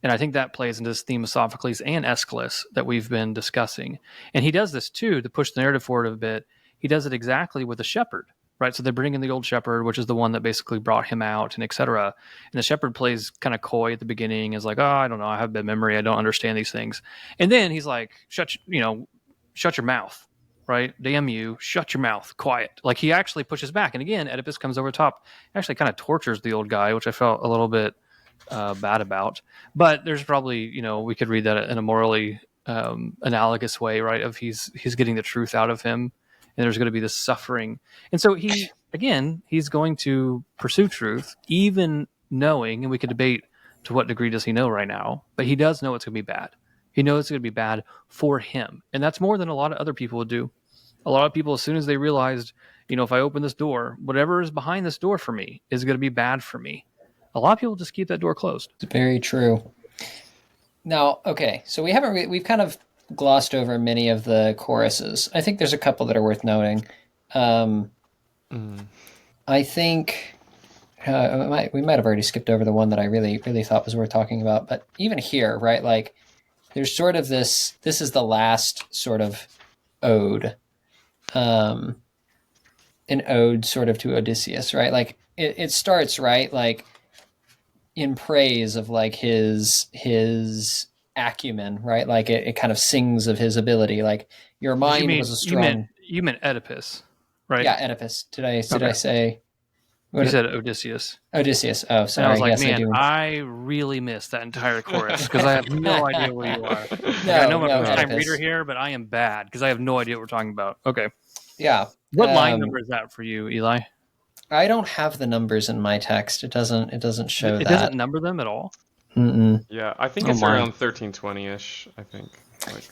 And I think that plays into this theme of Sophocles and Aeschylus that we've been discussing. And he does this too, to push the narrative forward a bit. He does it exactly with the shepherd, right? So they bring in the old shepherd, which is the one that basically brought him out, and etc. And the shepherd plays kind of coy at the beginning, is like, "Oh, I don't know, I have bad memory, I don't understand these things." And then he's like, shut your mouth, right? Damn you, shut your mouth, quiet. Like, he actually pushes back. And again, Oedipus comes over the top, actually kind of tortures the old guy, which I felt a little bit bad about. But there's probably, we could read that in a morally analogous way, right? Of he's getting the truth out of him, and there's going to be this suffering. And so he's going to pursue truth, even knowing, and we could debate to what degree does he know right now, but he does know it's going to be bad. He knows it's going to be bad for him. And that's more than a lot of other people would do. A lot of people, as soon as they realized, if I open this door, whatever is behind this door for me is going to be bad for me. A lot of people just keep that door closed. It's very true. Now, okay, so we've kind of glossed over many of the choruses. I think there's a couple that are worth noting. I think we might have already skipped over the one that I really, really thought was worth talking about. But even here, right, like, there's sort of this is the last sort of ode, an ode sort of to Odysseus, right? Like it starts right, like in praise of like his acumen, right? Like it kind of sings of his ability. Like your Did you mind was mean a strong, you meant Oedipus, right? yeah, Oedipus. Did Okay. I say You what? said Odysseus. Odysseus. Oh, And I was sorry. like, Yes, I man, do. I really missed that entire chorus because I have no idea where you are. Like, I know No, I'm a no, first time reader Oedipus. here, but I am bad because I have no idea what we're talking about. Okay. Yeah. What line number is that for you, Eli? I don't have the numbers in my text. It doesn't show It that. doesn't number them at all. Mm-mm. Yeah, I think Oh it's my. around 1320-ish, I think. Like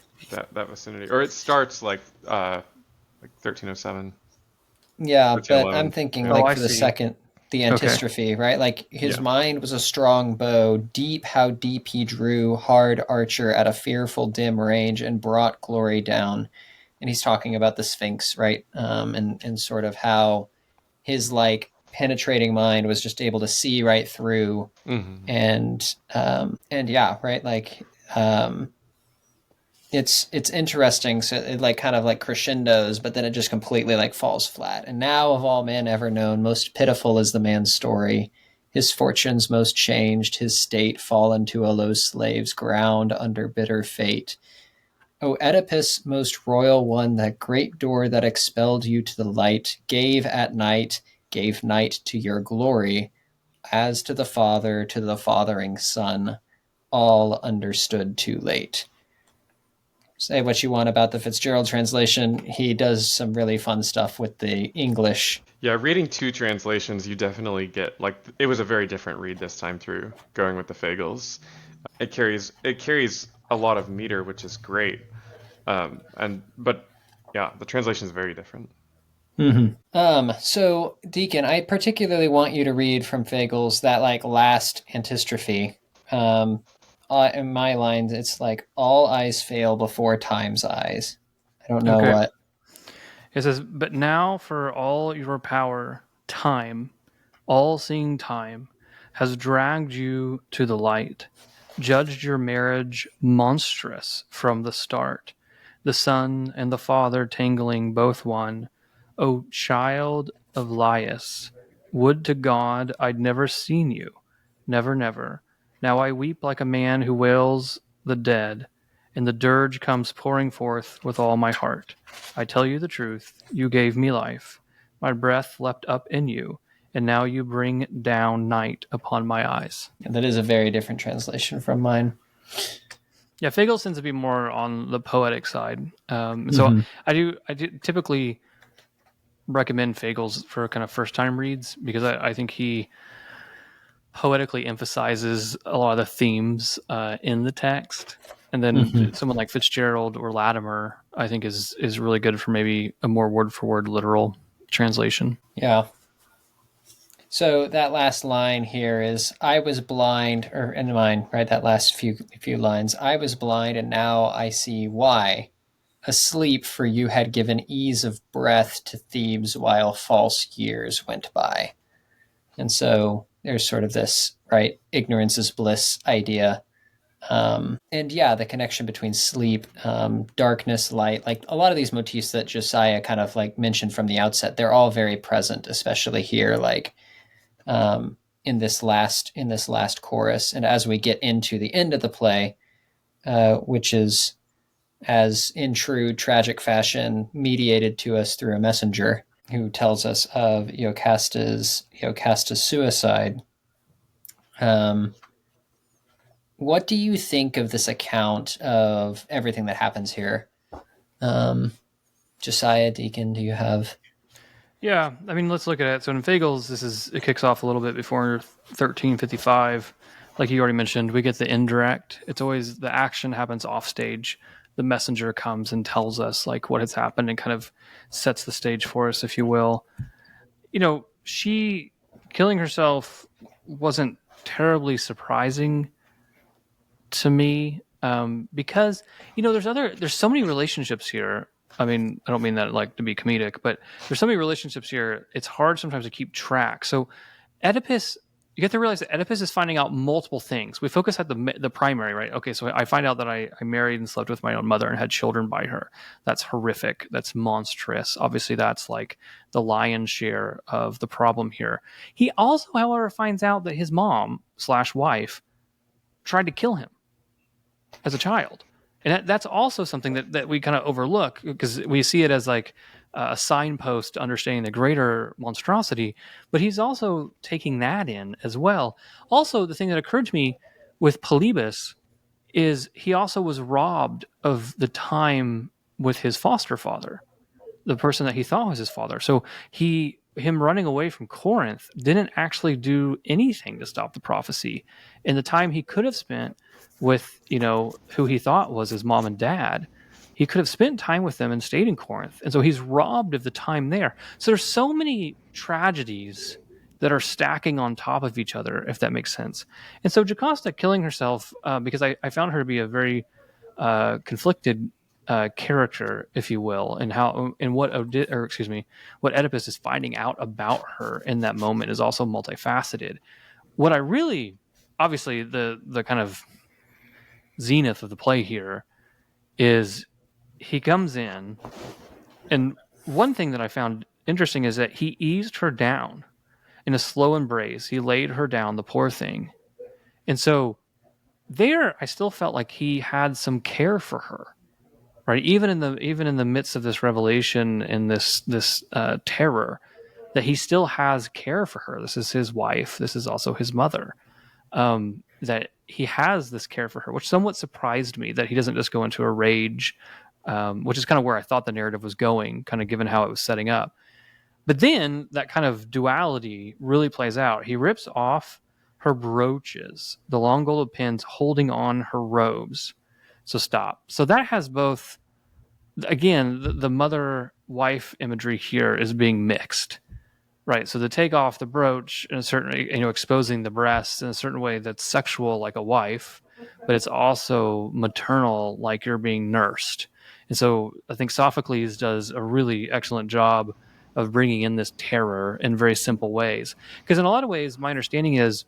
that vicinity. Or it starts like 1307. Yeah, but I'm 1311. thinking Yeah. Oh, like I for the see. second, the antistrophe, right? Like his Yeah. mind was a strong bow, deep how deep he drew, hard archer at a fearful dim range, and brought glory down. And he's talking about the Sphinx, right? And sort of how his like penetrating mind was just able to see right through, Mm-hmm. and yeah, right, like it's interesting. So it like kind of like crescendos, but then it just completely like falls flat. And now of all men ever known, most pitiful is the man's story. His fortunes most changed, his state fallen to a low slave's ground under bitter fate. O Oedipus, most royal one, that great door that expelled you to the light, gave at night, gave night to your glory, as to the father, to the fathering son, all understood too late. Say what you want about the Fitzgerald translation. He does some really fun stuff with the English. Yeah, reading two translations, you definitely get like it was a very different read this time through going with the Fagles. It carries a lot of meter, which is great. But yeah, the translation is very different. So Deacon, I particularly want you to read from Fagles that like last antistrophe. In my lines, it's like all eyes fail before time's eyes. I don't know Okay. what. It says, but now for all your power, time, all seeing time, has dragged you to the light, judged your marriage monstrous from the start, the son and the father tangling both one. O child of Laius, would to God I'd never seen you, never, never. Now I weep like a man who wails the dead, and the dirge comes pouring forth with all my heart. I tell you the truth, you gave me life. My breath leapt up in you, and now you bring down night upon my eyes. That is a very different translation from mine. Yeah, Fagel tends to be more on the poetic side. So I do typically recommend Fagels for kind of first time reads because I think he poetically emphasizes a lot of the themes in the text. And then someone like Fitzgerald or Latimer, I think is really good for maybe a more word for word literal translation. Yeah. So that last line here is I was blind, or in mine, right? That last few lines. I was blind and now I see why. Asleep, for you had given ease of breath to Thebes while false years went by. And so there's sort of this, right, ignorance is bliss idea. And yeah, the connection between sleep, darkness, light, like a lot of these motifs that Josiah kind of like mentioned from the outset, they're all very present, especially here, like in this last chorus. And as we get into the end of the play, which is, as in true tragic fashion, mediated to us through a messenger who tells us of Iocasta's suicide. What do you think of this account of everything that happens here? Josiah, Deacon, do you have? Yeah, I mean, let's look at it. So in Fagels, it kicks off a little bit before 1355. Like you already mentioned, we get the indirect. It's always the action happens off stage. The messenger comes and tells us like what has happened and kind of sets the stage for us, if you will. She killing herself wasn't terribly surprising to me because there's so many relationships here. I mean, I don't mean that like to be comedic, but there's so many relationships here. It's hard sometimes to keep track. So Oedipus, you have to realize that Oedipus is finding out multiple things. We focus at the primary, right? Okay, so I find out that I married and slept with my own mother and had children by her. That's horrific. That's monstrous. Obviously, that's like the lion's share of the problem here. He also, however, finds out that his mom/wife tried to kill him as a child. And that's also something that we kind of overlook, because we see it as like a signpost to understanding the greater monstrosity, but he's also taking that in as well. Also, the thing that occurred to me with Polybus is he also was robbed of the time with his foster father, the person that he thought was his father. So him running away from Corinth didn't actually do anything to stop the prophecy. And the time he could have spent with, who he thought was his mom and dad, he could have spent time with them and stayed in Corinth. And so he's robbed of the time there. So there's so many tragedies that are stacking on top of each other, if that makes sense. And so Jocasta killing herself, because I found her to be a very conflicted character, if you will, and what Oedipus is finding out about her in that moment is also multifaceted. What I really, obviously, the kind of zenith of the play here is he comes in, and one thing that I found interesting is that he eased her down in a slow embrace. He laid her down, the poor thing, and so there I still felt like he had some care for her. Right, even in the midst of this revelation and this terror, that he still has care for her. This is his wife. This is also his mother. That he has this care for her, which somewhat surprised me, that he doesn't just go into a rage, which is kind of where I thought the narrative was going, kind of given how it was setting up. But then that kind of duality really plays out. He rips off her brooches, the long gold pins holding on her robes. So stop. So that has both, again, the mother-wife imagery here is being mixed, right? So to take off the brooch in a certain, exposing the breasts in a certain way that's sexual, like a wife, but it's also maternal, like you're being nursed. And so I think Sophocles does a really excellent job of bringing in this terror in very simple ways. Because in a lot of ways, my understanding is,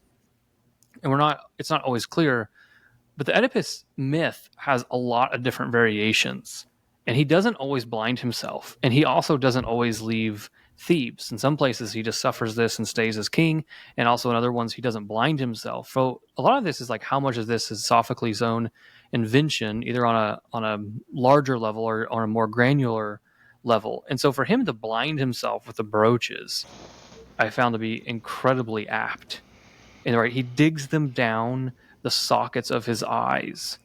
and it's not always clear, but the Oedipus myth has a lot of different variations, and he doesn't always blind himself, and he also doesn't always leave Thebes. In some places, he just suffers this and stays as king, and also in other ones, he doesn't blind himself. So a lot of this is like, how much of this is Sophocles' own invention, either on a larger level or on a more granular level. And so for him to blind himself with the brooches, I found to be incredibly apt. And right, he digs them down the sockets of his eyes,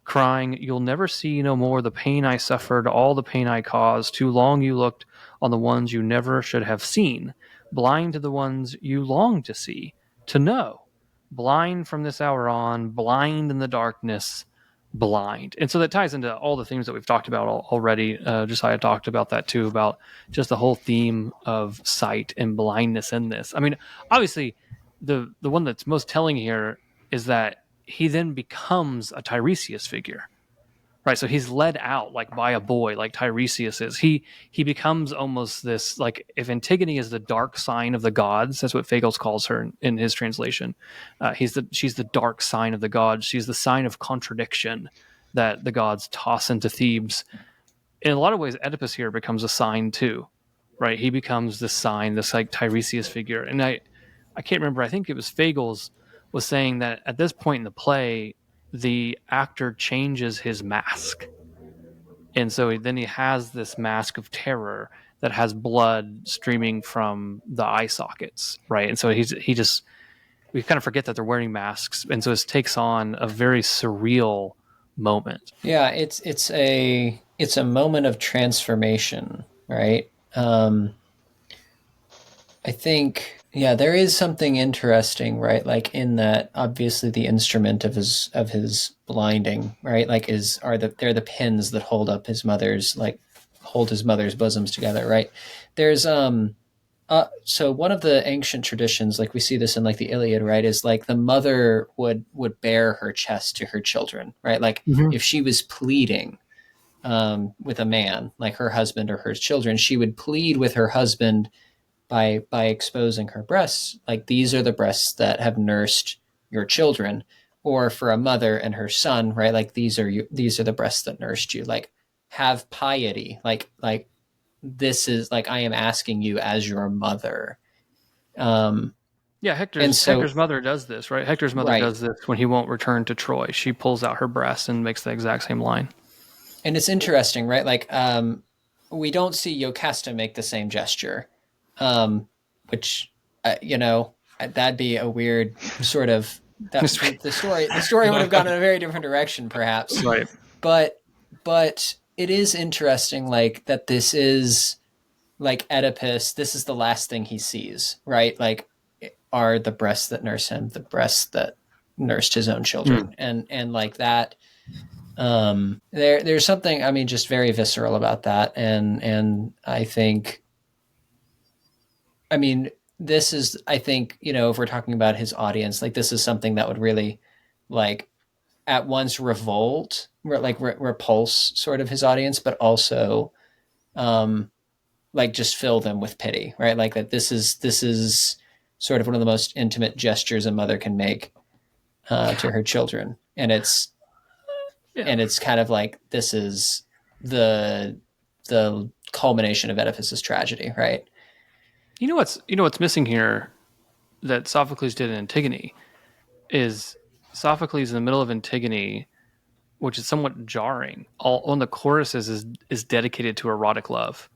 crying, "You'll never see no more the pain I suffered, all the pain I caused. Too long you looked on the ones you never should have seen, blind to the ones you long to see, to know. Blind from this hour on, blind in the darkness, blind." And so that ties into all the themes that we've talked about already. Josiah talked about that too, about just the whole theme of sight and blindness in this. I mean, obviously, the one that's most telling here is that he then becomes a Tiresias figure, right? So he's led out like by a boy, like Tiresias is. He becomes almost this, like, if Antigone is the dark sign of the gods, that's what Fagles calls her in his translation. She's the dark sign of the gods. She's the sign of contradiction that the gods toss into Thebes. In a lot of ways, Oedipus here becomes a sign too, right? He becomes this sign, this like Tiresias figure. And I can't remember, I think it was Fagles was saying that at this point in the play, the actor changes his mask. And so then he has this mask of terror that has blood streaming from the eye sockets, right? And so we kind of forget that they're wearing masks. And so it takes on a very surreal moment. Yeah, it's a moment of transformation, right? I think, yeah, there is something interesting, right? Like in that, obviously, the instrument of his blinding, right? Like they're the pins that hold his mother's bosoms together, right? There's so one of the ancient traditions, like we see this in like the Iliad, right, is like the mother would bare her chest to her children, right? Like if she was pleading with a man, like her husband or her children, she would plead with her husband by exposing her breasts, like these are the breasts that have nursed your children. Or for a mother and her son, right? Like these are the breasts that nursed you. Like have piety. Like this is like I am asking you as your mother. Yeah, Hector's mother does this, right? Hector's mother right. does this when he won't return to Troy. She pulls out her breast and makes the exact same line. And it's interesting, right? Like we don't see Jocasta make the same gesture, which that'd be a weird sort of that the story would have gone in a very different direction, perhaps. Right. But it is interesting, like that. This is like Oedipus. This is the last thing he sees, right? Like, are the breasts that nurse him the breasts that nursed his own children, and like that. There's something, I mean, just very visceral about that. And I think, I mean, this is, I think, if we're talking about his audience, like this is something that would really like at once revolt, repulse sort of his audience, but also, like just fill them with pity, right? Like that this is sort of one of the most intimate gestures a mother can make, to her children. And it's kind of like, this is the culmination of Oedipus's tragedy, right? You know what's missing here that Sophocles did in Antigone is Sophocles in the middle of Antigone, which is somewhat jarring. One of the choruses is dedicated to erotic love.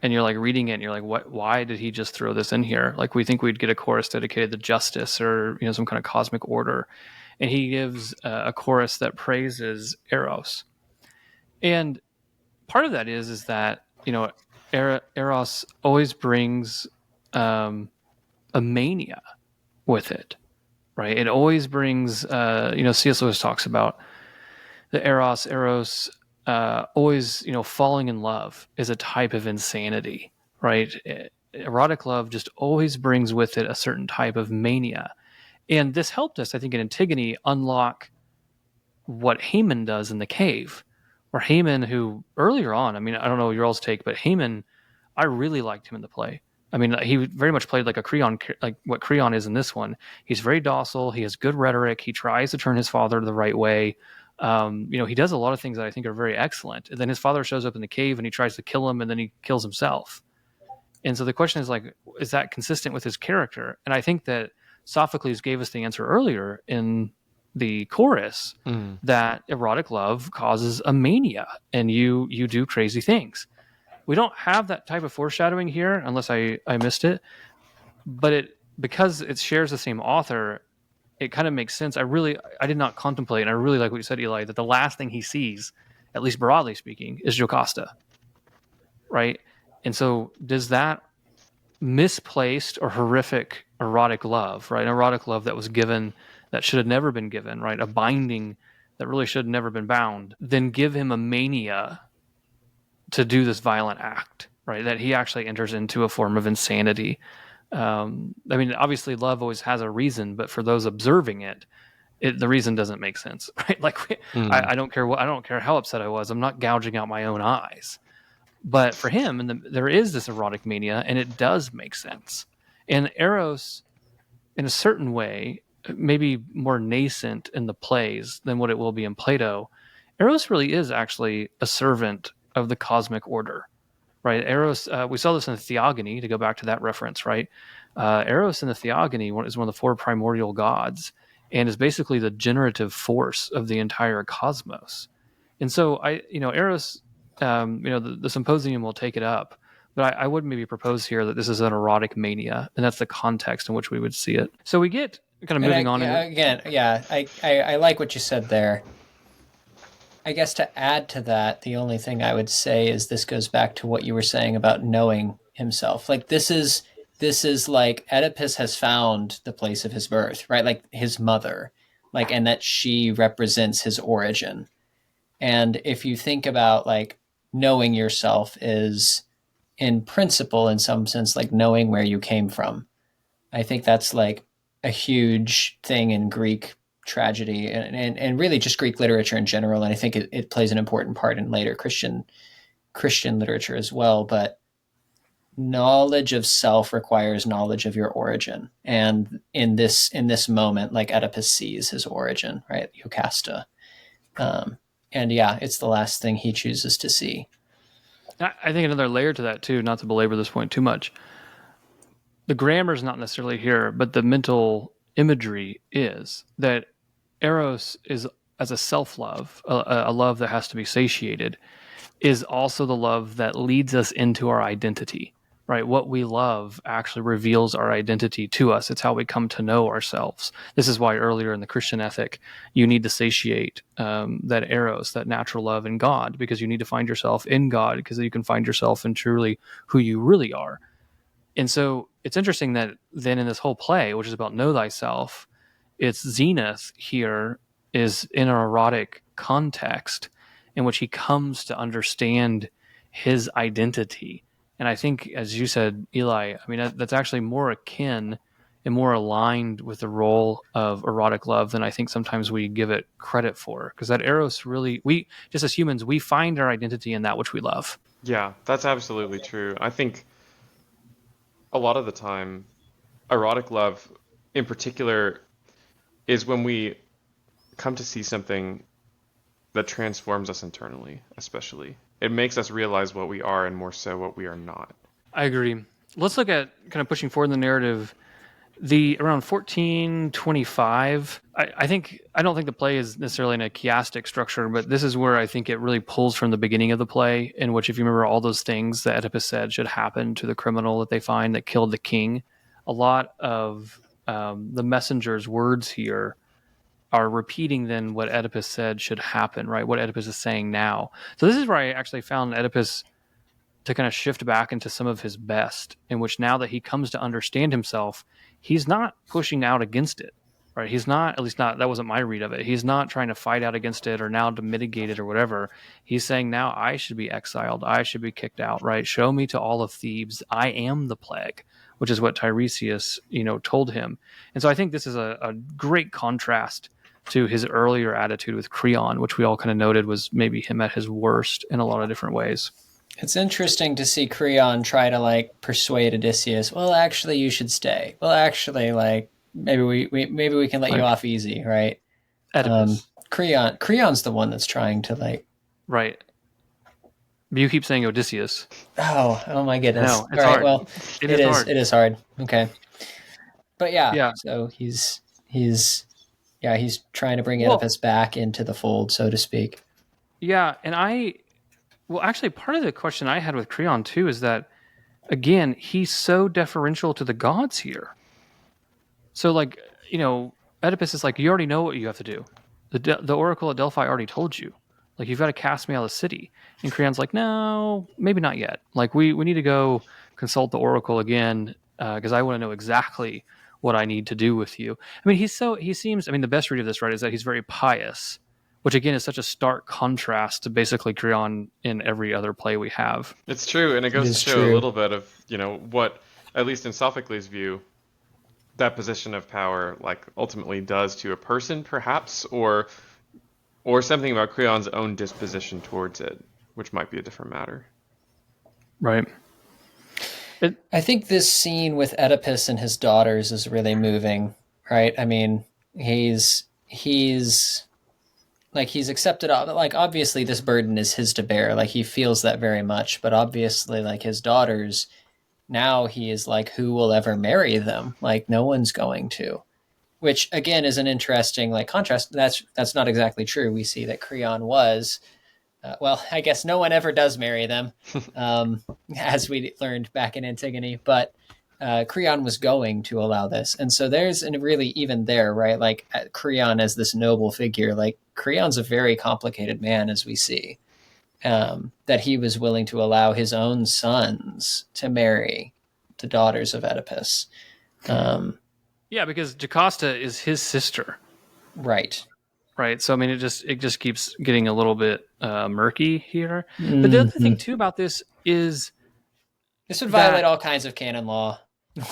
And you're like reading it and you're like, what, why did he just throw this in here? Like we think we'd get a chorus dedicated to justice or, some kind of cosmic order. And he gives a chorus that praises Eros. And part of that is that, Eros always brings a mania with it, right? It always brings, C.S. Lewis talks about the Eros, always, falling in love is a type of insanity, right? Erotic love just always brings with it a certain type of mania. And this helped us, I think, in Antigone unlock what Haman does in the cave, where Haman, who earlier on, I mean, I don't know your all's take, but Haman, I really liked him in the play. I mean, he very much played like a Creon, like what Creon is in this one. He's very docile. He has good rhetoric. He tries to turn his father the right way. He does a lot of things that I think are very excellent. And then his father shows up in the cave and he tries to kill him and then he kills himself. And so the question is like, is that consistent with his character? And I think that Sophocles gave us the answer earlier in the chorus that erotic love causes a mania and you do crazy things. We don't have that type of foreshadowing here unless I missed it, but because it shares the same author, it kind of makes sense. I did not contemplate, and I really like what you said, Eli, that the last thing he sees, at least broadly speaking, is Jocasta, right? And so does that misplaced or horrific erotic love, right? An erotic love that was given that should have never been given, right? A binding that really should have never been bound, then give him a mania to do this violent act, right? That he actually enters into a form of insanity. I mean, obviously love always has a reason, but for those observing it, the reason doesn't make sense, right? Like I don't care how upset I was. I'm not gouging out my own eyes. But for him, there is this erotic mania, and it does make sense. And Eros, in a certain way, maybe more nascent in the plays than what it will be in Plato, Eros really is actually a servant of the cosmic order, right? Eros, we saw this in the Theogony, to go back to that reference, right? Eros in the Theogony is one of the four primordial gods and is basically the generative force of the entire cosmos. And so Eros, the symposium will take it up, but I would maybe propose here that this is an erotic mania, and that's the context in which we would see it. So we get kind of moving on. I like what you said there. I guess to add to that, the only thing I would say is this goes back to what you were saying about knowing himself. Like this is like Oedipus has found the place of his birth, right? Like his mother, like, and that she represents his origin. And if you think about like knowing yourself is in principle, in some sense, like knowing where you came from. I think that's like a huge thing in Greek tragedy and really just Greek literature in general. And I think it plays an important part in later Christian literature as well. But knowledge of self requires knowledge of your origin. And in this moment, like Oedipus sees his origin, right? Jocasta. And yeah, it's the last thing he chooses to see. I think another layer to that too, not to belabor this point too much. The grammar is not necessarily here, but the mental imagery is that Eros is as a self-love, a love that has to be satiated, is also the love that leads us into our identity, right? What we love actually reveals our identity to us. It's how we come to know ourselves. This is why earlier in the Christian ethic, you need to satiate that eros, that natural love in God, because you need to find yourself in God, because you can find yourself in truly who you really are. And so it's interesting that then in this whole play, which is about know thyself, its zenith here is in an erotic context in which he comes to understand his identity. And I think, as you said, Eli, I mean, that's actually more akin and more aligned with the role of erotic love than I think sometimes we give it credit for. Because that eros really, we, just as humans, we find our identity in that which we love. Yeah, that's absolutely true. I think a lot of the time, erotic love in particular is when we come to see something that transforms us internally, especially. It makes us realize what we are and more so what we are not. I agree. Let's look at kind of pushing forward in the narrative. The around 1425, I don't think the play is necessarily in a chiastic structure, but this is where I think it really pulls from the beginning of the play, in which, if you remember all those things that Oedipus said should happen to the criminal that they find that killed the king, a lot of the messenger's words here are repeating then what Oedipus said should happen, right? What Oedipus is saying now. So this is where I actually found Oedipus to kind of shift back into some of his best, in which now that he comes to understand himself, he's not pushing out against it, right? He's not, at least not, that wasn't my read of it. He's not trying to fight out against it or now to mitigate it or whatever. He's saying now I should be exiled. I should be kicked out, right? Show me to all of Thebes. I am the plague, which is what Tiresias, told him. And so I think this is a great contrast to his earlier attitude with Creon, which we all kind of noted was maybe him at his worst in a lot of different ways. It's interesting to see Creon try to persuade Odysseus. Well, actually, you should stay. Well, actually, maybe we can let you off easy, right? Oedipus. Creon's the one that's trying to Right. But you keep saying Odysseus. Oh my goodness. No, it's hard. Well, it is hard. It is hard. Okay. But yeah. So he's trying to bring Oedipus back into the fold, so to speak. Yeah, and actually, part of the question I had with Creon too is that, again, he's so deferential to the gods here. So, Oedipus is like, you already know what you have to do. The oracle at Delphi already told you. You've got to cast me out of the city. And Creon's like, no, maybe not yet. We need to go consult the oracle again because I want to know exactly what I need to do with you. I mean, the best read of this, right, is that he's very pious, which again is such a stark contrast to basically Creon in every other play we have. It's true, and it goes to show a little bit of, what, at least in Sophocles' view, that position of power ultimately does to a person, perhaps, or something about Creon's own disposition towards it, which might be a different matter. Right. I think this scene with Oedipus and his daughters is really moving, right? I mean, he's accepted, obviously this burden is his to bear. He feels that very much, but obviously his daughters, now he is who will ever marry them? No one's going to, which again is an interesting contrast. That's not exactly true. We see that Creon was, I guess no one ever does marry them, as we learned back in Antigone, but Creon was going to allow this. And so there's really even there, right? Creon as this noble figure, Creon's a very complicated man, as we see, that he was willing to allow his own sons to marry the daughters of Oedipus. Yeah, because Jocasta is his sister. Right. Right. So, I mean, it just keeps getting a little bit murky here. Mm-hmm. But the other thing, too, about this is... This would violate all kinds of canon law.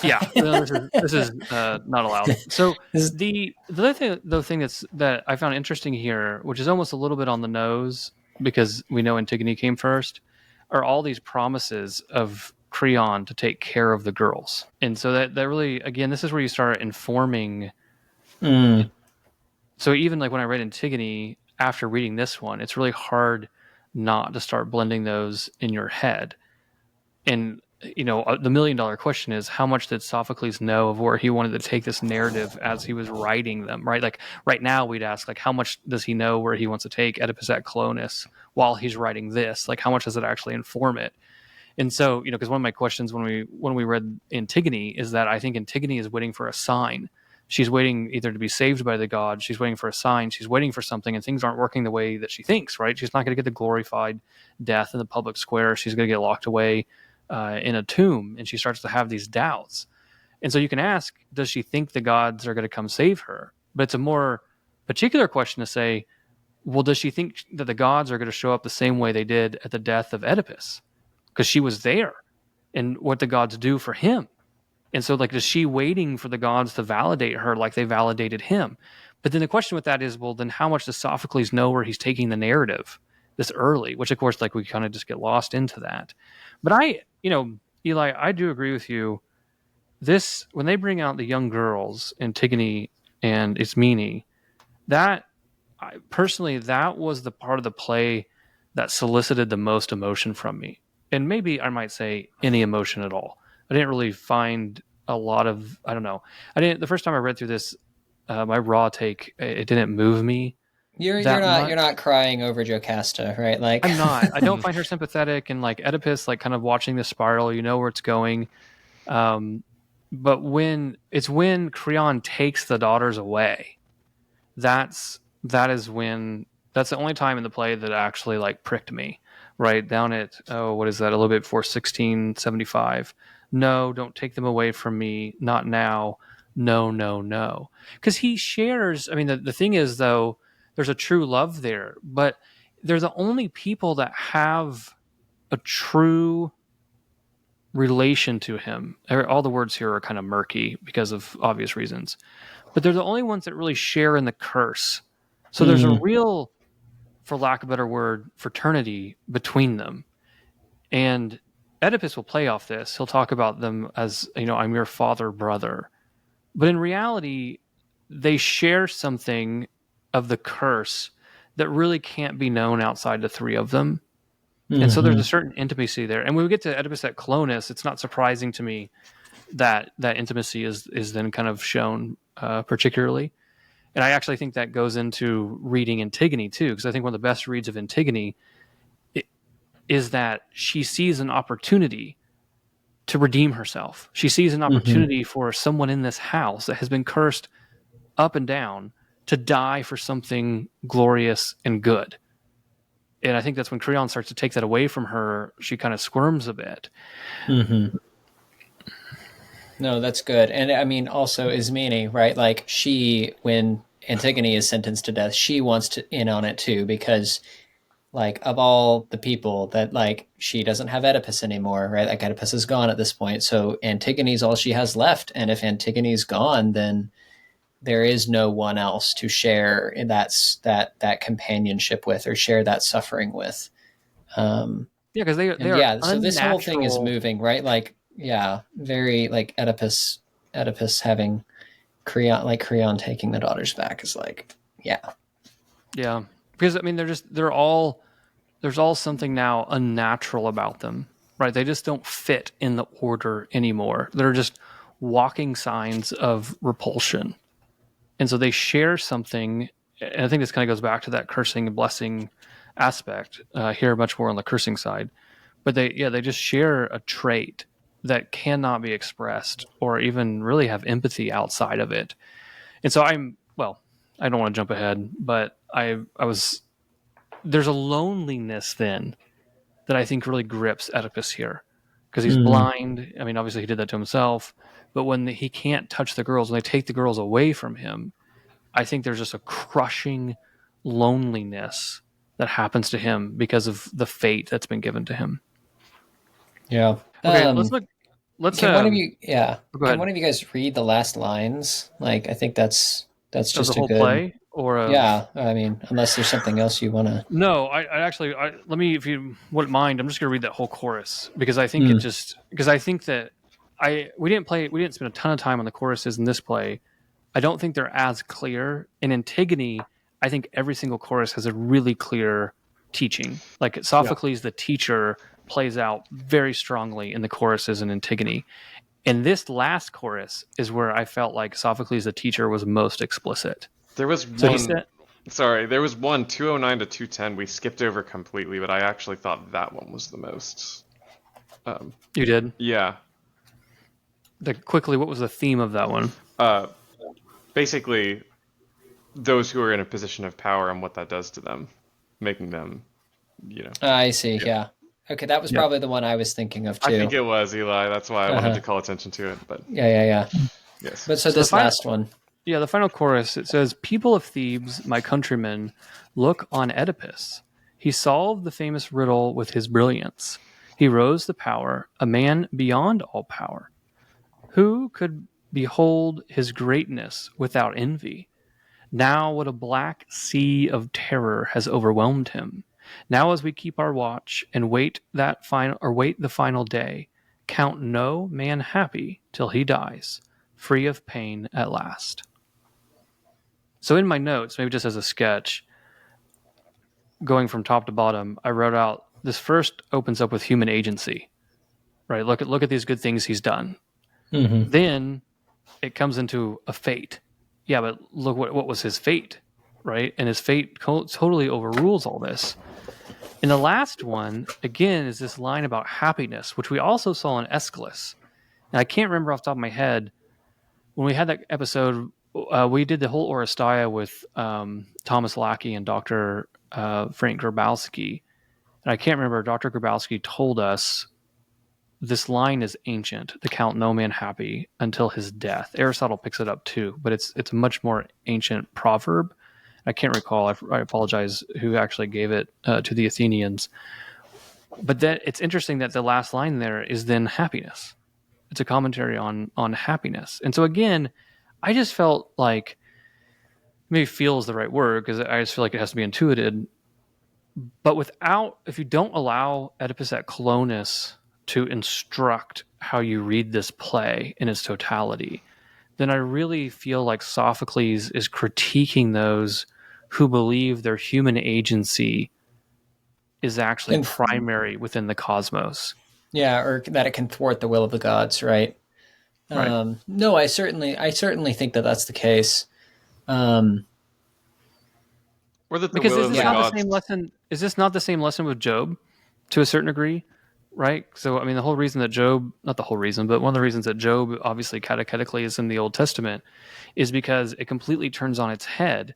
Yeah, this is not allowed. So the other thing that I found interesting here, which is almost a little bit on the nose, because we know Antigone came first, are all these promises of Creon to take care of the girls. And so that really, again, this is where you start informing. So even like when I read Antigone, after reading this one, it's really hard not to start blending those in your head. And, the $1 million question is, how much did Sophocles know of where he wanted to take this narrative as he was writing them, right? Like right now we'd ask, like, how much does he know where he wants to take Oedipus at Colonus while he's writing this? Like, how much does it actually inform it? And so, because one of my questions when we read Antigone is that I think Antigone is waiting for a sign. She's waiting either to be saved by the gods, she's waiting for a sign, she's waiting for something, and things aren't working the way that she thinks, right? She's not going to get the glorified death in the public square. She's going to get locked away in a tomb, and she starts to have these doubts. And so you can ask, does she think the gods are going to come save her? But it's a more particular question to say, well, does she think that the gods are going to show up the same way they did at the death of Oedipus? Because she was there, and what the gods do for him. And so, like, is she waiting for the gods to validate her like they validated him? But then the question with that is, well, then how much does Sophocles know where he's taking the narrative this early? Which, of course, like, we kind of just get lost into that. But Eli, I do agree with you. This, when they bring out the young girls, Antigone and Ismene, that was the part of the play that solicited the most emotion from me. And maybe I might say any emotion at all. I didn't really find a lot of, I don't know. The first time I read through this, my raw take, it didn't move me. You're not crying over Jocasta, right? Like I'm not. I don't find her sympathetic, and like Oedipus, like kind of watching the spiral, where it's going. But when Creon takes the daughters away, that's the only time in the play that actually like pricked me. Right down at what is that? A little bit before 1675. No, don't take them away from me. Not now. No, no, no. Because he shares. I mean, the thing is though, there's a true love there, but they're the only people that have a true relation to him. All the words here are kind of murky because of obvious reasons, but they're the only ones that really share in the curse. So there's a real, for lack of a better word, fraternity between them. And Oedipus will play off this. He'll talk about them as, I'm your father, brother. But in reality, they share something of the curse that really can't be known outside the three of them. And so there's a certain intimacy there. And when we get to Oedipus at Colonus, it's not surprising to me that intimacy is then kind of shown particularly. And I actually think that goes into reading Antigone too, because I think one of the best reads of Antigone is that she sees an opportunity to redeem herself. She sees an opportunity for someone in this house that has been cursed up and down to die for something glorious and good. And I think that's when Creon starts to take that away from her. She kind of squirms a bit. No, that's good. And I mean, also Ismene, right? Like when Antigone is sentenced to death, she wants to in on it too, because like of all the people that like, she doesn't have Oedipus anymore, right? Like Oedipus is gone at this point. So Antigone's all she has left. And if Antigone's gone, then there is no one else to share in that companionship with, or share that suffering with. Because they are so this whole thing is moving, right? Like, yeah, very like Oedipus having Creon taking the daughters back is like, yeah. Because I mean, there's all something now unnatural about them, right? They just don't fit in the order anymore. They're just walking signs of repulsion. And so they share something, and I think this kind of goes back to that cursing and blessing aspect here, much more on the cursing side. But they just share a trait that cannot be expressed or even really have empathy outside of it. And so I don't want to jump ahead, but there's a loneliness then that I think really grips Oedipus here, because he's blind. I mean, obviously he did that to himself, but when he can't touch the girls, when they take the girls away from him, I think there's just a crushing loneliness that happens to him because of the fate that's been given to him. Yeah. Okay, let's look. Can one of you, go ahead. Can one of you guys read the last lines? Like, I think that's just the whole a good play, or a Yeah, I mean, unless there's something else you want to. No, I actually, let me, if you wouldn't mind, I'm just going to read that whole chorus because I think because I think that we didn't spend a ton of time on the choruses in this play. I don't think they're as clear. In Antigone, I think every single chorus has a really clear teaching. Like Sophocles, the teacher, plays out very strongly in the choruses in Antigone. And this last chorus is where I felt like Sophocles, the teacher, was most explicit. There was So he one. said, Sorry, there was one 209 to 210 we skipped over completely, but I actually thought that one was the most. "You did." Yeah. Quickly, what was the theme of that one? Basically, those who are in a position of power and what that does to them, making them, I see. Yeah. Okay, that was probably the one I was thinking of too. I think it was, Eli. That's why I wanted to call attention to it. But Yeah. yes. But so this last one. Yeah, the final chorus, it says, "People of Thebes, my countrymen, look on Oedipus. He solved the famous riddle with his brilliance. He rose to power, a man beyond all power. Who could behold his greatness without envy? Now what a black sea of terror has overwhelmed him. Now as we keep our watch and wait the final day, count no man happy till he dies, free of pain at last." So in my notes, maybe just as a sketch, going from top to bottom, I wrote out this first opens up with human agency, right? Look at these good things he's done. Mm-hmm. Then it comes into a fate. Yeah, but look what was his fate, right? And his fate totally overrules all this. And the last one, again, is this line about happiness, which we also saw in Aeschylus. And I can't remember off the top of my head, when we had that episode, we did the whole Oresteia with Thomas Lackey and Dr. Frank Grabowski. And I can't remember, Dr. Grabowski told us this line is ancient, "The count no man happy until his death." Aristotle picks it up too, but it's a much more ancient proverb. I can't recall, I apologize, who actually gave it to the Athenians. But that it's interesting that the last line there is then happiness. It's a commentary on happiness. And so again, I just felt like, maybe "feel" is the right word because I just feel like it has to be intuited. But if you don't allow Oedipus at Colonus to instruct how you read this play in its totality, then I really feel like Sophocles is critiquing those who believe their human agency is actually primary within the cosmos. Yeah, or that it can thwart the will of the gods, right? Right. No, I certainly think that that's the case. Or that the Because will is of this the not gods. the same lesson? Is this not the same lesson with Job, to a certain degree? Right. So I mean, the whole reason that Job, not the whole reason, but one of the reasons that Job obviously catechetically is in the Old Testament, is because it completely turns on its head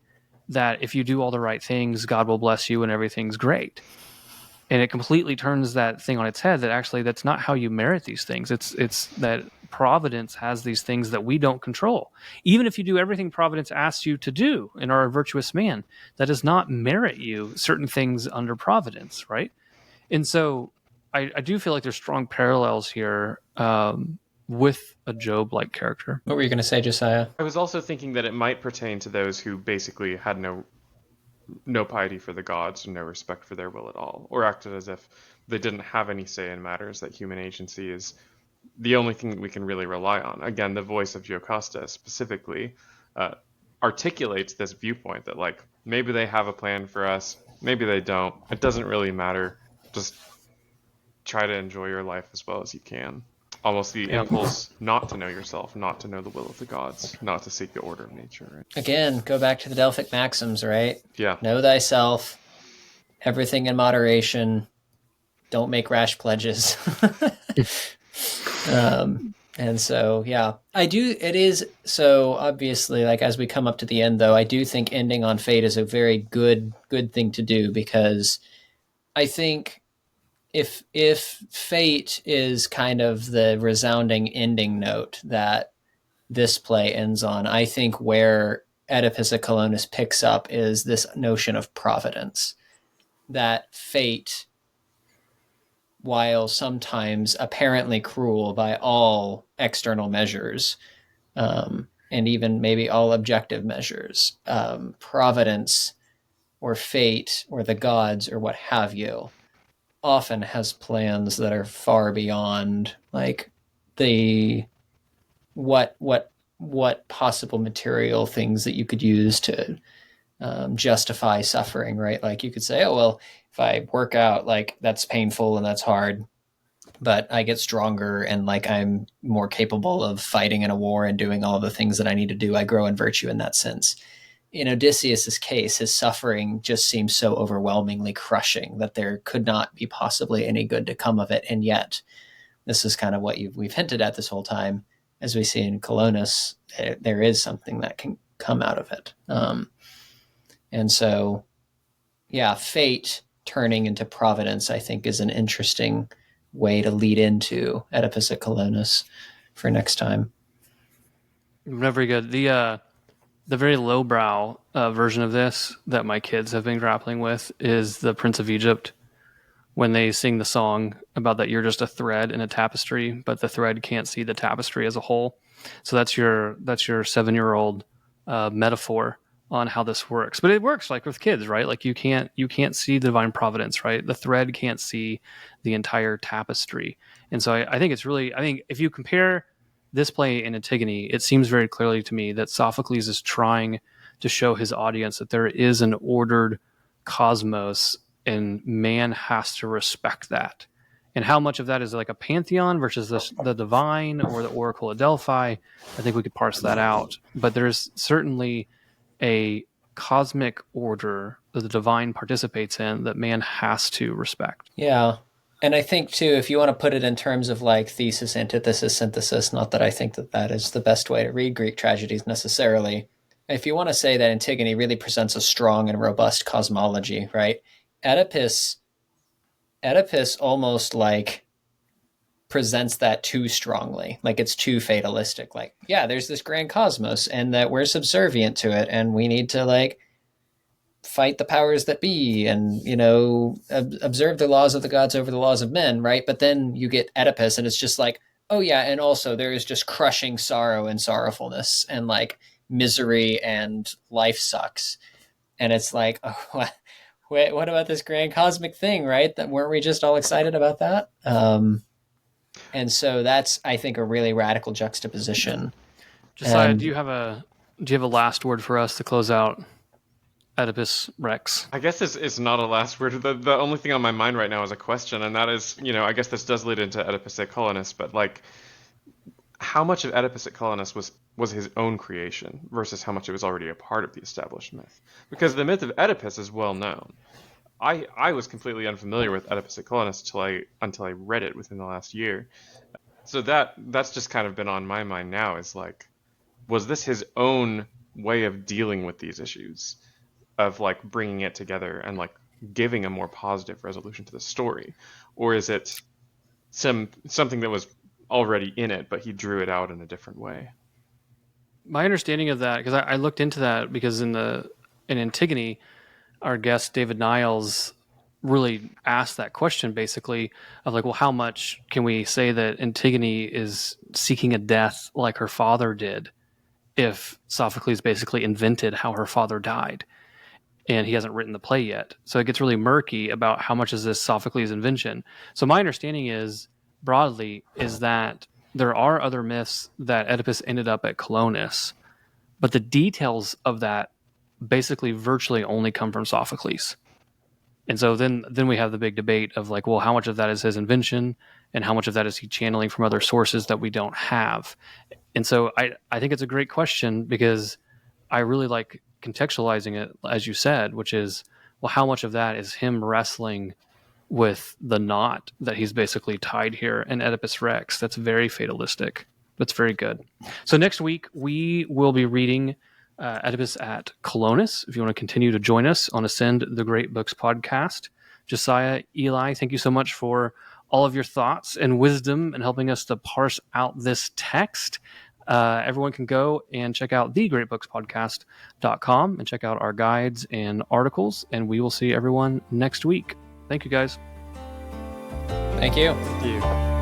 that if you do all the right things, God will bless you and everything's great. And it completely turns that thing on its head, that actually that's not how you merit these things. It's that Providence has these things that we don't control. Even if you do everything Providence asks you to do and are a virtuous man, that does not merit you certain things under Providence, right? And so I do feel like there's strong parallels here with a Job-like character. What were you going to say, Josiah? I was also thinking that it might pertain to those who basically had no piety for the gods and no respect for their will at all, or acted as if they didn't have any say in matters, that human agency is the only thing that we can really rely on. Again, the voice of Jocasta specifically articulates this viewpoint that, like, maybe they have a plan for us, maybe they don't. It doesn't really matter. Just try to enjoy your life as well as you can. Almost the impulse not to know yourself, not to know the will of the gods, not to seek the order of nature. Right? Again, go back to the Delphic maxims, right? Yeah. Know thyself, everything in moderation, don't make rash pledges. And so, yeah, it is. So obviously, like, as we come up to the end, though, I do think ending on fate is a very good thing to do, because I think if fate is kind of the resounding ending note that this play ends on, I think where Oedipus at Colonus picks up is this notion of providence, that fate, while sometimes apparently cruel by all external measures, and even maybe all objective measures, providence or fate or the gods or what have you, often has plans that are far beyond like the what possible material things that you could use to justify suffering, right? Like you could say, oh well, if I work out, like that's painful and that's hard, but I get stronger and like I'm more capable of fighting in a war and doing all the things that I need to do. I grow in virtue in that sense. In Odysseus's case, his suffering just seems so overwhelmingly crushing that there could not be possibly any good to come of it. And yet, this is kind of what we've hinted at this whole time. As we see in Colonus, there is something that can come out of it. And so, yeah, fate turning into providence, I think, is an interesting way to lead into Oedipus at Colonus for next time. Not very good. The very lowbrow version of this that my kids have been grappling with is the Prince of Egypt, when they sing the song about that you're just a thread in a tapestry, but the thread can't see the tapestry as a whole. So that's your 7-year-old metaphor on how this works. But it works like with kids, right? Like you can't see the divine providence, right? The thread can't see the entire tapestry. And so I think if you compare this play in Antigone, it seems very clearly to me that Sophocles is trying to show his audience that there is an ordered cosmos and man has to respect that. And how much of that is like a pantheon versus the divine or the Oracle of Delphi, I think we could parse that out. But there's certainly a cosmic order that the divine participates in that man has to respect. Yeah. And I think, too, if you want to put it in terms of like thesis, antithesis, synthesis, not that I think that is the best way to read Greek tragedies necessarily. If you want to say that Antigone really presents a strong and robust cosmology, right? Oedipus almost like presents that too strongly, like it's too fatalistic. Like, yeah, there's this grand cosmos and that we're subservient to it and we need to like fight the powers that be and, you know, observe the laws of the gods over the laws of men, right? But then you get Oedipus and it's just like, oh yeah, and also there is just crushing sorrow and sorrowfulness and like misery and life sucks. And it's like, oh, wait, what about this grand cosmic thing, right? That weren't we just all excited about that? And so that's, I think, a really radical juxtaposition. Josiah, do you have a last word for us to close out Oedipus Rex? I guess it's not a last word. The only thing on my mind right now is a question, and that is, you know, I guess this does lead into Oedipus at Colonus, but like, how much of Oedipus at Colonus was his own creation versus how much it was already a part of the established myth? Because the myth of Oedipus is well known. I was completely unfamiliar with Oedipus at Colonus until I read it within the last year. So that's just kind of been on my mind now, is like, was this his own way of dealing with these issues, of like bringing it together and like giving a more positive resolution to the story, or is it something that was already in it but he drew it out in a different way? My understanding of that, because I looked into that, because in Antigone, our guest David Niles really asked that question, basically, of like, well, how much can we say that Antigone is seeking a death like her father did, if Sophocles basically invented how her father died and he hasn't written the play yet? So it gets really murky about how much is this Sophocles' invention. So my understanding is, broadly, is that there are other myths that Oedipus ended up at Colonus, but the details of that basically virtually only come from Sophocles. And so then we have the big debate of like, well, how much of that is his invention and how much of that is he channeling from other sources that we don't have? And so I think it's a great question, because I really like contextualizing it, as you said, which is, well, how much of that is him wrestling with the knot that he's basically tied here in Oedipus Rex? That's very fatalistic. That's very good. So next week we will be reading Oedipus at Colonus. If you want to continue to join us on Ascend the Great Books podcast. Josiah, Eli, thank you so much for all of your thoughts and wisdom and helping us to parse out this text. Everyone can go and check out thegreatbookspodcast.com and check out our guides and articles, and we will see everyone next week. Thank you, guys. Thank you. Thank you.